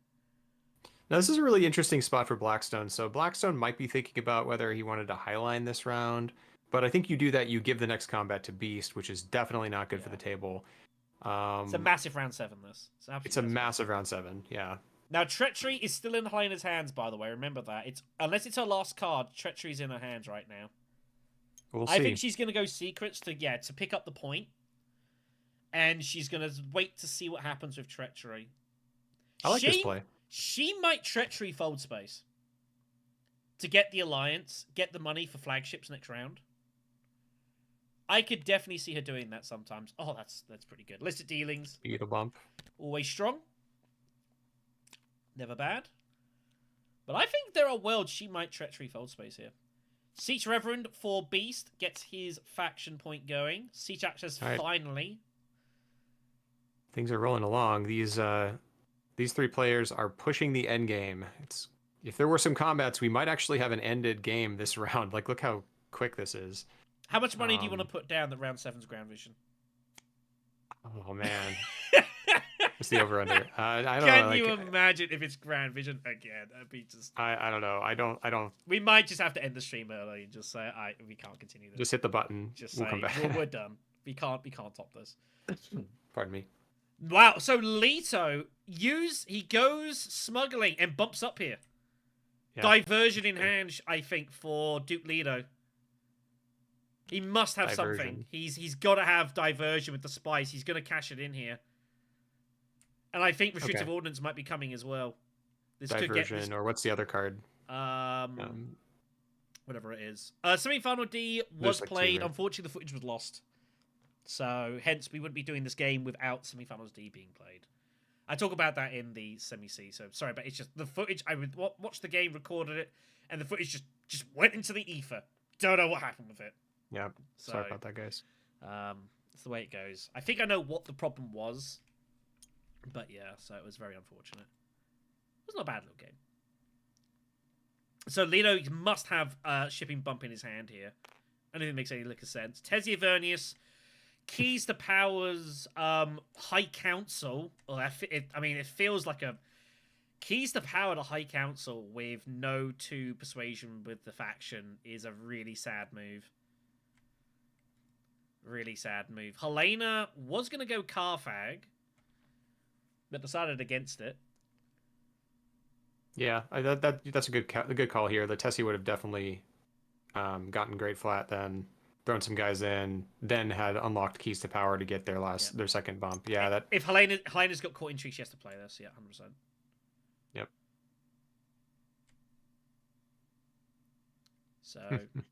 B: Now, this is a really interesting spot for BlackStone. So BlackStone might be thinking about whether he wanted to highline this round. But I think you do that, you give the next combat to Beast, which is definitely not good for the table.
A: It's a massive round 7, this.
B: It's a massive round 7, yeah.
A: Now, Treachery is still in Helena's hands, by the way. Remember that. Unless it's her last card, Treachery's in her hands right now.
B: We'll see.
A: I think she's going to go Secrets to pick up the point. And she's going to wait to see what happens with Treachery.
B: I like this play.
A: She might Treachery fold space. To get the alliance, get the money for flagships next round. I could definitely see her doing that sometimes. Oh, that's pretty good. Illicit dealings.
B: Beetle bump.
A: Always strong. Never bad. But I think there are worlds she might Treachery fold space here. Siege Reverend for Beast gets his faction point going. Siege Access finally.
B: Things are rolling along. These three players are pushing the end game. It's if there were some combats, we might actually have an ended game this round. Like, look how quick this is.
A: How much money do you want to put down that round 7's ground vision?
B: Oh man, what's the over under? I don't know.
A: Can
B: Like,
A: you imagine if it's ground vision again? That'd be just.
B: I don't know. I don't.
A: We might just have to end the stream early and just say, we can't continue this.
B: Just hit the button.
A: Just
B: we'll
A: say,
B: come back.
A: we're done. We can't top this.
B: Pardon me.
A: Wow. So Leto he goes smuggling and bumps up here. Yeah. Diversion in hand, I think, for Duke Leto. He must have something. He's got to have diversion with the spice. He's going to cash it in here. And I think restrictive ordnance might be coming as well. This
B: diversion,
A: could get
B: or what's the other card?
A: Whatever it is. Semi-final D was played. Two, right? Unfortunately, the footage was lost. So, hence, we wouldn't be doing this game without semi-finals D being played. I talk about that in the semi-C, so sorry, but it's just the footage. I would watch the game, recorded it, and the footage just went into the ether. Don't know what happened with it.
B: Yeah, sorry about that, guys.
A: It's the way it goes. I think I know what the problem was, but yeah, so it was very unfortunate. It was not a bad little game. So Leto must have shipping bump in his hand here. I don't think it makes any lick of sense. Tessie Avernius, Keys to Power's High Council. Well, it feels like a Keys to Power to High Council with no 2 persuasion with the faction is a really sad move. Really sad move. Helena was going to go Carfag, but decided against it.
B: Yeah, that's a good call here. The Tessie would have definitely gotten great flat, then thrown some guys in, then had unlocked Keys to Power to get their second bump. Yeah, that
A: if Helena's got caught in tree, she has to play this. Yeah, 100%.
B: Yep.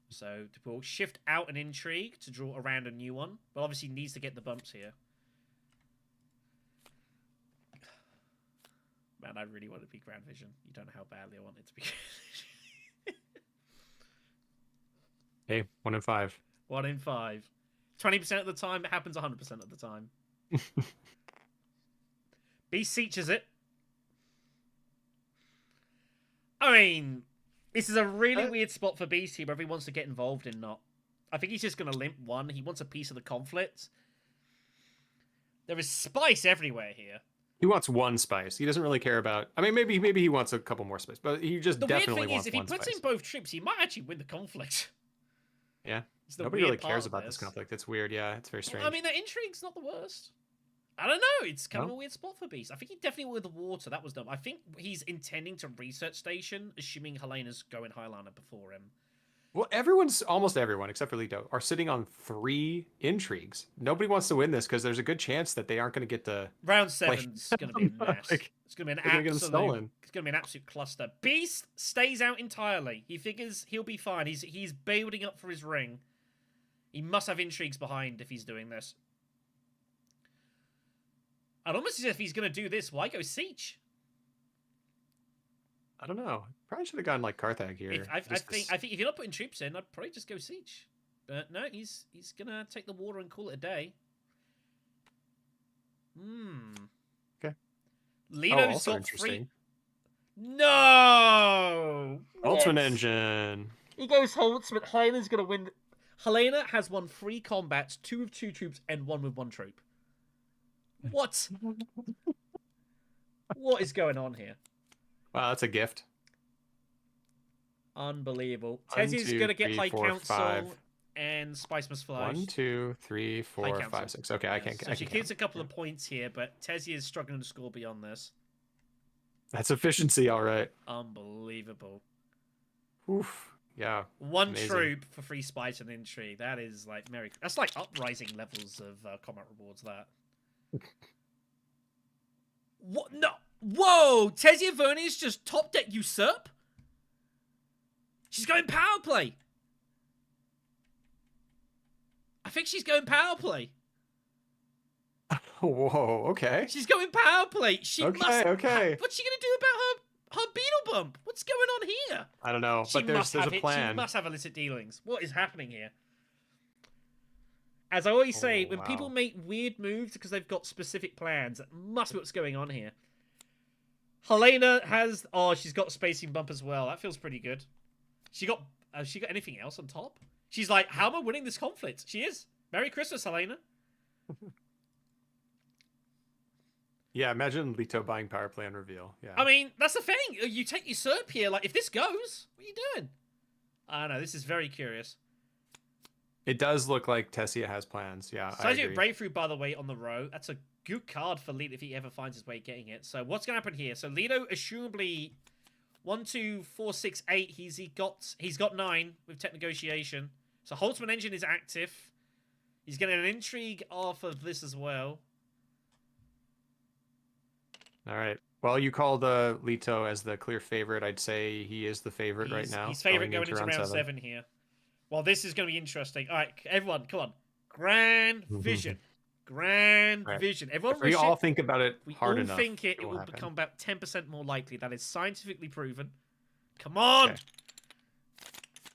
A: So we'll shift out an intrigue to draw around a new one, but obviously needs to get the bumps here. Man, I really want it to be Grand Vision. You don't know how badly I want it to be.
B: Hey, 1 in 5.
A: 1 in 5. 20% of the time, it happens 100% of the time. Beast Seaches it. I mean, this is a really weird spot for Beast here, whether he wants to get involved in not. I think he's just going to limp 1. He wants a piece of the conflict. There is spice everywhere here.
B: He wants 1 spice. He doesn't really care about. I mean, maybe he wants a couple more spice, but he just definitely wants 1 spice. The weird thing is, if he puts in
A: both troops, he might actually win the conflict.
B: Yeah. Nobody really cares about this conflict. It's weird. Yeah, it's very strange.
A: I mean, the intrigue's not the worst. I don't know. It's kind of a weird spot for Beast. I think he definitely wanted the water. That was dumb. I think he's intending to research station, assuming Helena's going Highliner before him.
B: Well, almost everyone, except for Leto, are sitting on 3 intrigues. Nobody wants to win this because there's a good chance that they aren't going to get to...
A: Round 7's going to be a mess. It's going to be it's going to be an absolute cluster. Beast stays out entirely. He figures he'll be fine. He's building up for his ring. He must have intrigues behind if he's doing this. I'd almost as if he's going to do this, why go Siege?
B: I don't know. Probably should have gone like Carthag here.
A: I think if you're not putting troops in, I'd probably just go Siege. But no, he's going to take the water and call it a day.
B: Okay.
A: Leto's got 3... No!
B: Ultimate Engine.
A: He goes Ultimate. Helena's going to win... Helena has won 3 combats, 2 with 2 troops, and 1 with 1 troop. What? What is going on here?
B: Wow, that's a gift.
A: Unbelievable. Tessie's going to get High Council and Spice Must Fly.
B: 1, 2, 3, 4, 5, 6. Okay, I can't.
A: So she keeps a couple of points here, but Tessie is struggling to score beyond this.
B: That's efficiency, all right.
A: Unbelievable.
B: Oof. Yeah.
A: 1 troop for 3 spice and intrigue. That is like that's like uprising levels of combat rewards. That. What? No. Whoa! Tessie Avernius just top deck usurp. She's going power play. I think she's going power play.
B: Whoa. Okay.
A: She's going power play. She must.
B: Okay.
A: What's she gonna do about her beetle bump? What's going on here?
B: I don't know, but there's a plan.
A: She must have illicit dealings. What is happening here? As I always say,
B: Oh,
A: when people
B: wow.
A: make weird moves because they've got specific plans, that must be what's going on here. Helena has... Oh, she's got spacing bump as well. That feels pretty good. She got anything else on top? She's like, how am I winning this conflict? She is. Merry Christmas, Helena.
B: Yeah, imagine Leto buying power play on reveal. Yeah.
A: I mean, that's the thing. You take usurp here. Like, if this goes, what are you doing? I don't know. This is very curious.
B: It does look like Tessia has plans. Yeah, I agree.
A: Breakthrough, by the way, on the row. That's a good card for Leto if he ever finds his way getting it. So what's going to happen here? So Leto, assumably, 1, 2, 4, 6, 8. He's got 9 with tech negotiation. So Holtzman engine is active. He's getting an intrigue off of this as well.
B: All right. Well, you called Leto as the clear favorite. I'd say he is the favorite right now.
A: He's favorite going into round 7 here. Well, this is going to be interesting. All right, everyone, come on. Grand Vision. Grand Vision. Everyone,
B: if we all think about it hard enough.
A: We all think it will become about 10% more likely. That is scientifically proven. Come on.
B: Okay.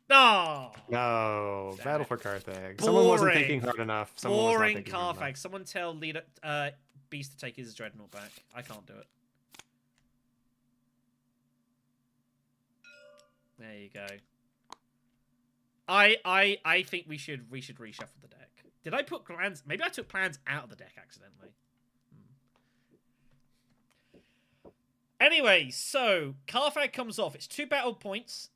A: No.
B: No. Battle for Carthage. Someone wasn't thinking hard enough.
A: Boring Carthage. Someone tell leader Beast to take his dreadnought back. I can't do it. There you go. I think we should reshuffle the deck. Did I put plans? Maybe I took plans out of the deck accidentally. Anyway, so Carthage comes off. It's 2 battle points.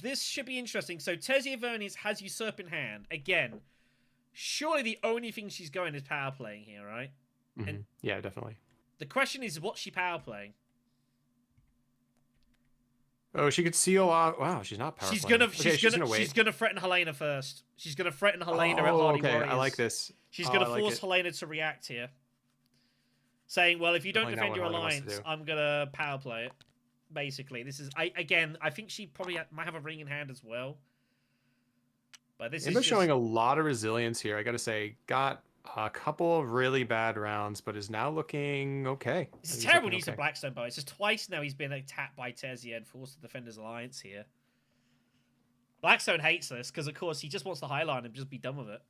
A: This should be interesting. So Tessia Vernis has Usurp in hand. Again, surely the only thing she's going is power playing here, right?
B: Mm-hmm.
A: And
B: yeah, definitely.
A: the question is, what's she power playing?
B: Oh, she could seal off. Wow, she's not power playing.
A: She's gonna threaten Helena first. She's gonna threaten Helena at Hardy Warriors.
B: I like this.
A: She's gonna force Helena to react here, saying, "Well, if you don't defend your alliance, I'm gonna power play it." Basically, this is I think she probably might have a ring in hand as well. But this is
B: showing a lot of resilience here. I gotta say, got a couple of really bad rounds, but is now looking okay.
A: It's terrible use of BlackStone bow. It's just twice now he's been attacked by Tessia and forced to defend his alliance here. BlackStone hates this because, of course, he just wants to highline and just be done with it.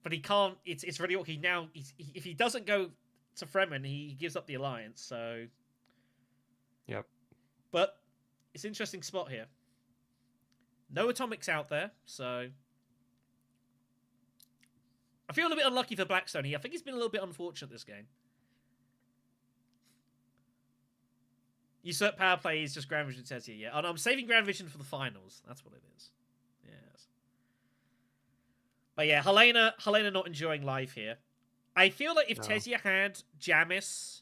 A: But he can't. It's really awkward. Now, if he doesn't go to Fremen, he gives up the alliance. So,
B: yep.
A: But it's an interesting spot here. No atomics out there, so I feel a bit unlucky for BlackStone here. I think he's been a little bit unfortunate this game. Usurp power play is just Grand Vision Tessia, yeah. And I'm saving Grand Vision for the finals. That's what it is. Yes. But yeah, Helena not enjoying life here. I feel like if Tessia had Jamis...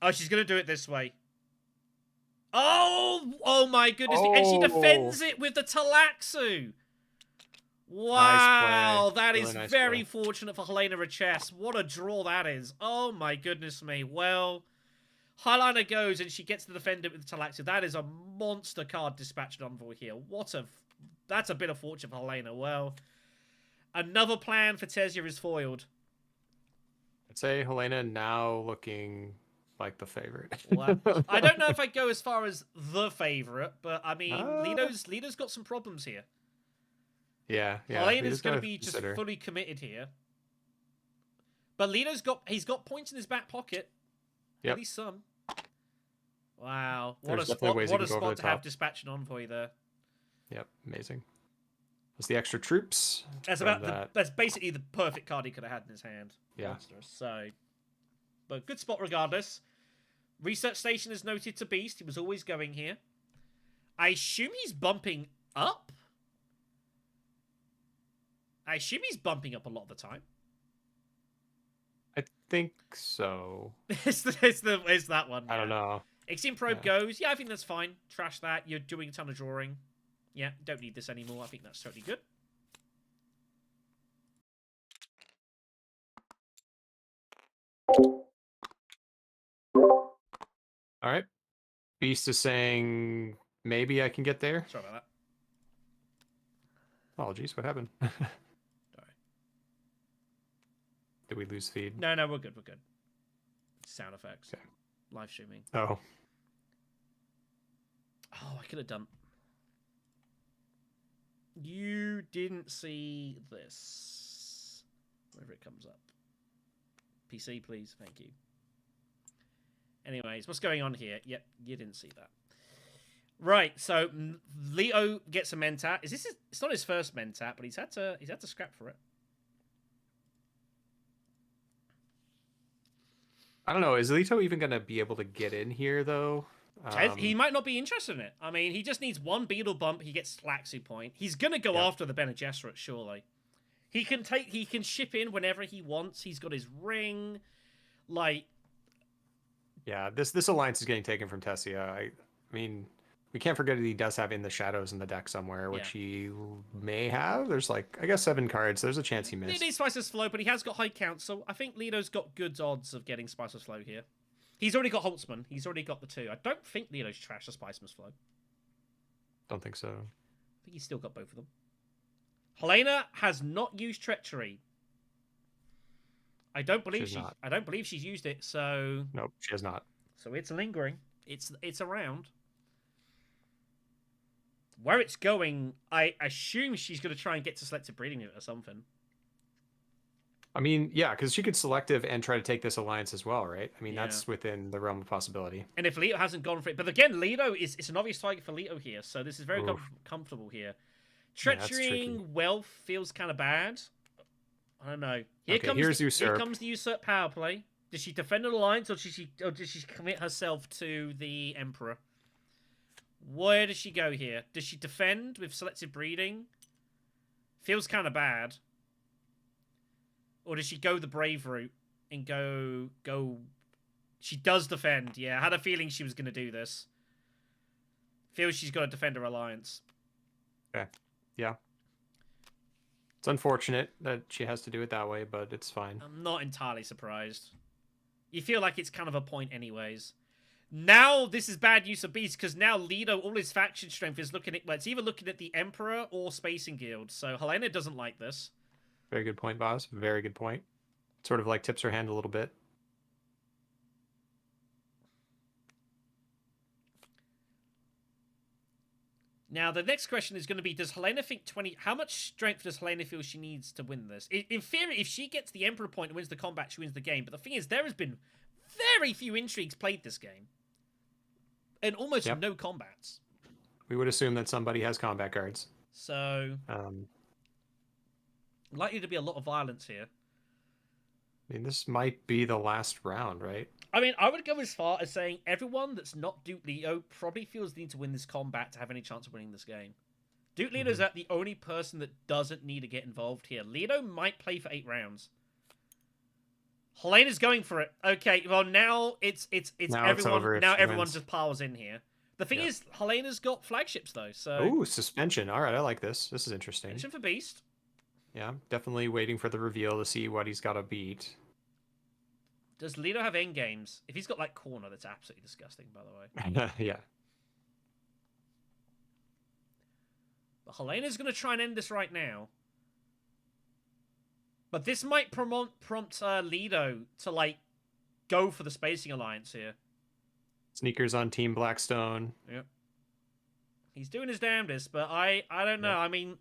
A: Oh, she's going to do it this way. Oh my goodness. Oh. And she defends it with the Talaxu. Wow, nice that really is nice very fortunate for Helena Riches. What a draw that is. Oh my goodness me. Well, Highliner goes and she gets to defend it with the Talaxu. That is a monster card dispatched envoy here. That's a bit of fortune for Helena. Well, another plan for Tessia is foiled.
B: I'd say Helena now looking like the favorite.
A: Well, I don't know if I'd go as far as the favorite, but I mean, Leto's got some problems here.
B: Yeah.
A: Helena's going to be just fully committed here. But he's got points in his back pocket. Yep. At least some. Wow. What a spot to have dispatch an envoy there.
B: Yep, amazing. That's the extra troops.
A: That's basically the perfect card he could have had in his hand.
B: Yeah.
A: So, but good spot regardless. Research station is noted to Beast. He was always going here. I assume he's bumping up. I assume he's bumping up a lot of the time.
B: I think so.
A: It's that one.
B: I don't know.
A: Extreme Probe goes. Yeah, I think that's fine. Trash that. You're doing a ton of drawing. Yeah, don't need this anymore. I think that's totally good.
B: All right. Beast is saying maybe I can get there.
A: Sorry about
B: that. Oh, geez, what happened?
A: Sorry.
B: Did we lose feed?
A: No, we're good. We're good. Sound effects. Okay. Live streaming.
B: Oh.
A: Oh, I could have done. You didn't see this. Wherever it comes up. PC, please. Thank you. Anyways, what's going on here? Yep, you didn't see that. Right, so Leo gets a Mentat. It's not his first Mentat, but he's had to scrap for it.
B: I don't know. Is Leto even going to be able to get in here, though?
A: He might not be interested in it. I mean, he just needs one beetle bump. He gets Slaxu point. He's gonna go after the Bene Gesserit, surely. He can ship in whenever he wants. He's got his ring. Like,
B: yeah, this alliance is getting taken from Tessia. I mean, we can't forget that he does have In the Shadows in the deck somewhere, which he may have. There's like, I guess 7 cards. There's a chance he missed.
A: He needs Spiceless Flow, but he has got High Council. I think Leto's got good odds of getting Spiceless Flow here. He's already got Holtzman. He's already got the 2. I don't think Leto's trashed the Spiceless Flow.
B: Don't think so.
A: I think he's still got both of them. Helena has not used Treachery. I don't believe she's used it, so...
B: Nope, she has not.
A: So it's lingering. It's around. Where it's going, I assume she's going to try and get to Selective Breeding Unit or something.
B: I mean, yeah, because she could selective and try to take this alliance as well, right? I mean, that's within the realm of possibility.
A: And if Leto hasn't gone for it... But again, Leto it's an obvious target for Leto here, so this is very comfortable here. Treacherying Wealth feels kind of bad. I don't know. Here comes the Usurp power play. Does she defend an alliance, or does she commit herself to the Emperor? Where does she go here? Does she defend with Selective Breeding? Feels kind of bad. Or does she go the brave route and go... She does defend. Yeah, I had a feeling she was going to do this. Feels she's got to defend her alliance.
B: Okay. Yeah. It's unfortunate that she has to do it that way, but it's fine.
A: I'm not entirely surprised. You feel like it's kind of a point anyways. Now, this is bad use of Beast, because now Leto, all his faction strength is looking at... Well, it's either looking at the Emperor or Spacing Guild, so Helena doesn't like this.
B: Very good point, boss. Very good point. Sort of like tips her hand a little bit.
A: Now, the next question is going to be, does Helena think 20... How much strength does Helena feel she needs to win this? In theory, if she gets the Emperor point and wins the combat, she wins the game. But the thing is, there has been very few intrigues played this game. And almost no combats.
B: We would assume that somebody has combat cards.
A: So... likely to be a lot of violence here.
B: I mean, this might be the last round, right?
A: I mean, I would go as far as saying everyone that's not Duke Leto probably feels the need to win this combat to have any chance of winning this game. Duke Leto's the only person that doesn't need to get involved here. Leto might play for 8 rounds. Helena's going for it. Okay, well now it's
B: now
A: everyone.
B: It's over
A: now everyone just piles in here. The thing is, Helena's got flagships though, so...
B: Ooh, suspension. All right, I like this. This is interesting.
A: Suspension for Beast.
B: Yeah, definitely waiting for the reveal to see what he's got to beat.
A: Does Leto have endgames? If he's got, like, corner, that's absolutely disgusting, by the way.
B: Yeah.
A: But Helena's going to try and end this right now. But this might prompt Leto to, like, go for the Spacing Alliance here.
B: Sneakers on Team BlackStone.
A: Yep. He's doing his damnedest, but I don't know. I mean...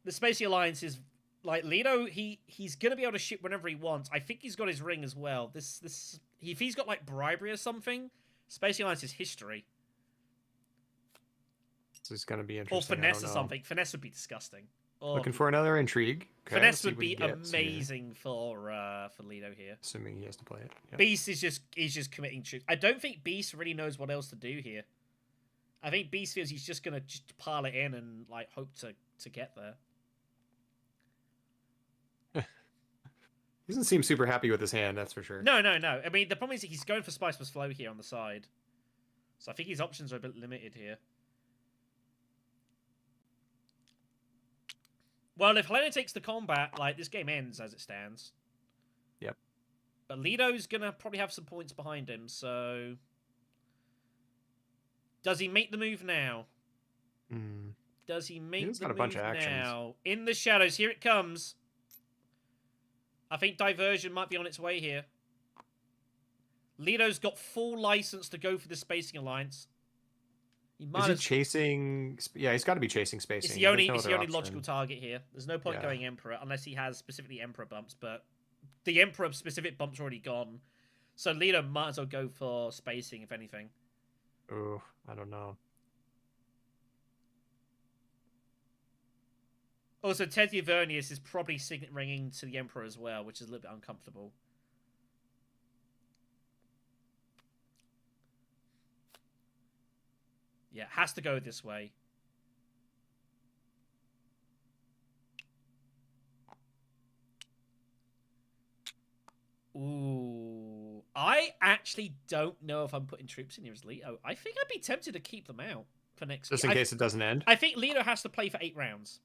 A: The Spacey Alliance is like Leto. He's gonna be able to ship whenever he wants. I think he's got his ring as well. This if he's got like bribery or something, Spacey Alliance is history.
B: This is gonna be interesting.
A: Or finesse or something. Finesse would be disgusting. Or
B: looking for another intrigue.
A: Okay, finesse would be amazing for Leto here.
B: Assuming he has to play it.
A: Yep. Beast is just committing truth. I don't think Beast really knows what else to do here. I think Beast feels he's just gonna just pile it in and like hope to get there.
B: He doesn't seem super happy with his hand, that's for sure.
A: No. I mean, the problem is that he's going for Spiceless Flow here on the side. So I think his options are a bit limited here. Well, if Helena takes the combat, like, this game ends as it stands.
B: Yep.
A: But Leto's going to probably have some points behind him, so... Does he make the move now? Does he make the move now? In the shadows, here it comes. I think Diversion might be on its way here. Leto's got full license to go for the Spacing Alliance. He
B: Is
A: might
B: he
A: as
B: chasing? Yeah, he's got to be chasing
A: It's
B: spacing.
A: the only
B: There's no
A: it's the
B: other
A: only
B: option.
A: logical target here. There's no point
B: Yeah.
A: going Emperor unless he has specifically Emperor bumps, but the Emperor specific bumps are already gone. So Leto might as well go for spacing, if anything.
B: Ooh, I don't know.
A: Also, Ijuijui is probably signet ringing to the Emperor as well, which is a little bit uncomfortable. Yeah, has to go this way. Ooh. I actually don't know if I'm putting troops in here as Leto. I think I'd be tempted to keep them out for next
B: Just
A: year.
B: in case it doesn't end.
A: I think Leto has to play for 8 rounds.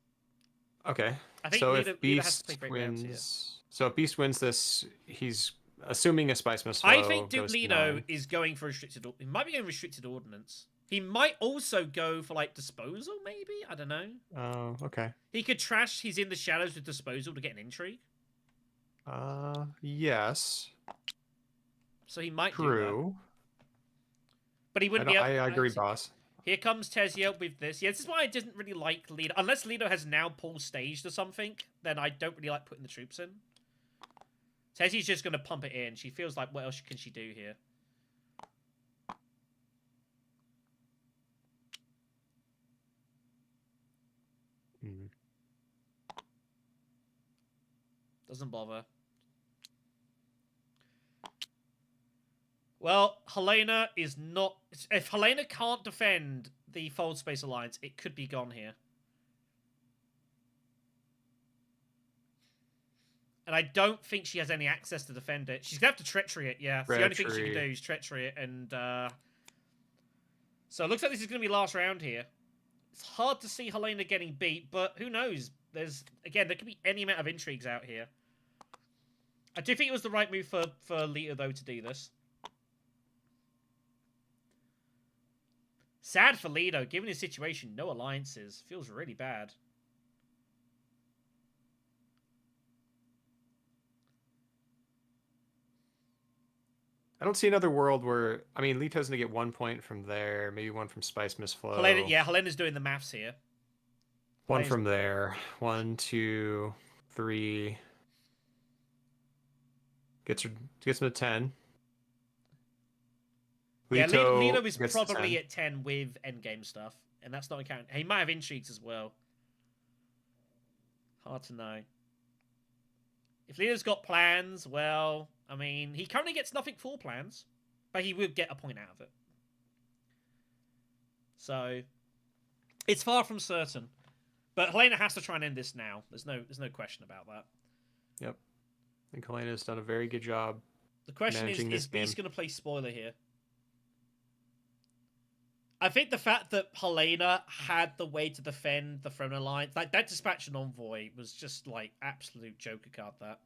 B: Okay.
A: I think
B: So
A: Leto
B: if
A: has to play
B: Beast
A: for 8 rounds here.
B: wins, so if Beast wins this, he's assuming a Spice Missile.
A: I think Duke
B: goes to
A: Leto
B: 9.
A: is going for restricted. He might be going restricted ordnance. He might also go for like disposal. Maybe I don't know.
B: Oh, okay.
A: He could trash. He's in the shadows with disposal to get an intrigue.
B: Yes.
A: So he might do
B: True.
A: that. But he wouldn't be able.
B: I agree, boss.
A: Here comes Tezia with this. Yeah, this is why I didn't really like Leto. Unless Leto has now pulled staged or something, then I don't really like putting the troops in. Tezia's just going to pump it in. She feels like, what else can she do here?
B: Mm.
A: Doesn't bother. Well, Helena is not... If Helena can't defend the Fold Space Alliance, it could be gone here. And I don't think she has any access to defend it. She's going to have to Treachery it, yeah. It's the only thing she can do is Treachery it. And, so it looks like this is going to be last round here. It's hard to see Helena getting beat, but who knows? Again, there could be any amount of intrigues out here. I do think it was the right move for Leto, though, to do this. Sad for Leto, given his situation, no alliances. Feels really bad.
B: I don't see another world where... I mean, Leto's going to get 1 point from there. Maybe 1 from Spice Misflow.
A: Helena's doing the maths here.
B: 1 from there. 1, 2, 3... Gets him to 10.
A: Leto is probably at 10 with endgame stuff, and that's not accounting. He might have intrigues as well. Hard to know. If Leto's got plans, well, I mean, he currently gets nothing for plans, but he will get a point out of it. So, it's far from certain. But Helena has to try and end this now. There's no question about that.
B: Yep. I think Helena's done a very good job.
A: The question is Beast going to play spoiler here? I think the fact that Helena had the way to defend the Throne Alliance, like that Dispatch and Envoy was just like absolute Joker card, that.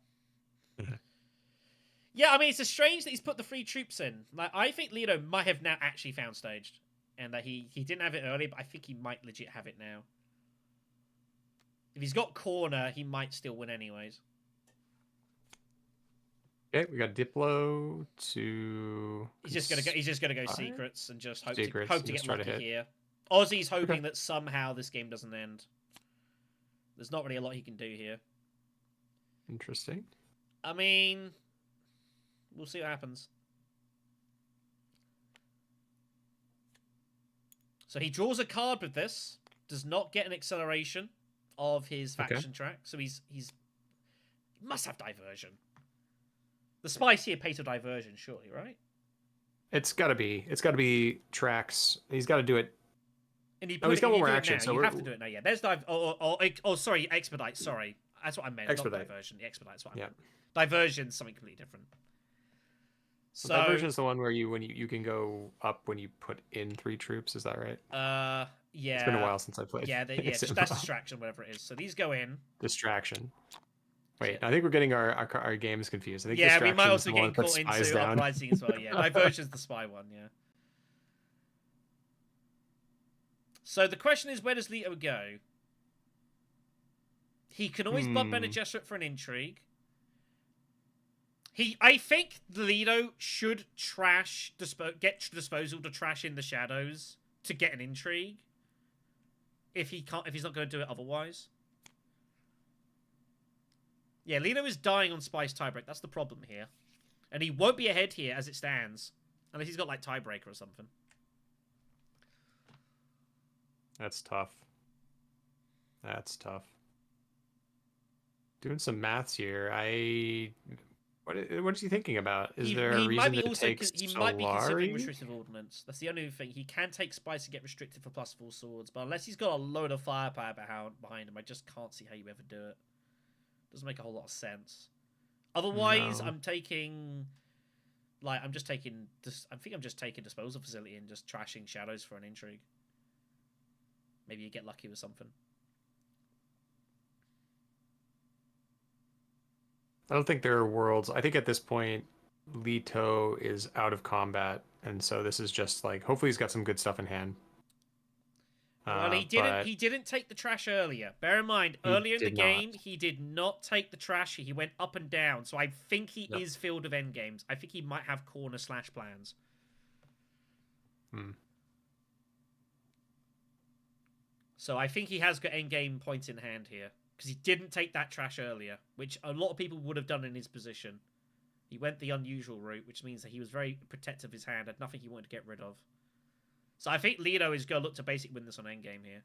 A: Yeah, I mean, it's strange that he's put the 3 troops in. Like, I think Leto might have now actually found staged. And that he didn't have it earlier, but I think he might legit have it now. If he's got corner, he might still win anyways.
B: Okay, we got Diplo to...
A: He's just gonna go secrets and just hope to get lucky here. Ozzy's hoping that somehow this game doesn't end. There's not really a lot he can do here.
B: Interesting.
A: I mean, we'll see what happens. So he draws a card with this. Does not get an acceleration of his faction track. So he must have diversion. The spice here pays for diversion, surely, right?
B: It's gotta be tracks. He's got to do it.
A: And he's
B: got one more action, so
A: you have to do it now. Yeah, there's sorry, expedite. Sorry, that's what I meant. Expedite. Not diversion. The expedite's what I meant. Diversion's something completely different. So
B: diversion is the one where you can go up when you put in 3 troops. Is that right?
A: Yeah.
B: It's been a while since I played.
A: Yeah, that's distraction, whatever it is. So these go in.
B: Distraction. Wait, I think we're getting our games confused. I think
A: we might also get caught into uprising as well. Yeah, diversion's the spy one. Yeah. So the question is, where does Leto go? He can always bump Bene Gesserit for an intrigue. I think Leto should get disposal to trash in the shadows to get an intrigue. If he's not going to do it otherwise. Yeah, Lino is dying on Spice tiebreak. That's the problem here. And he won't be ahead here as it stands. Unless he's got, like, tiebreaker or something.
B: That's tough. That's tough. Doing some maths here. What is he thinking about? Is there a reason to take
A: he might be considering
B: Solari?
A: restrictive ordnance. That's the only thing. He can take Spice and get restricted for +4 swords, but unless he's got a load of firepower behind him, I just can't see how you ever do it. Doesn't make a whole lot of sense. Otherwise,
B: No.
A: I'm taking, like, I think I'm just taking disposal facility and just trashing shadows for an intrigue. Maybe you get lucky with something.
B: I don't think there are worlds. I think at this point, Leto is out of combat, and so this is just like hopefully he's got some good stuff in hand.
A: Well, he didn't. He didn't take the trash earlier. Bear in mind, earlier in the game, he did not take the trash. He went up and down. So I think he is filled with endgames. I think he might have corner / plans. So I think he has got endgame points in hand here. Because he didn't take that trash earlier, which a lot of people would have done in his position. He went the unusual route, which means that he was very protective of his hand, had nothing he wanted to get rid of. So I think Leto is going to look to basically win this on endgame here.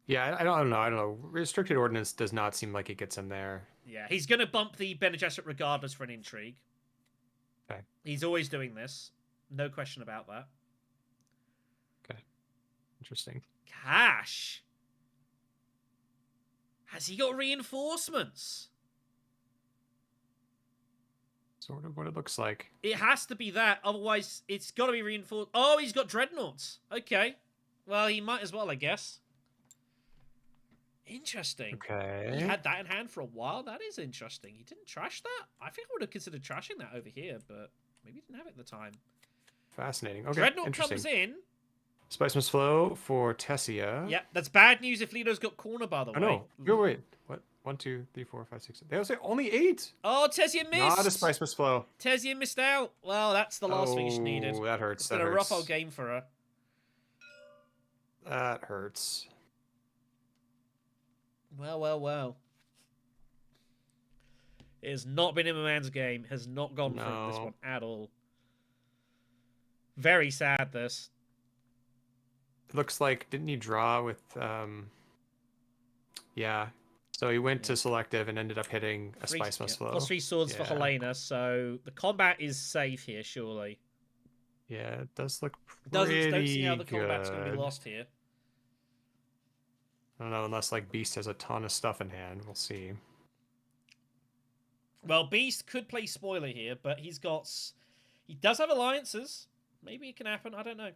B: Yeah, I don't know. Restricted ordnance does not seem like it gets him there.
A: Yeah, he's going to bump the Bene Gesserit regardless for an intrigue.
B: Okay.
A: He's always doing this. No question about that.
B: Okay. Interesting.
A: Cash! Has he got reinforcements?
B: Sort of what it looks like.
A: It has to be that, otherwise it's got to be reinforced. Oh, he's got dreadnoughts. Okay. Well, he might as well, I guess. Interesting.
B: Okay.
A: He had that in hand for a while. That is interesting. He didn't trash that? I think I would have considered trashing that over here, but maybe he didn't have it at the time.
B: Fascinating. Okay,
A: Dreadnought comes in.
B: Spice must flow for Tessia.
A: Yep, that's bad news if Leto's got corner, by the way.
B: Oh, no. Wait. What? 1, 2, 3, 4, 5, 6. They also say only 8.
A: Oh, Tessia missed.
B: Not a Spice must flow.
A: Tessia missed out. Well, that's the last thing she needed.
B: Oh, that hurts.
A: It's been a rough old game for her.
B: That hurts.
A: Well. It has not been Imbaman's game. Has not gone for this one at all. Very sad, this.
B: It looks like, didn't he draw with, yeah. So he went to selective and ended up hitting a Spice must flow.
A: +3 swords for Helena, so the combat is safe here, surely.
B: Yeah, it does look pretty
A: Don't see how the
B: good.
A: combat's going to be lost here.
B: I don't know, unless like Beast has a ton of stuff in hand. We'll see.
A: Well, Beast could play spoiler here, but he does have alliances. Maybe it can happen. I don't know.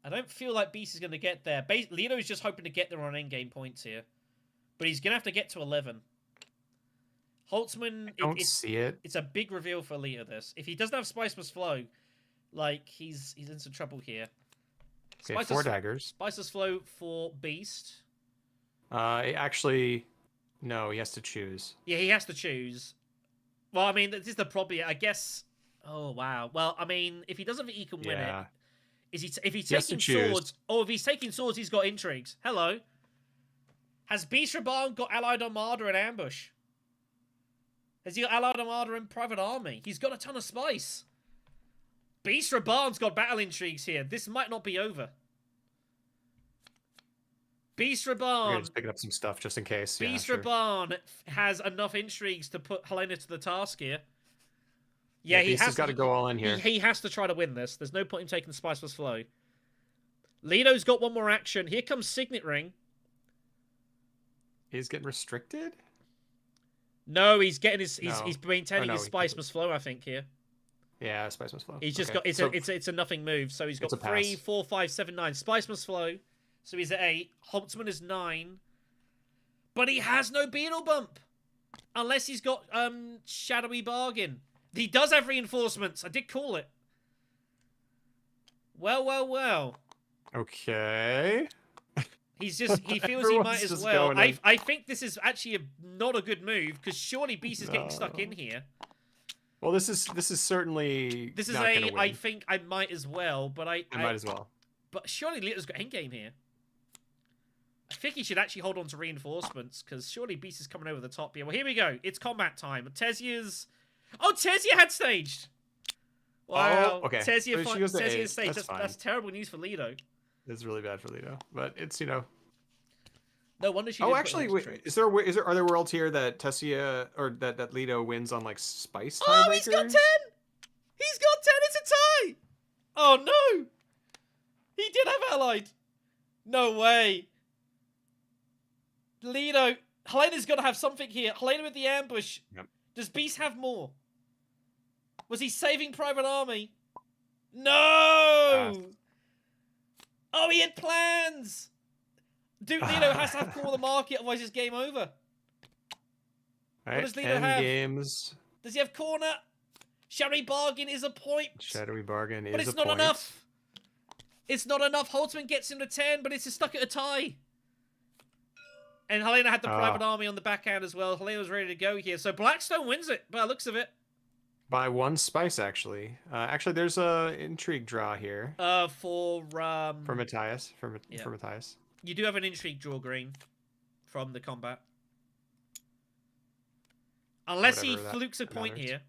A: I don't feel like Beast is going to get there. Leto is just hoping to get there on endgame points here. But he's going to have to get to 11. Holtzman...
B: I don't see it.
A: It's a big reveal for Leto, this. If he doesn't have Spice Must Flow, like, he's in some trouble here.
B: Okay, 4 daggers.
A: Spice Must Flow for Beast.
B: Actually, no, he has to choose.
A: Yeah, he has to choose. Well, I mean, this is the problem. I guess... Oh, wow. Well, I mean, if he doesn't think he can win it... If he's taking swords... Oh, if he's taking swords, he's got intrigues. Hello. Has Beast Raban got Allied Armada and Ambush? Has he got Allied Armada and Private Army? He's got a ton of spice. Beast Raban's got battle intrigues here. This might not be over. Beast Raban...
B: Just picking up some stuff just in case.
A: Beast Raban has enough intrigues to put Helena to the task here. Yeah, he has
B: got to go all in here.
A: He has to try to win this. There's no point in taking the Spice Plus Flow. Leto's got one more action. Here comes Signet Ring.
B: He's getting restricted?
A: No, he's getting his. He's maintaining his Spice Must Flow, I think, here.
B: Yeah, Spice Must Flow.
A: He's just got it's a nothing move. So he's got 3, 4, 5, 7, 9. Spice Must Flow. So he's at 8. Holtzman is 9. But he has no Beetle Bump. Unless he's got Shadowy Bargain. He does have reinforcements. I did call it. Well.
B: Okay.
A: he feels he
B: Everyone's
A: might as
B: just
A: well.
B: going in.
A: I think this is actually not a good move because surely Beast is getting stuck in
B: No.
A: here.
B: Well, this is certainly
A: This is
B: not gonna
A: a.
B: win.
A: I think I might as well, but
B: I might as well.
A: But surely Lito's got endgame here. I think he should actually hold on to reinforcements because surely Beast is coming over the top here. Well, here we go. It's combat time. Tezia's. Oh, Tezia had staged. Wow.
B: Oh, okay.
A: Tezia,
B: So she goes to
A: Tezia
B: A.
A: staged.
B: That's fine.
A: That's terrible news for Lito.
B: It's really bad for Lito, but it's
A: No wonder she.
B: Oh,
A: didn't put
B: actually,
A: in
B: wait,
A: tricks.
B: are there worlds here that Tessia or that Lito wins on like spice tiebreakers?
A: Oh, he's got 10. He's got 10. It's a tie. Oh no. He did have allied. No way. Lito. Helena's got to have something here. Helena with the ambush.
B: Yep.
A: Does Beast have more? Was he saving Private Army? No! Oh, he had plans! Dude, Lito has to have core of the market, otherwise it's game over.
B: Right.
A: What does Lito have?
B: Games.
A: Does he have corner? Shadowy Bargain is a point.
B: Shadowy Bargain is
A: But it's
B: a
A: not
B: point.
A: enough. It's not enough. Holtzman gets him to 10, but it's stuck at a tie. And Helena had the Private Army on the backhand as well. Helena was ready to go here. So BlackStone wins it, by the looks of it.
B: By one spice, actually. Actually, there's a intrigue draw here.
A: For
B: Matthias. For Matthias.
A: You do have an intrigue draw, Green, from the combat. Unless he flukes a point here.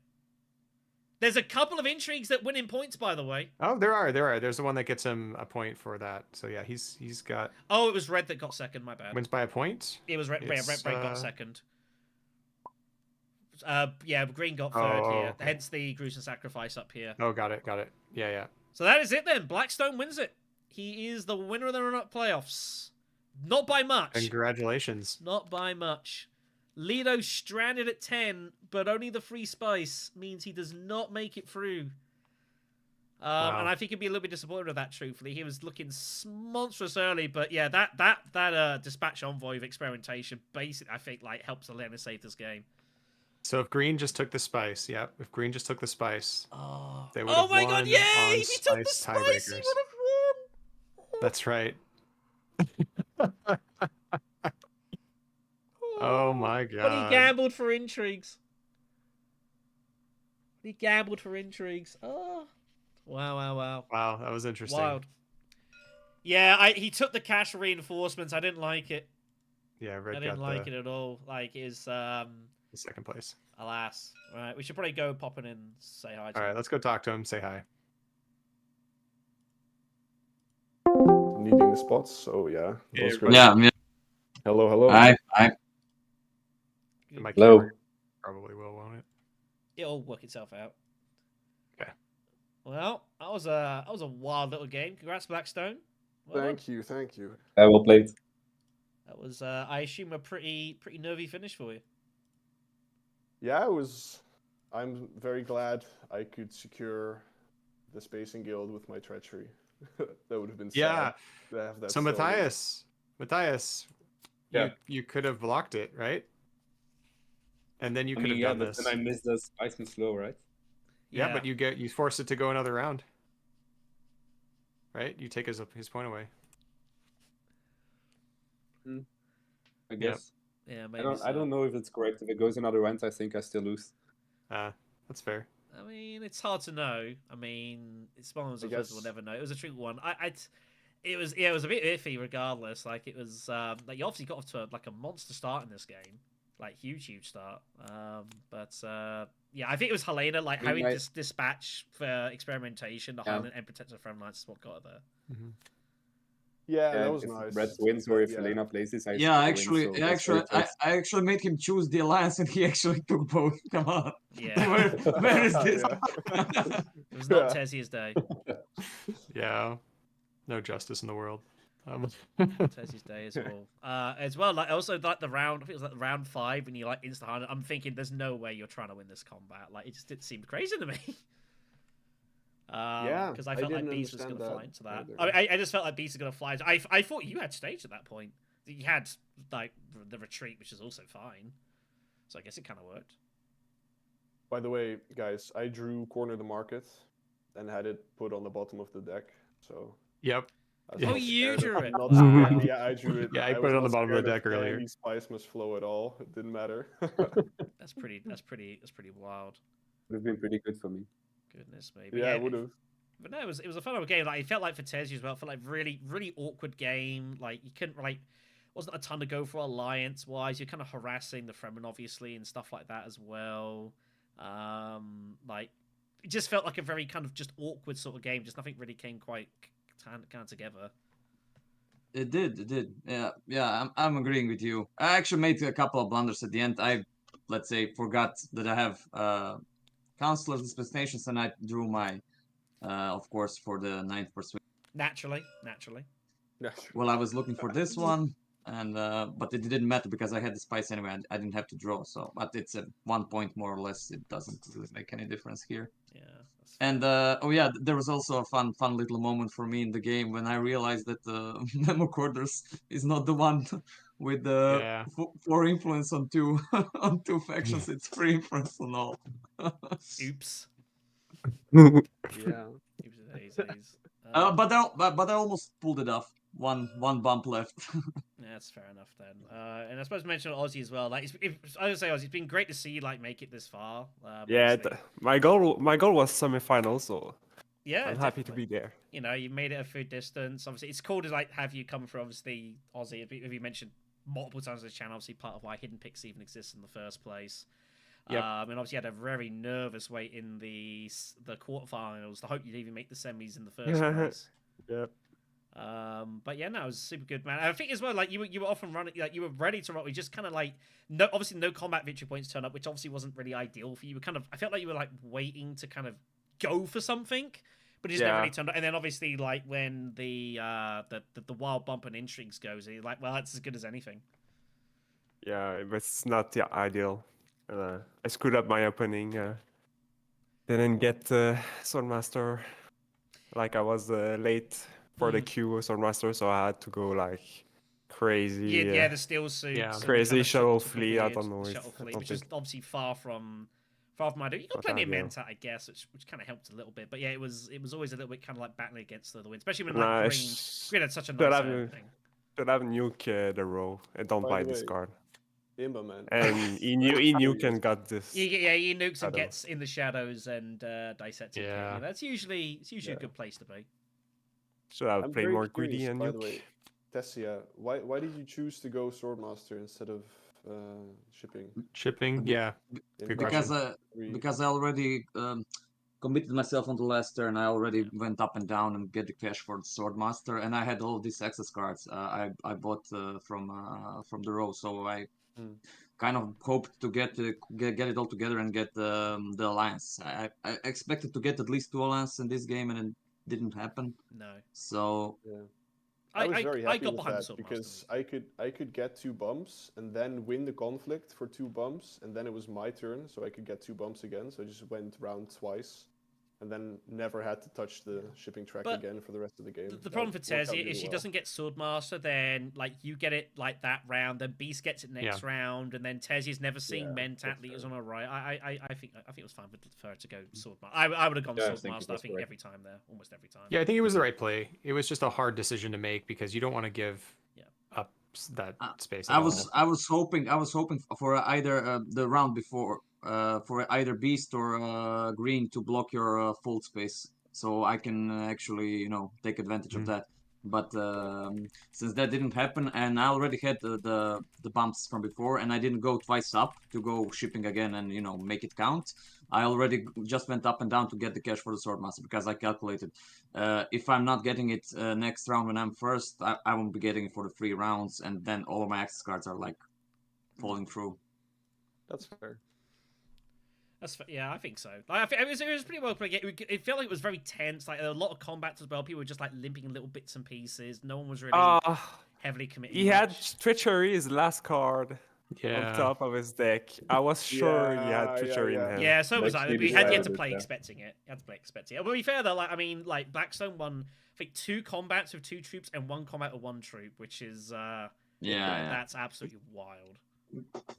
A: There's a couple of intrigues that win in points, by the way.
B: Oh, there are. There's the one that gets him a point for that. So yeah, he's got.
A: Oh, it was red that got second. My bad.
B: Wins by a point.
A: It was red. Red got second. Yeah, green got third here.
B: Okay.
A: Hence the gruesome sacrifice up here.
B: Oh, got it. Yeah.
A: So that is it then. BlackStone wins it. He is the winner of the run-up playoffs. Not by much.
B: Congratulations.
A: Not by much. Lito stranded at 10, but only the free spice means he does not make it through.
B: Wow.
A: And I think he'd be a little bit disappointed with that, truthfully. He was looking monstrous early, but yeah, that dispatch envoy of experimentation basically, I think, like helps Elena save this game.
B: So if green just took the spice, if green just took the spice, they would
A: oh
B: have
A: my
B: won
A: god, yay!
B: on
A: If he took the spice,
B: tiebreakers.
A: he would have won!
B: That's right. Oh my god.
A: But he gambled for intrigues. Oh. Wow.
B: Wow, that was interesting.
A: Wild. Yeah, he took the cash reinforcements. I didn't like it.
B: Yeah, red
A: I didn't
B: got
A: like it at all. Like, is
B: the second place.
A: alas. Right, we should probably go pop in and say hi to
B: All right,
A: him.
B: let's go talk to him. Say hi.
C: Needing the spots, so yeah.
B: Yeah,
D: Yeah.
C: Hello.
D: Hi.
B: My
C: Hello.
B: camera probably will, won't it?
A: It'll work itself out.
B: Okay.
A: Well, that was a wild little game. Congrats, BlackStone. Well done.
C: Thank you.
D: Well played.
A: That was, I assume, a pretty nervy finish for you.
C: Yeah, I'm very glad I could secure the Spacing Guild with my treachery. That would have been sad
B: Yeah.
C: to have that
B: So
C: stolen.
B: Matthias,
D: Yeah.
B: you could have blocked it, right? And then you
D: I
B: could
D: mean,
B: have done
D: but
B: this.
D: then I missed the spice and slow, right?
B: Yeah, but you force it to go another round. Right? You take his point away.
D: I guess.
A: Yeah, maybe.
D: I don't know if it's correct. If it goes another round, I think I still lose.
B: That's fair.
A: I mean, it's hard to know. I mean, it's one of those things we'll never know. It was a tricky one. It was a bit iffy regardless. Like it was like you obviously got off to a monster start in this game, like huge start. Yeah, I think it was Helena having this dispatch for experimentation, the Highland and Protector Friend Knights is what got her there.
B: Mm-hmm.
C: Yeah, that was
D: if
C: nice.
D: Red wins or if
C: Yeah.
D: Helena plays this, I
E: Yeah,
D: still win, so
E: I actually made him choose the alliance, and he actually took both. Come on.
A: Yeah.
E: Where is this?
A: It was not Tezia's day.
B: Yeah. No justice in the world.
A: Tezia's day as well. Like also like the round. I think it was like round 5 when you like insta hand. I'm thinking there's no way you're trying to win this combat. Like it just didn't seem crazy to me.
C: Yeah,
A: because I felt like
C: didn't
A: Beast was going to
C: understand
A: fly into that.
C: either.
A: I just felt like Beast was going to fly. I thought you had stage at that point. You had like the retreat, which is also fine. So I guess it kind of worked.
C: By the way, guys, I drew Corner the Market and had it put on the bottom of the deck. So
B: Yep.
C: I was
B: Oh,
C: not
A: you
C: scared
A: drew
C: of-
A: it.
C: Not
A: Wow.
C: scared. Yeah, I drew it.
B: Yeah, I put
C: was
B: it on
C: not
B: the bottom of the
C: scared
B: deck earlier.
C: Any spice must flow at all. It didn't matter.
A: That's pretty wild.
D: Would have been pretty good for me.
A: Goodness me. But
C: Yeah, it would have.
A: But no, it was a fun game. Like it felt like for Tezzy as well. It felt like really awkward game. Like you couldn't wasn't a ton to go for alliance wise. You're kind of harassing the Fremen obviously and stuff like that as well. Like it just felt like a very kind of just awkward sort of game. Just nothing really came quite kind of together.
E: It did. Yeah. I'm agreeing with you. I actually made a couple of blunders at the end. I, let's say, forgot that I have counselor's dispensations, and I drew my, of course, for the ninth persuasion.
A: Naturally.
C: Yeah, sure.
E: Well, I was looking for this one, and but it didn't matter because I had the spice anyway. I didn't have to draw. So, but it's a 1 point more or less. It doesn't really make any difference here.
A: Yeah.
E: And oh yeah, there was also a fun little moment for me in the game when I realized that Memo Quarters is not the one with the
B: Yeah.
E: 4 influence on two on 2 factions. It's 3 influence on all.
A: Oops.
C: Yeah.
A: Oops daisies.
E: But I almost pulled it off. One bump left.
A: Yeah, that's fair enough then. And I suppose mention Aussie as well. Like, I would say Aussie, it's been great to see you like make it this far.
F: Yeah,
A: obviously.
F: my goal was semifinal, so
A: Yeah,
F: I'm happy to
A: definitely.
F: be there.
A: You know, you made it a food distance. Obviously, it's cool to like have you come for obviously Aussie. If you mentioned multiple times on this channel, obviously part of why Hidden Picks even exists in the first place.
B: Yep.
A: And obviously you had a very nervous wait in the quarterfinals to hope you'd even make the semis in the first place.
F: Yep.
A: But yeah, no, it was super good, man. And I think as well, like you were often running, like you were ready to rock. We just kind of like obviously no combat victory points turn up, which obviously wasn't really ideal for you. You were kind of, I felt like you were like waiting to kind of go for something, but it just never really turned up. And then obviously like when the wild bump and intrigues goes, you're like, well, that's as good as anything.
F: Yeah, but it's not ideal. I screwed up my opening. Didn't get Swordmaster. Like I was late for the queue Swordmaster, so I had to go like crazy.
A: Yeah, the steel suits.
B: Yeah.
A: and
F: Crazy
A: kind of
F: shuttle
A: super
F: fleet, I
A: weird
F: don't know,
A: Shuttle
F: I
A: fleet,
F: don't
A: which is
F: think-
A: obviously far from ideal. You got
F: Not
A: plenty of
F: ideal.
A: Mentat, I guess, which kind of helped a little bit. But yeah, it was always a little bit kind of like battling against the wind, especially when
F: Nah,
A: like
F: sh-
A: Green had such a
F: should
A: nice
F: have
A: opening.
F: should have nuke the row and don't
C: By
F: buy
C: the
F: this
C: way,
F: card.
C: Imbaman.
F: And he nuke and got this.
A: He nukes and
F: Shadow.
A: gets in the shadows and dissects.
B: Yeah.
A: That's usually a
C: Yeah.
A: good place to be.
F: Should have
C: I'm
F: played
C: very
F: more greedy
C: curious,
F: and
C: by the way,
F: nuke.
C: Tessia, why did you choose to go Swordmaster instead of shipping?
B: Shipping, yeah.
C: In
B: Good
E: because
C: question.
E: because I already committed myself on the last turn. I already went up and down and get the cash for the Swordmaster, and I had all of these access cards. I bought from the row, so I kind of hoped to get it all together and get the alliance. I expected to get at least 2 alliances in this game, and it didn't happen.
A: No,
E: So
C: Yeah. I was very
A: I
C: happy
A: got
C: with
A: behind
C: that
A: the Swordmaster.
C: because I could get 2 bumps and then win the conflict for 2 bumps, and then it was my turn, so I could get 2 bumps again. So I just went round twice, and then never had to touch the shipping track
A: But
C: again for the rest of the game.
A: The
C: That
A: problem for
C: worked out
A: Tezzy,
C: really
A: if she
C: well.
A: doesn't get Swordmaster, then like you get it like that round, then Beast gets it next round, and then Tezzy's never seen
C: Yeah,
A: Mentat
C: that's
A: leaders
C: fair.
A: on her right. I think it was fine for her to go Swordmaster. I would have gone
D: Yeah, I think it
A: Swordmaster. I
D: was
A: think
D: correct.
A: every time there, almost every time.
B: Yeah, I think it was the right play. It was just a hard decision to make because you don't want to give up that space.
E: I was hoping for either the round before for either Beast or Green to block your fold space, so I can actually take advantage of that. But since that didn't happen, and I already had the bumps from before, and I didn't go twice up to go shipping again and make it count. I already just went up and down to get the cash for the Swordmaster because I calculated if I'm not getting it next round when I'm first, I won't be getting it for the 3 rounds, and then all of my access cards are like falling through.
C: That's fair.
A: Yeah, I think so. Like, it was pretty well played. It felt like it was very tense. Like a lot of combat as well. People were just like limping little bits and pieces. No one was really heavily committed.
F: He had treachery, his last card,
B: Yeah.
F: on top of his deck. I was sure he had treachery in hand.
A: Yeah, so was I.
D: Makes me
A: We had yet to
D: decided,
A: play
D: yeah.
A: expecting it. You had to play expecting it. But to be fair though, like I mean, like BlackStone won, I think 2 combats with 2 troops and 1 combat with 1 troop, which is that's absolutely wild.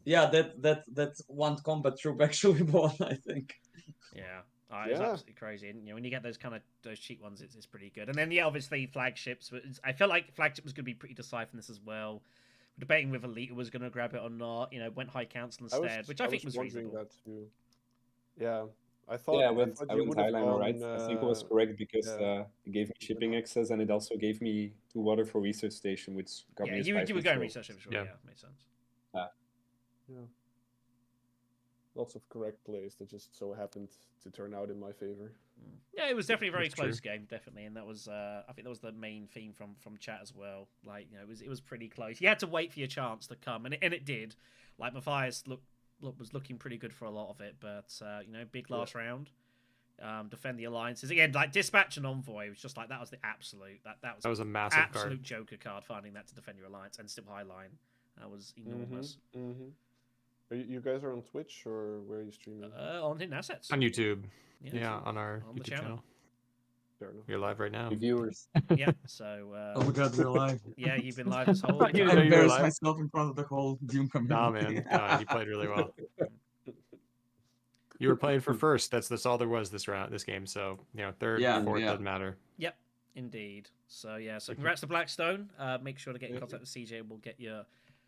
E: Yeah, that 1 combat troop actually won, I think.
A: Yeah. It's
C: Yeah.
A: absolutely crazy. And, when you get those cheap ones, it's pretty good. And then obviously flagships. I felt like flagship was going to be pretty decisive in this as well. We're debating whether Elite was going to grab it or not. Went High Council instead, which I think was
C: wondering
A: reasonable.
C: that too. Yeah, I
D: Yeah,
C: thought
D: I
C: you
D: went
C: would have
D: Highliner, right?
C: gone.
D: I think it was correct because
C: yeah.
D: it gave me shipping access and it also gave me 2 water for research station, which got me a
A: You
D: spice
A: were going
D: slow.
A: research, I'm sure.
B: Yeah.
A: Yeah, makes sense.
C: Yeah. Lots of correct plays that just so happened to turn out in my favor.
A: Yeah, it was definitely a very
B: That's true.
A: close game, definitely, and that was I think that was the main theme from chat as well. Like, it was pretty close. You had to wait for your chance to come, and it did. Like, Mathias was looking pretty good for a lot of it, but big last round. Defend the alliances again, like Dispatch and Envoy was just like that was the absolute that was
B: a massive
A: absolute
B: card.
A: Joker card, finding that to defend your alliance and still highline. That was enormous.
C: You guys are on Twitch or where are you streaming?
A: On Hidden Assets.
B: On YouTube.
A: Yeah,
B: Yeah, on our
A: on the
B: YouTube
A: channel.
B: channel.
C: Fair enough.
B: You're live right now.
D: Viewers.
A: Yeah, so
E: Oh my god, we're live.
A: yeah, you've been live this whole
B: You didn't
E: I
B: know
A: time.
B: you were
E: embarrassed
B: live?
E: myself in front of the whole Doom community.
B: Nah, man. No, you played really well. You were playing for first. That's all there was this game. So third, fourth doesn't matter.
A: Yep, indeed. So congrats to BlackStone. Make sure to get in contact with CJ. We'll get your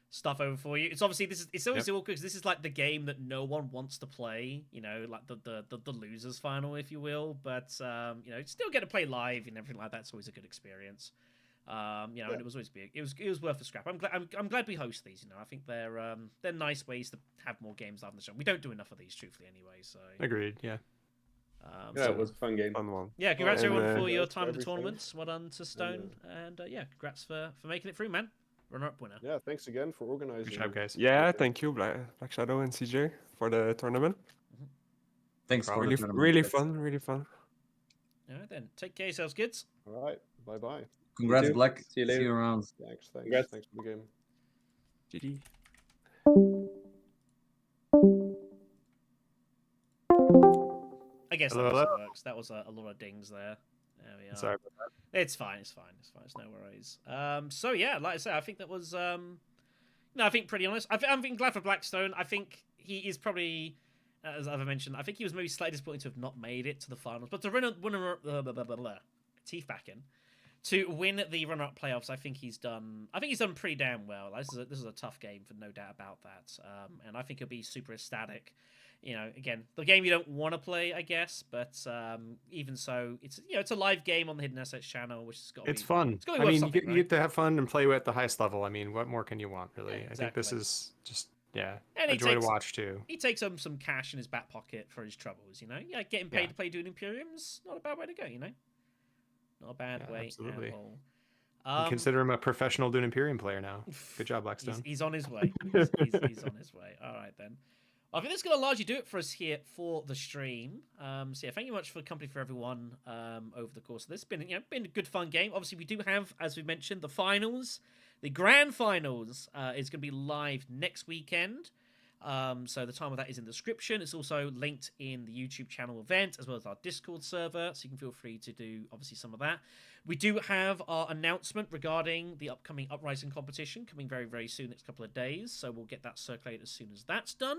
A: stuff over for you. It's obviously it's always awkward because this is like the game that no one wants to play. Like the losers final, if you will. But still get to play live and everything like that. It's always a good experience. And it was always big. It was worth a scrap. I'm glad we host these. I think they're nice ways to have more games live on the show. We don't do enough of these, truthfully, anyway. So
B: Agreed. Yeah.
D: Yeah, it was a fun game.
F: Fun one.
A: yeah, congrats
F: And,
A: everyone for your
C: congrats for
A: time at the
C: everything.
A: tournaments. Well done to Stone, and congrats for making it through, man. Runner-up winner.
C: Yeah, thanks again for organizing.
B: Good job, guys.
F: Yeah, thank you, Black Shadow and CJ, for the tournament.
E: Thanks for the
F: Really,
E: tournament,
F: really
E: guys.
F: fun, really fun.
A: All right then, take care of yourselves, kids.
C: All right, bye bye.
E: Congrats,
D: too.
E: Black.
D: See you later.
E: around.
C: Thanks
D: Congrats.
C: for the game.
F: GG.
A: I guess
B: Hello,
A: that also works. That was a lot of dings there. There we are.
B: Sorry about that.
A: It's fine. It's no worries. So yeah, like I said, I think that was I think pretty honest. I'm glad for BlackStone. I think he is probably, as I've mentioned, I think he was maybe slightly disappointed to have not made it to the finals, but to teeth back in, to win the run-up playoffs, I think he's done pretty damn well. This is a tough game, for no doubt about that. And I think he'll be super ecstatic. Again, the game you don't want to play, I guess, but even so, it's a live game on the Hidden Assets channel, which has got.
B: It's fun.
A: It's got
B: I mean, you
A: something,
B: get, you get to have fun and play at the highest level. I mean, what more can you want, really?
A: Yeah,
B: I think this
A: exactly.
B: is just a
A: And
B: joy to watch too.
A: He takes some cash in his back pocket for his troubles. Yeah, getting paid to play Dune Imperium's not a bad way to go. Not a bad way
B: absolutely.
A: at all.
B: You consider him a professional Dune Imperium player now. Good job, BlackStone.
A: He's on his way. He's on his way. All right, then. I think that's going to largely do it for us here for the stream. So, thank you much for the company for everyone over the course of this. Been a good, fun game. Obviously, we do have, as we mentioned, the finals. The grand finals is going to be live next weekend. So the time of that is in the description. It's also linked in the YouTube channel event as well as our Discord server, so you can feel free to do obviously some of that. We do have our announcement regarding the upcoming Uprising competition coming very, very soon, next couple of days, so we'll get that circulated as soon as that's done.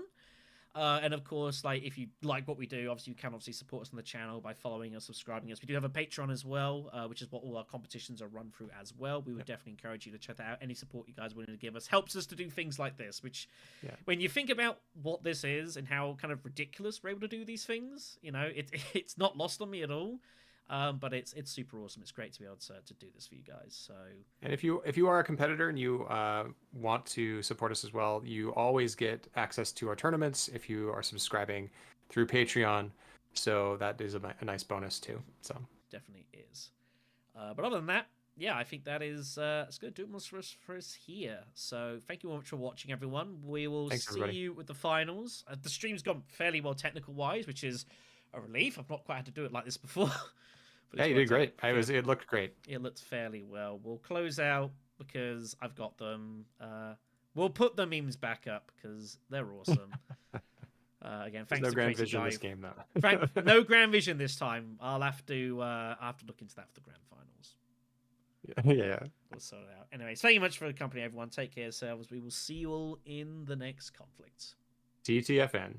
A: And of course, if you like what we do, obviously you can support us on the channel by following us, subscribing us. We do have a Patreon as well, which is what all our competitions are run through as well. We would definitely encourage you to check that out. Any support you guys are willing to give us helps us to do things like this, which when you think about what this is and how kind of ridiculous we're able to do these things, it's not lost on me at all. But it's super awesome. It's great to be able to do this for you guys. So,
B: and if you are a competitor and you want to support us as well, you always get access to our tournaments if you are subscribing through Patreon. So that is a nice bonus too. So
A: definitely is. But other than that, I think that is it's going to do it for us here. So thank you very much for watching, everyone. We will see you with the finals. The stream's gone fairly well technical wise, which is a relief. I've not quite had to do it like this before.
B: Yeah, you did great. It looked great.
A: It looked fairly well. We'll close out because I've got them. We'll put the memes back up because they're awesome. Again, thanks
B: There's no
A: to
B: grand
A: Crazy
B: vision
A: Guy.
B: this game, though.
A: No grand vision this time. I'll have to look into that for the grand finals.
B: Yeah.
A: We'll sort it out. Anyways, thank you much for the company, everyone. Take care of yourselves. We will see you all in the next conflict.
B: TTFN.